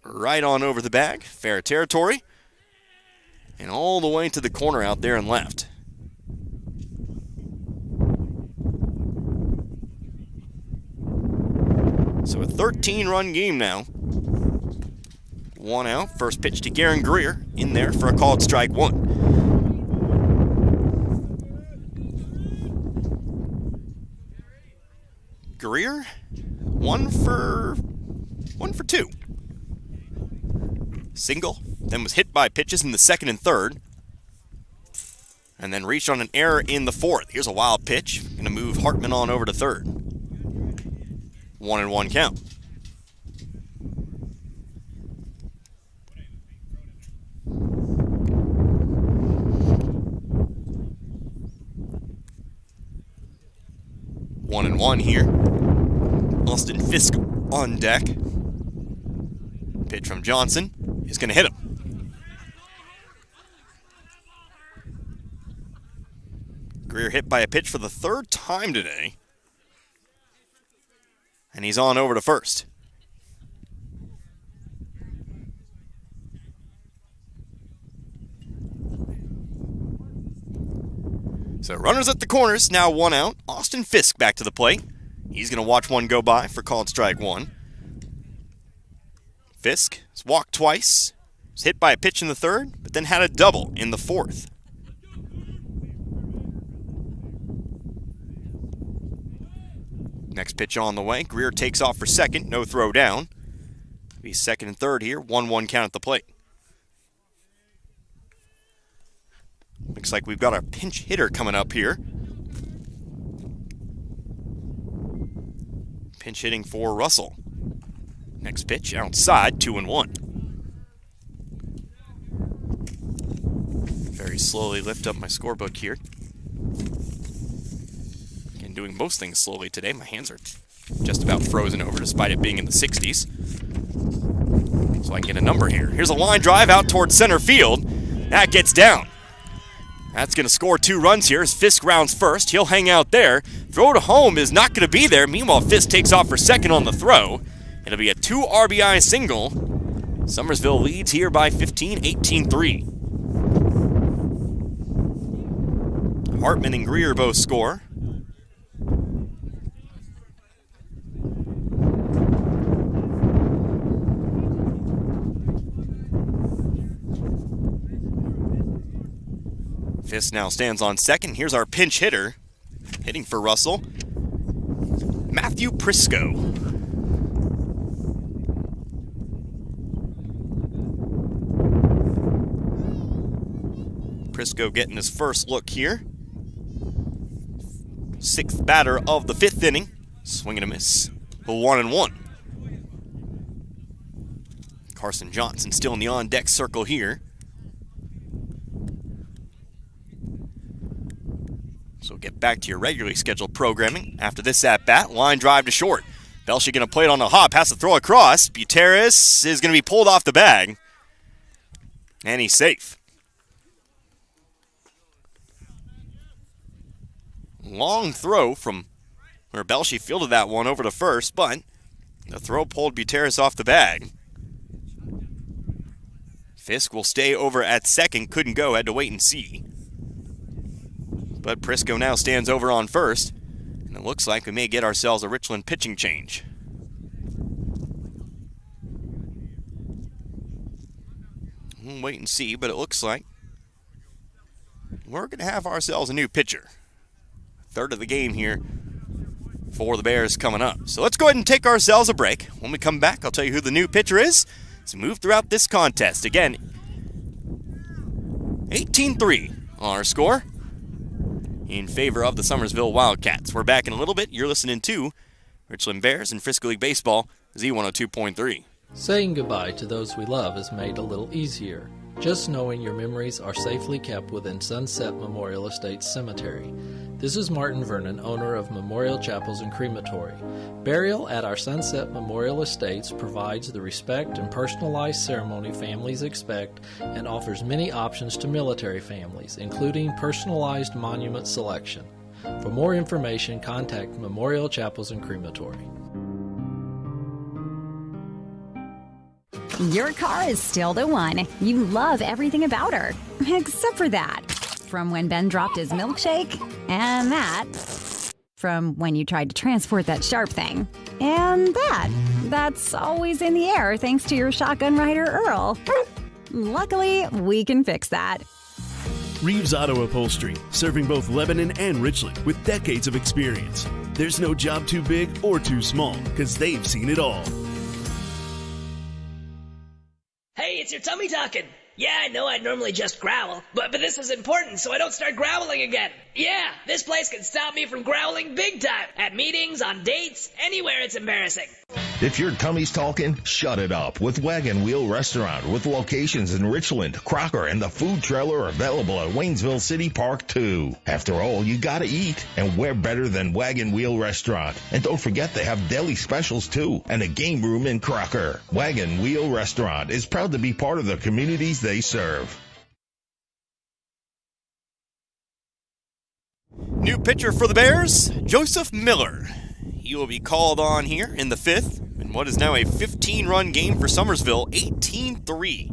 Right on over the bag. Fair territory. And all the way to the corner out there and left. So a 13-run game now. 1 out. First pitch to Garen Greer. In there for a called strike 1. Greer, 1 for 2. Single, then was hit by pitches in the second and third. And then reached on an error in the fourth. Here's a wild pitch. Going to move Hartman on over to third. 1-1 count. One and one here. Austin Fisk on deck. Pitch from Johnson is going to hit him. Greer hit by a pitch for the third time today. And he's on over to first. So runners at the corners, now one out. Austin Fisk back to the plate. He's going to watch one go by for called strike one. Fisk has walked twice, was hit by a pitch in the third, but then had a double in the fourth. Next pitch on the way. Greer takes off for second, no throw down. Be second and third here, 1-1 count at the plate. Looks like we've got a pinch hitter coming up here. Pinch hitting for Russell. Next pitch outside, 2-1. Very slowly lift up my scorebook here. And doing most things slowly today. My hands are just about frozen over despite it being in the 60s. So I can get a number here. Here's a line drive out towards center field. That gets down. That's going to score 2 runs here as Fisk rounds first. He'll hang out there. Throw to home is not going to be there. Meanwhile, Fisk takes off for second on the throw. It'll be a 2 RBI single. Summersville leads here by 15, 18-3. Hartman and Greer both score. Fisk now stands on second. Here's our pinch hitter. Hitting for Russell, Matthew Prisco. Prisco getting his first look here. 6th batter of the 5th inning. Swing and a miss. 1-1. Carson Johnson still in the on-deck circle here. So get back to your regularly scheduled programming after this at-bat. Line drive to short. Belshie going to play it on the hop. Has to throw across. Buteris is going to be pulled off the bag. And he's safe. Long throw from where Belshie fielded that one over to first, but the throw pulled Buteris off the bag. Fisk will stay over at second. Couldn't go. Had to wait and see. But Prisco now stands over on first, and it looks like we may get ourselves a Richland pitching change. We'll wait and see, but it looks like we're going to have ourselves a new pitcher. Third of the game here for the Bears coming up. So let's go ahead and take ourselves a break. When we come back, I'll tell you who the new pitcher is. Let's move throughout this contest. Again, 18-3 on our score in favor of the Summersville Wildcats. We're back in a little bit. You're listening to Richland Bears and Frisco League Baseball, Z102.3. Saying goodbye to those we love is made a little easier. Just knowing your memories are safely kept within Sunset Memorial Estates Cemetery. This is Martin Vernon, owner of Memorial Chapels and Crematory. Burial at our Sunset Memorial Estates provides the respect and personalized ceremony families expect and offers many options to military families, including personalized monument selection. For more information, contact Memorial Chapels and Crematory. Your car is still the one. You love everything about her, except for that. From when Ben dropped his milkshake, and that. From when you tried to transport that sharp thing, and that. That's always in the air thanks to your shotgun rider, Earl. Luckily, we can fix that. Reeves Auto Upholstery, serving both Lebanon and Richland with decades of experience. There's no job too big or too small, because they've seen it all. Hey, it's your tummy talking. Yeah, I know I'd normally just growl, but this is important so I don't start growling again. Yeah, this place can stop me from growling big time. At meetings, on dates, anywhere it's embarrassing. If your tummy's talking, shut it up with Wagon Wheel Restaurant with locations in Richland, Crocker, and the food trailer available at Waynesville City Park too. After all, you gotta eat, and where better than Wagon Wheel Restaurant? And don't forget they have deli specials too, and a game room in Crocker. Wagon Wheel Restaurant is proud to be part of the communities they serve. New pitcher for the Bears, Joseph Miller. He will be called on here in the 5th in what is now a 15-run game for Summersville, 18-3.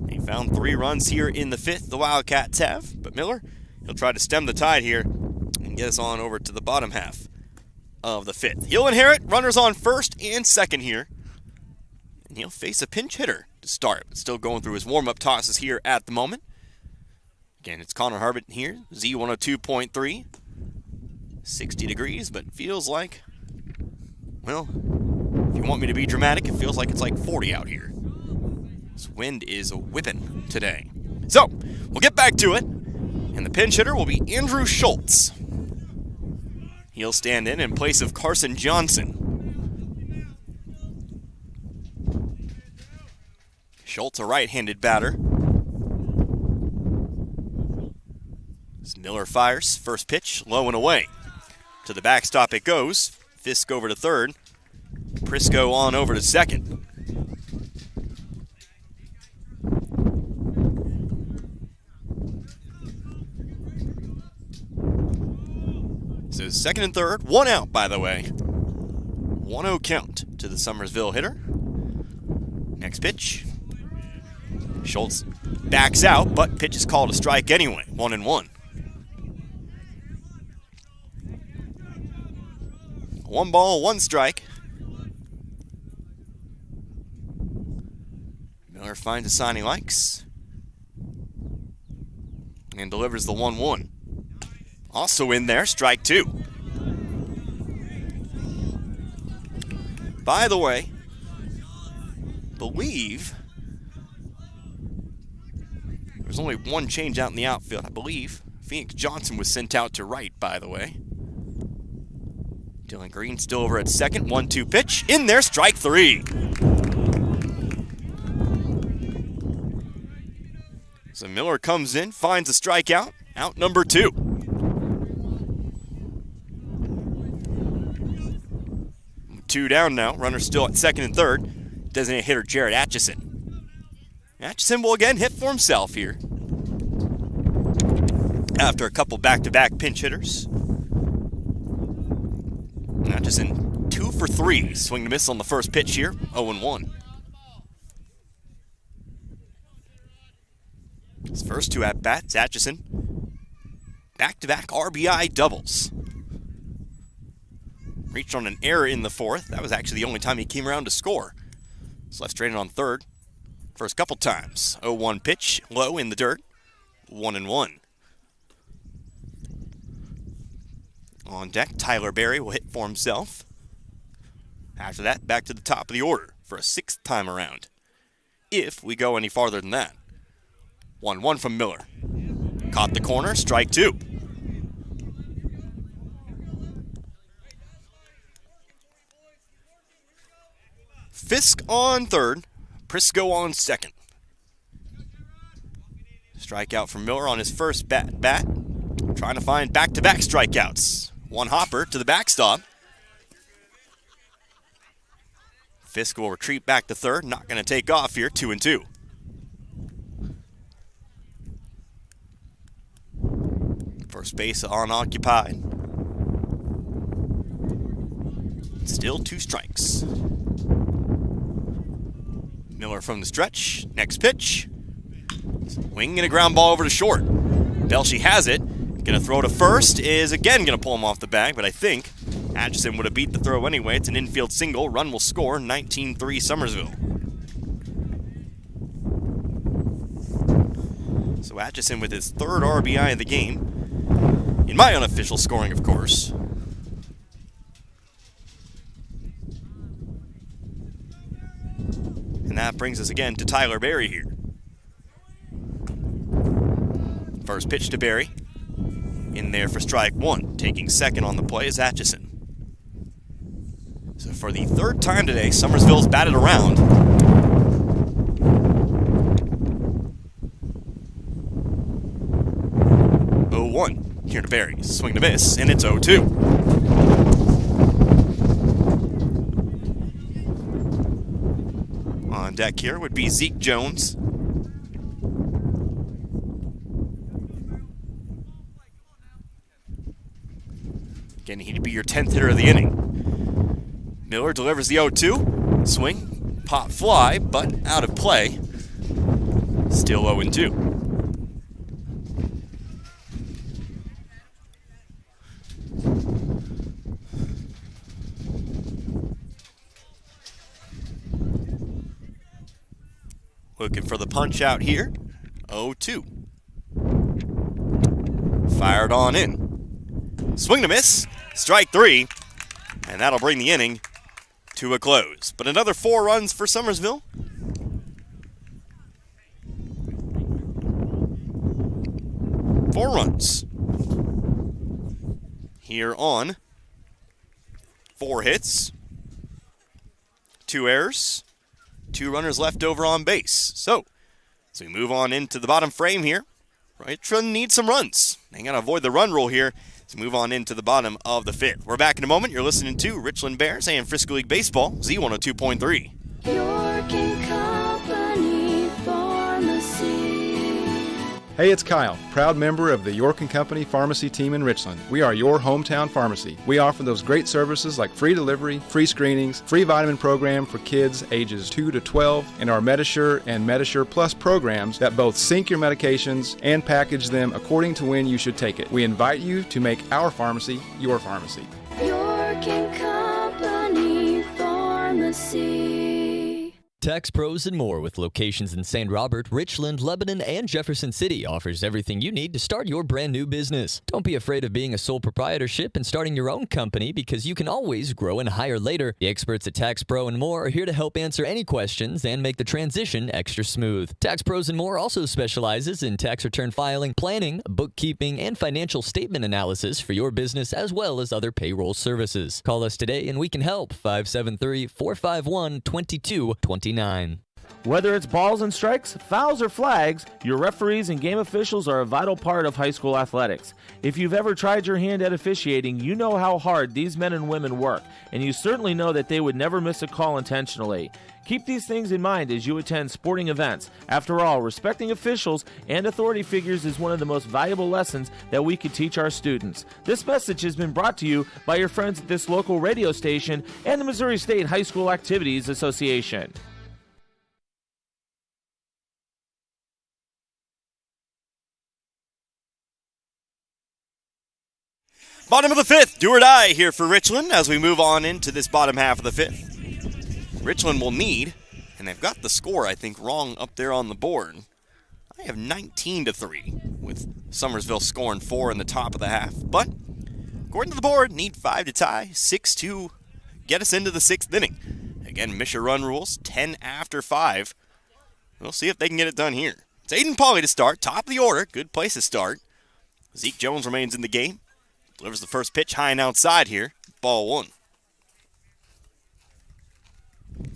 They found 3 runs here in the 5th, the Wildcats have, but Miller He'll try to stem the tide here and get us on over to the bottom half of the 5th. He'll inherit runners on first and second here. And he'll face a pinch hitter to start. Still going through his warm-up tosses here at the moment. Again, it's Connor Harbert here, Z102.3. 60 degrees, but feels like, well, if you want me to be dramatic, it feels like it's like 40 out here. This wind is whipping today. So, we'll get back to it. And the pinch hitter will be Andrew Schultz. He'll stand in place of Carson Johnson. Schultz, a right-handed batter. As Miller fires, first pitch, low and away. To the backstop it goes. Fisk over to third. Prisco on over to second. So second and third, one out, by the way. 1-0 count to the Summersville hitter. Next pitch. Schultz backs out, but pitch is called a strike anyway. 1-1. 1 ball, 1 strike. Miller finds a sign he likes and delivers the 1-1. Also in there, strike 2. By the way, believe there's only one change out in the outfield, I believe. Phoenix Johnson was sent out to right, by the way. Dylan Green still over at second. 1-2 pitch. In there, strike 3. So Miller comes in, finds a strikeout. Out number 2. Two down now. Runner still at second and third. Designated hitter Jared Atchison. Atchison will again hit for himself here. After a couple back-to-back pinch hitters. Atchison 2 for 3. Swing to miss on the first pitch here. 0-1. His first 2 at-bats, Atchison. Back-to-back RBI doubles. Reached on an error in the 4th. That was actually the only time he came around to score. He's left stranded on third. First couple times. 0-1 pitch, low in the dirt. 1-1. On deck, Tyler Berry will hit for himself. After that, back to the top of the order for a 6th time around. If we go any farther than that. 1-1 from Miller. Caught the corner, strike 2. Fisk on third, Prisco on second. Strikeout from Miller on his first bat. Trying to find back-to-back strikeouts. 1 hopper to the backstop. Fisk will retreat back to third. Not going to take off here. 2-2. First base unoccupied. Still 2 strikes. Miller from the stretch. Next pitch. Swing and a ground ball over to short. Belshie has it. Going to throw to first. Is again going to pull him off the bag, but I think Atchison would have beat the throw anyway. It's an infield single. Run will score. 19-3 Summersville. So Atchison with his 3rd RBI of the game. In my unofficial scoring, of course. And that brings us again to Tyler Berry here. First pitch to Berry. In there for strike 1. Taking second on the play is Atchison. So for the 3rd time today, Summersville's batted around. Here to Berry. Swing to miss, and it's 0-2. On deck here would be Zeke Jones. Again, he'd be your 10th hitter of the inning. Miller delivers the 0-2. Swing, pop fly, but out of play. Still 0-2. Looking for the punch out here. 0-2. Fired on in. Swing to miss. Strike 3. And that'll bring the inning to a close. But another 4 runs for Summersville. Four runs. Here on 4 hits. 2 errors. 2 runners left over on base. So, as we move on into the bottom frame here, Richland needs some runs. They got to avoid the run rule here. Let's move on into the bottom of the 5th. We're back in a moment. You're listening to Richland Bears and Frisco League Baseball, Z102.3. York and Company Pharmacy. Hey, it's Kyle, proud member of the York & Company Pharmacy team in Richland. We are your hometown pharmacy. We offer those great services like free delivery, free screenings, free vitamin program for kids ages 2 to 12, and our Medisure and Medisure Plus programs that both sync your medications and package them according to when you should take it. We invite you to make our pharmacy your pharmacy. York and Company Pharmacy. Tax Pros and More, with locations in St. Robert, Richland, Lebanon, and Jefferson City, offers everything you need to start your brand new business. Don't be afraid of being a sole proprietorship and starting your own company, because you can always grow and hire later. The experts at Tax Pro and More are here to help answer any questions and make the transition extra smooth. Tax Pros and More also specializes in tax return filing, planning, bookkeeping, and financial statement analysis for your business, as well as other payroll services. Call us today and we can help. 573-451-2229. Whether it's balls and strikes, fouls or flags, your referees and game officials are a vital part of high school athletics. If you've ever tried your hand at officiating, you know how hard these men and women work, and you certainly know that they would never miss a call intentionally. Keep these things in mind as you attend sporting events. After all, respecting officials and authority figures is one of the most valuable lessons that we could teach our students. This message has been brought to you by your friends at this local radio station and the Missouri State High School Activities Association. Bottom of the 5th, do or die here for Richland as we move on into this bottom half of the 5th. Richland will need, and they've got the score, I think, wrong up there on the board. I have 19-3, with Summersville scoring 4 in the top of the half. But, according to the board, need 5 to tie, 6 to get us into the 6th inning. Again, Misha run rules, 10 after 5. We'll see if they can get it done here. It's Aiden Pauly to start, top of the order, good place to start. Zeke Jones remains in the game. Delivers the first pitch high and outside here. Ball 1.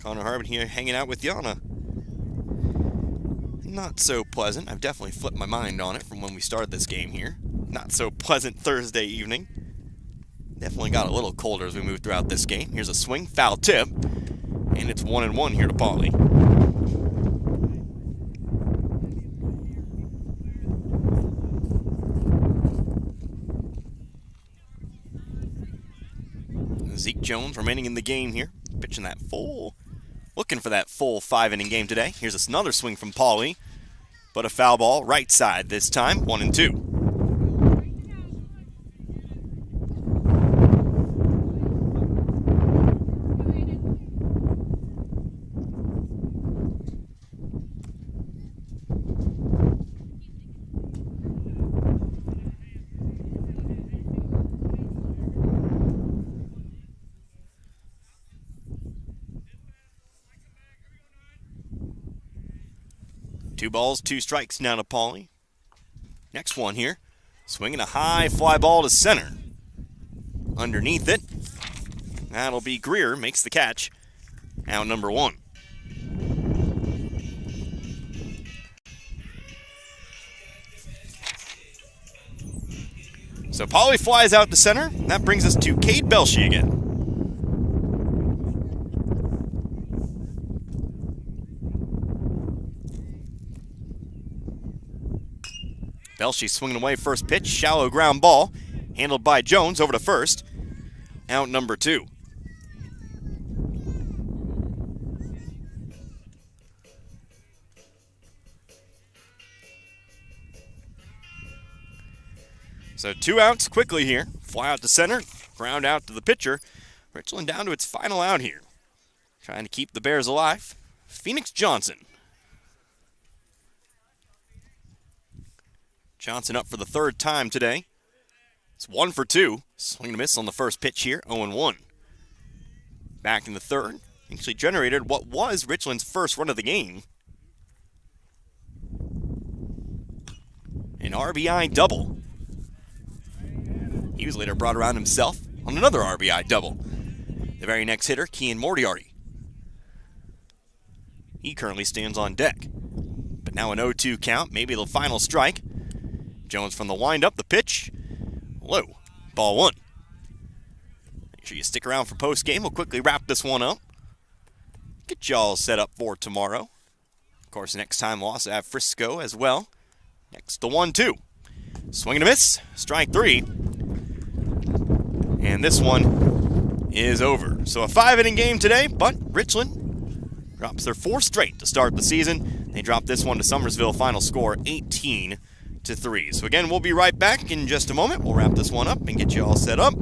Connor Harbin here hanging out with Yana. Not so pleasant. I've definitely flipped my mind on it from when we started this game here. Not so pleasant Thursday evening. Definitely got a little colder as we move throughout this game. Here's a swing, foul tip. And it's 1-1 here to Pauly. Zeke Jones remaining in the game here. Pitching that full, looking for that full 5-inning game today. Here's another swing from Pauly, but a foul ball right side this time, 1-2. Two balls, 2 strikes now to Pauly. Next one here. Swinging a high fly ball to center. Underneath it. That'll be Greer, makes the catch. Out number 1. So Pauly flies out to center. That brings us to Cade Belshey again. Belshey swinging away first pitch, shallow ground ball, handled by Jones over to first. Out number 2. So 2 outs quickly here. Fly out to center, ground out to the pitcher. Richland down to its final out here. Trying to keep the Bears alive. Phoenix Johnson. Johnson up for the third time today. It's 1 for 2. Swing and a miss on the first pitch here, 0-1. Back in the third. Actually generated what was Richland's first run of the game. An RBI double. He was later brought around himself on another RBI double. The very next hitter, Kean Moriarty. He currently stands on deck. But now an 0-2 count, maybe the final strike. Jones from the windup, the pitch. Low, ball 1. Make sure you stick around for post-game. We'll quickly wrap this one up. Get y'all set up for tomorrow. Of course, next time we'll also have Frisco as well. Next, the 1-2. Swing and a miss. Strike 3. And this one is over. So a 5-inning game today, but Richland drops their 4th straight to start the season. They drop this one to Summersville. Final score 18-3. So again, we'll be right back in just a moment. We'll wrap this one up and get you all set up.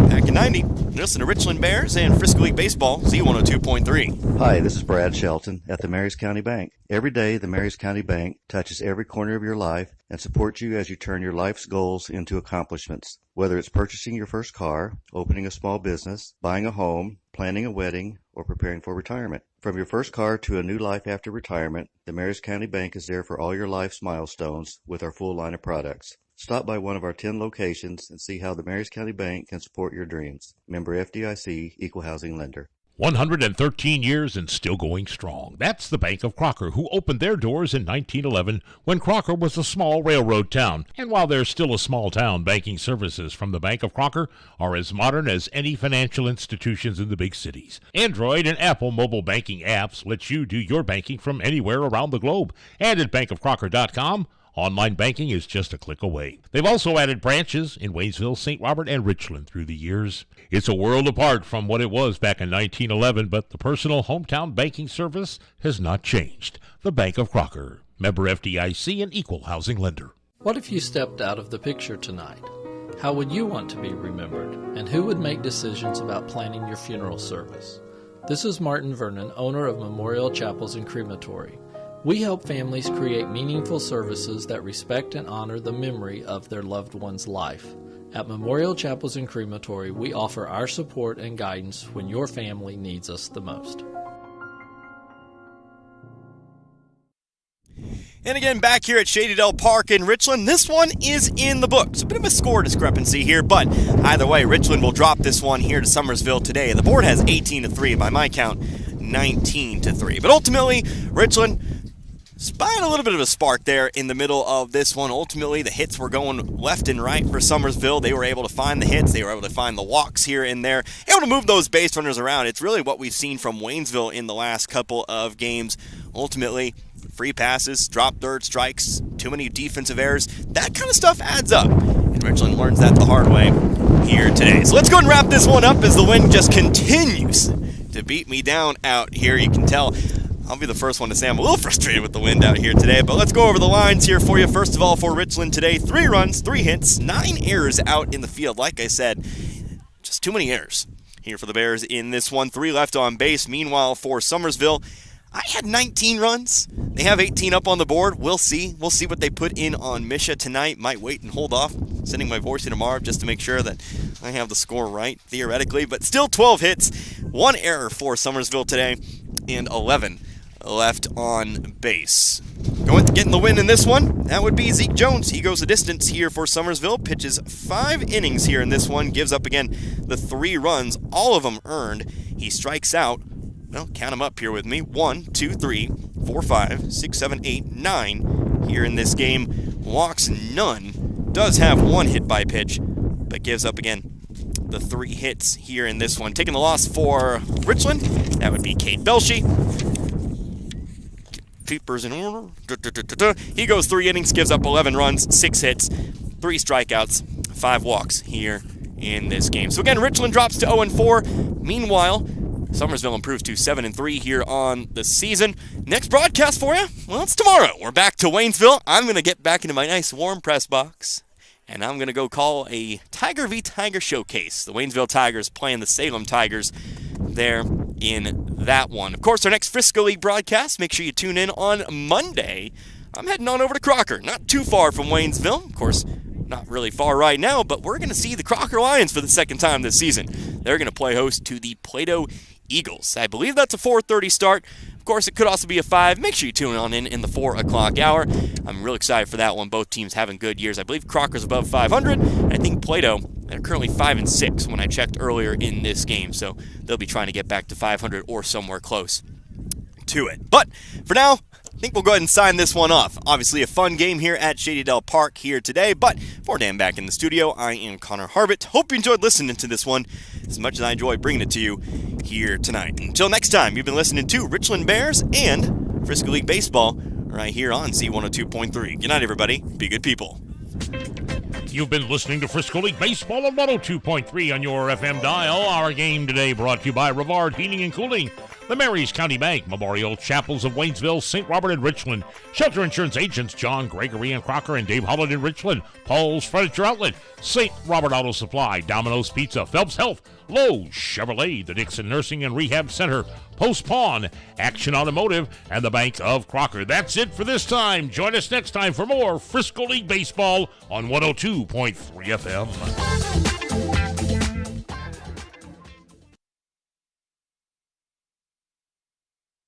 Back in 90. Listen to Richland Bears and Frisco League Baseball, Z102.3. Hi, this is Brad Shelton at the Marys County Bank. Every day, the Marys County Bank touches every corner of your life and supports you as you turn your life's goals into accomplishments. Whether it's purchasing your first car, opening a small business, buying a home, planning a wedding, or preparing for retirement. From your first car to a new life after retirement, the Marys County Bank is there for all your life's milestones with our full line of products. Stop by one of our 10 locations and see how the Marys County Bank can support your dreams. Member FDIC, Equal Housing Lender. 113 years and still going strong. That's the Bank of Crocker, who opened their doors in 1911 when Crocker was a small railroad town. And while they're still a small town, banking services from the Bank of Crocker are as modern as any financial institutions in the big cities. Android and Apple mobile banking apps let you do your banking from anywhere around the globe. And at bankofcrocker.com, online banking is just a click away. They've also added branches in Waynesville, St. Robert, and Richland through the years. It's a world apart from what it was back in 1911, but the personal hometown banking service has not changed. The Bank of Crocker, member FDIC and equal housing lender. What if you stepped out of the picture tonight? How would you want to be remembered? And who would make decisions about planning your funeral service? This is Martin Vernon, owner of Memorial Chapels and Crematory. We help families create meaningful services that respect and honor the memory of their loved one's life. At Memorial Chapels and Crematory, we offer our support and guidance when your family needs us the most. And again, back here at Shady Dell Park in Richland, this one is in the books. A bit of a score discrepancy here, but either way, Richland will drop this one here to Summersville today. The board has 18-3, by my count, 19-3. But ultimately, Richland spying a little bit of a spark there in the middle of this one. Ultimately, the hits were going left and right for Summersville. They were able to find the hits. They were able to find the walks here and there. Able to move those base runners around. It's really what we've seen from Waynesville in the last couple of games. Ultimately, free passes, drop third strikes, too many defensive errors. That kind of stuff adds up. And Richland learns that the hard way here today. So let's go and wrap this one up as the wind just continues to beat me down out here. You can tell I'll be the first one to say I'm a little frustrated with the wind out here today, but let's go over the lines here for you. First of all, for Richland today, 3 runs, 3 hits, 9 errors out in the field. Like I said, just too many errors here for the Bears in this one. 3 left on base. Meanwhile, for Summersville, I had 19 runs. They have 18 up on the board. We'll see. We'll see what they put in on Misha tonight. Might wait and hold off sending my voice to tomorrow just to make sure that I have the score right, theoretically. But still 12 hits, 1 error for Summersville today, and 11 left on base. Getting the win in this one, that would be Zeke Jones. He goes the distance here for Summersville, pitches 5 innings here in this one, gives up again the 3 runs, all of them earned. He strikes out, well, count them up here with me, 1, 2, 3, 4, 5, 6, 7, 8, 9 here in this game. Walks none, does have 1 hit by pitch, but gives up again the 3 hits here in this one. Taking the loss for Richland, that would be Cade Belshey. Keepers in order. He goes 3 innings, gives up 11 runs, 6 hits, 3 strikeouts, 5 walks here in this game. So again, Richland drops to 0-4. Meanwhile, Summersville improves to 7-3 here on the season. Next broadcast for you, well, it's tomorrow. We're back to Waynesville. I'm going to get back into my nice warm press box, and I'm going to go call a Tiger v. Tiger showcase. The Waynesville Tigers playing the Salem Tigers there in that one. Of course, our next Frisco League broadcast, make sure you tune in on Monday I'm heading on over to Crocker, not too far from Waynesville. Of course, not really far right now, but we're going to see the Crocker Lions for the second time this season. They're going to play host to the Plato Eagles. I believe that's a 4:30 start. Of course, it could also be a 5. Make sure you tune on in the 4 o'clock hour. I'm really excited for that one. Both teams having good years. I believe Crocker's above 500, and I think Plato, they're currently 5-6 when I checked earlier in this game, so they'll be trying to get back to 500 or somewhere close to it. But for now, I think we'll go ahead and sign this one off. Obviously a fun game here at Shady Dell Park here today, but for Dan back in the studio, I am Connor Harvitt. Hope you enjoyed listening to this one as much as I enjoy bringing it to you here tonight. Until next time, you've been listening to Richland Bears and Frisco League Baseball right here on Z102.3. Good night, everybody. Be good people. You've been listening to Frisco League Baseball on 102.3 on your FM dial. Our game today brought to you by Rivard Heating and Cooling, the Marys County Bank, Memorial Chapels of Waynesville, St. Robert and Richland, Shelter Insurance Agents John Gregory and Crocker and Dave Holland in Richland, Paul's Furniture Outlet, St. Robert Auto Supply, Domino's Pizza, Phelps Health, Lowe's Chevrolet, the Dixon Nursing and Rehab Center, Post Pawn, Action Automotive, and the Bank of Crocker. That's it for this time. Join us next time for more Frisco League Baseball on 102.3 FM.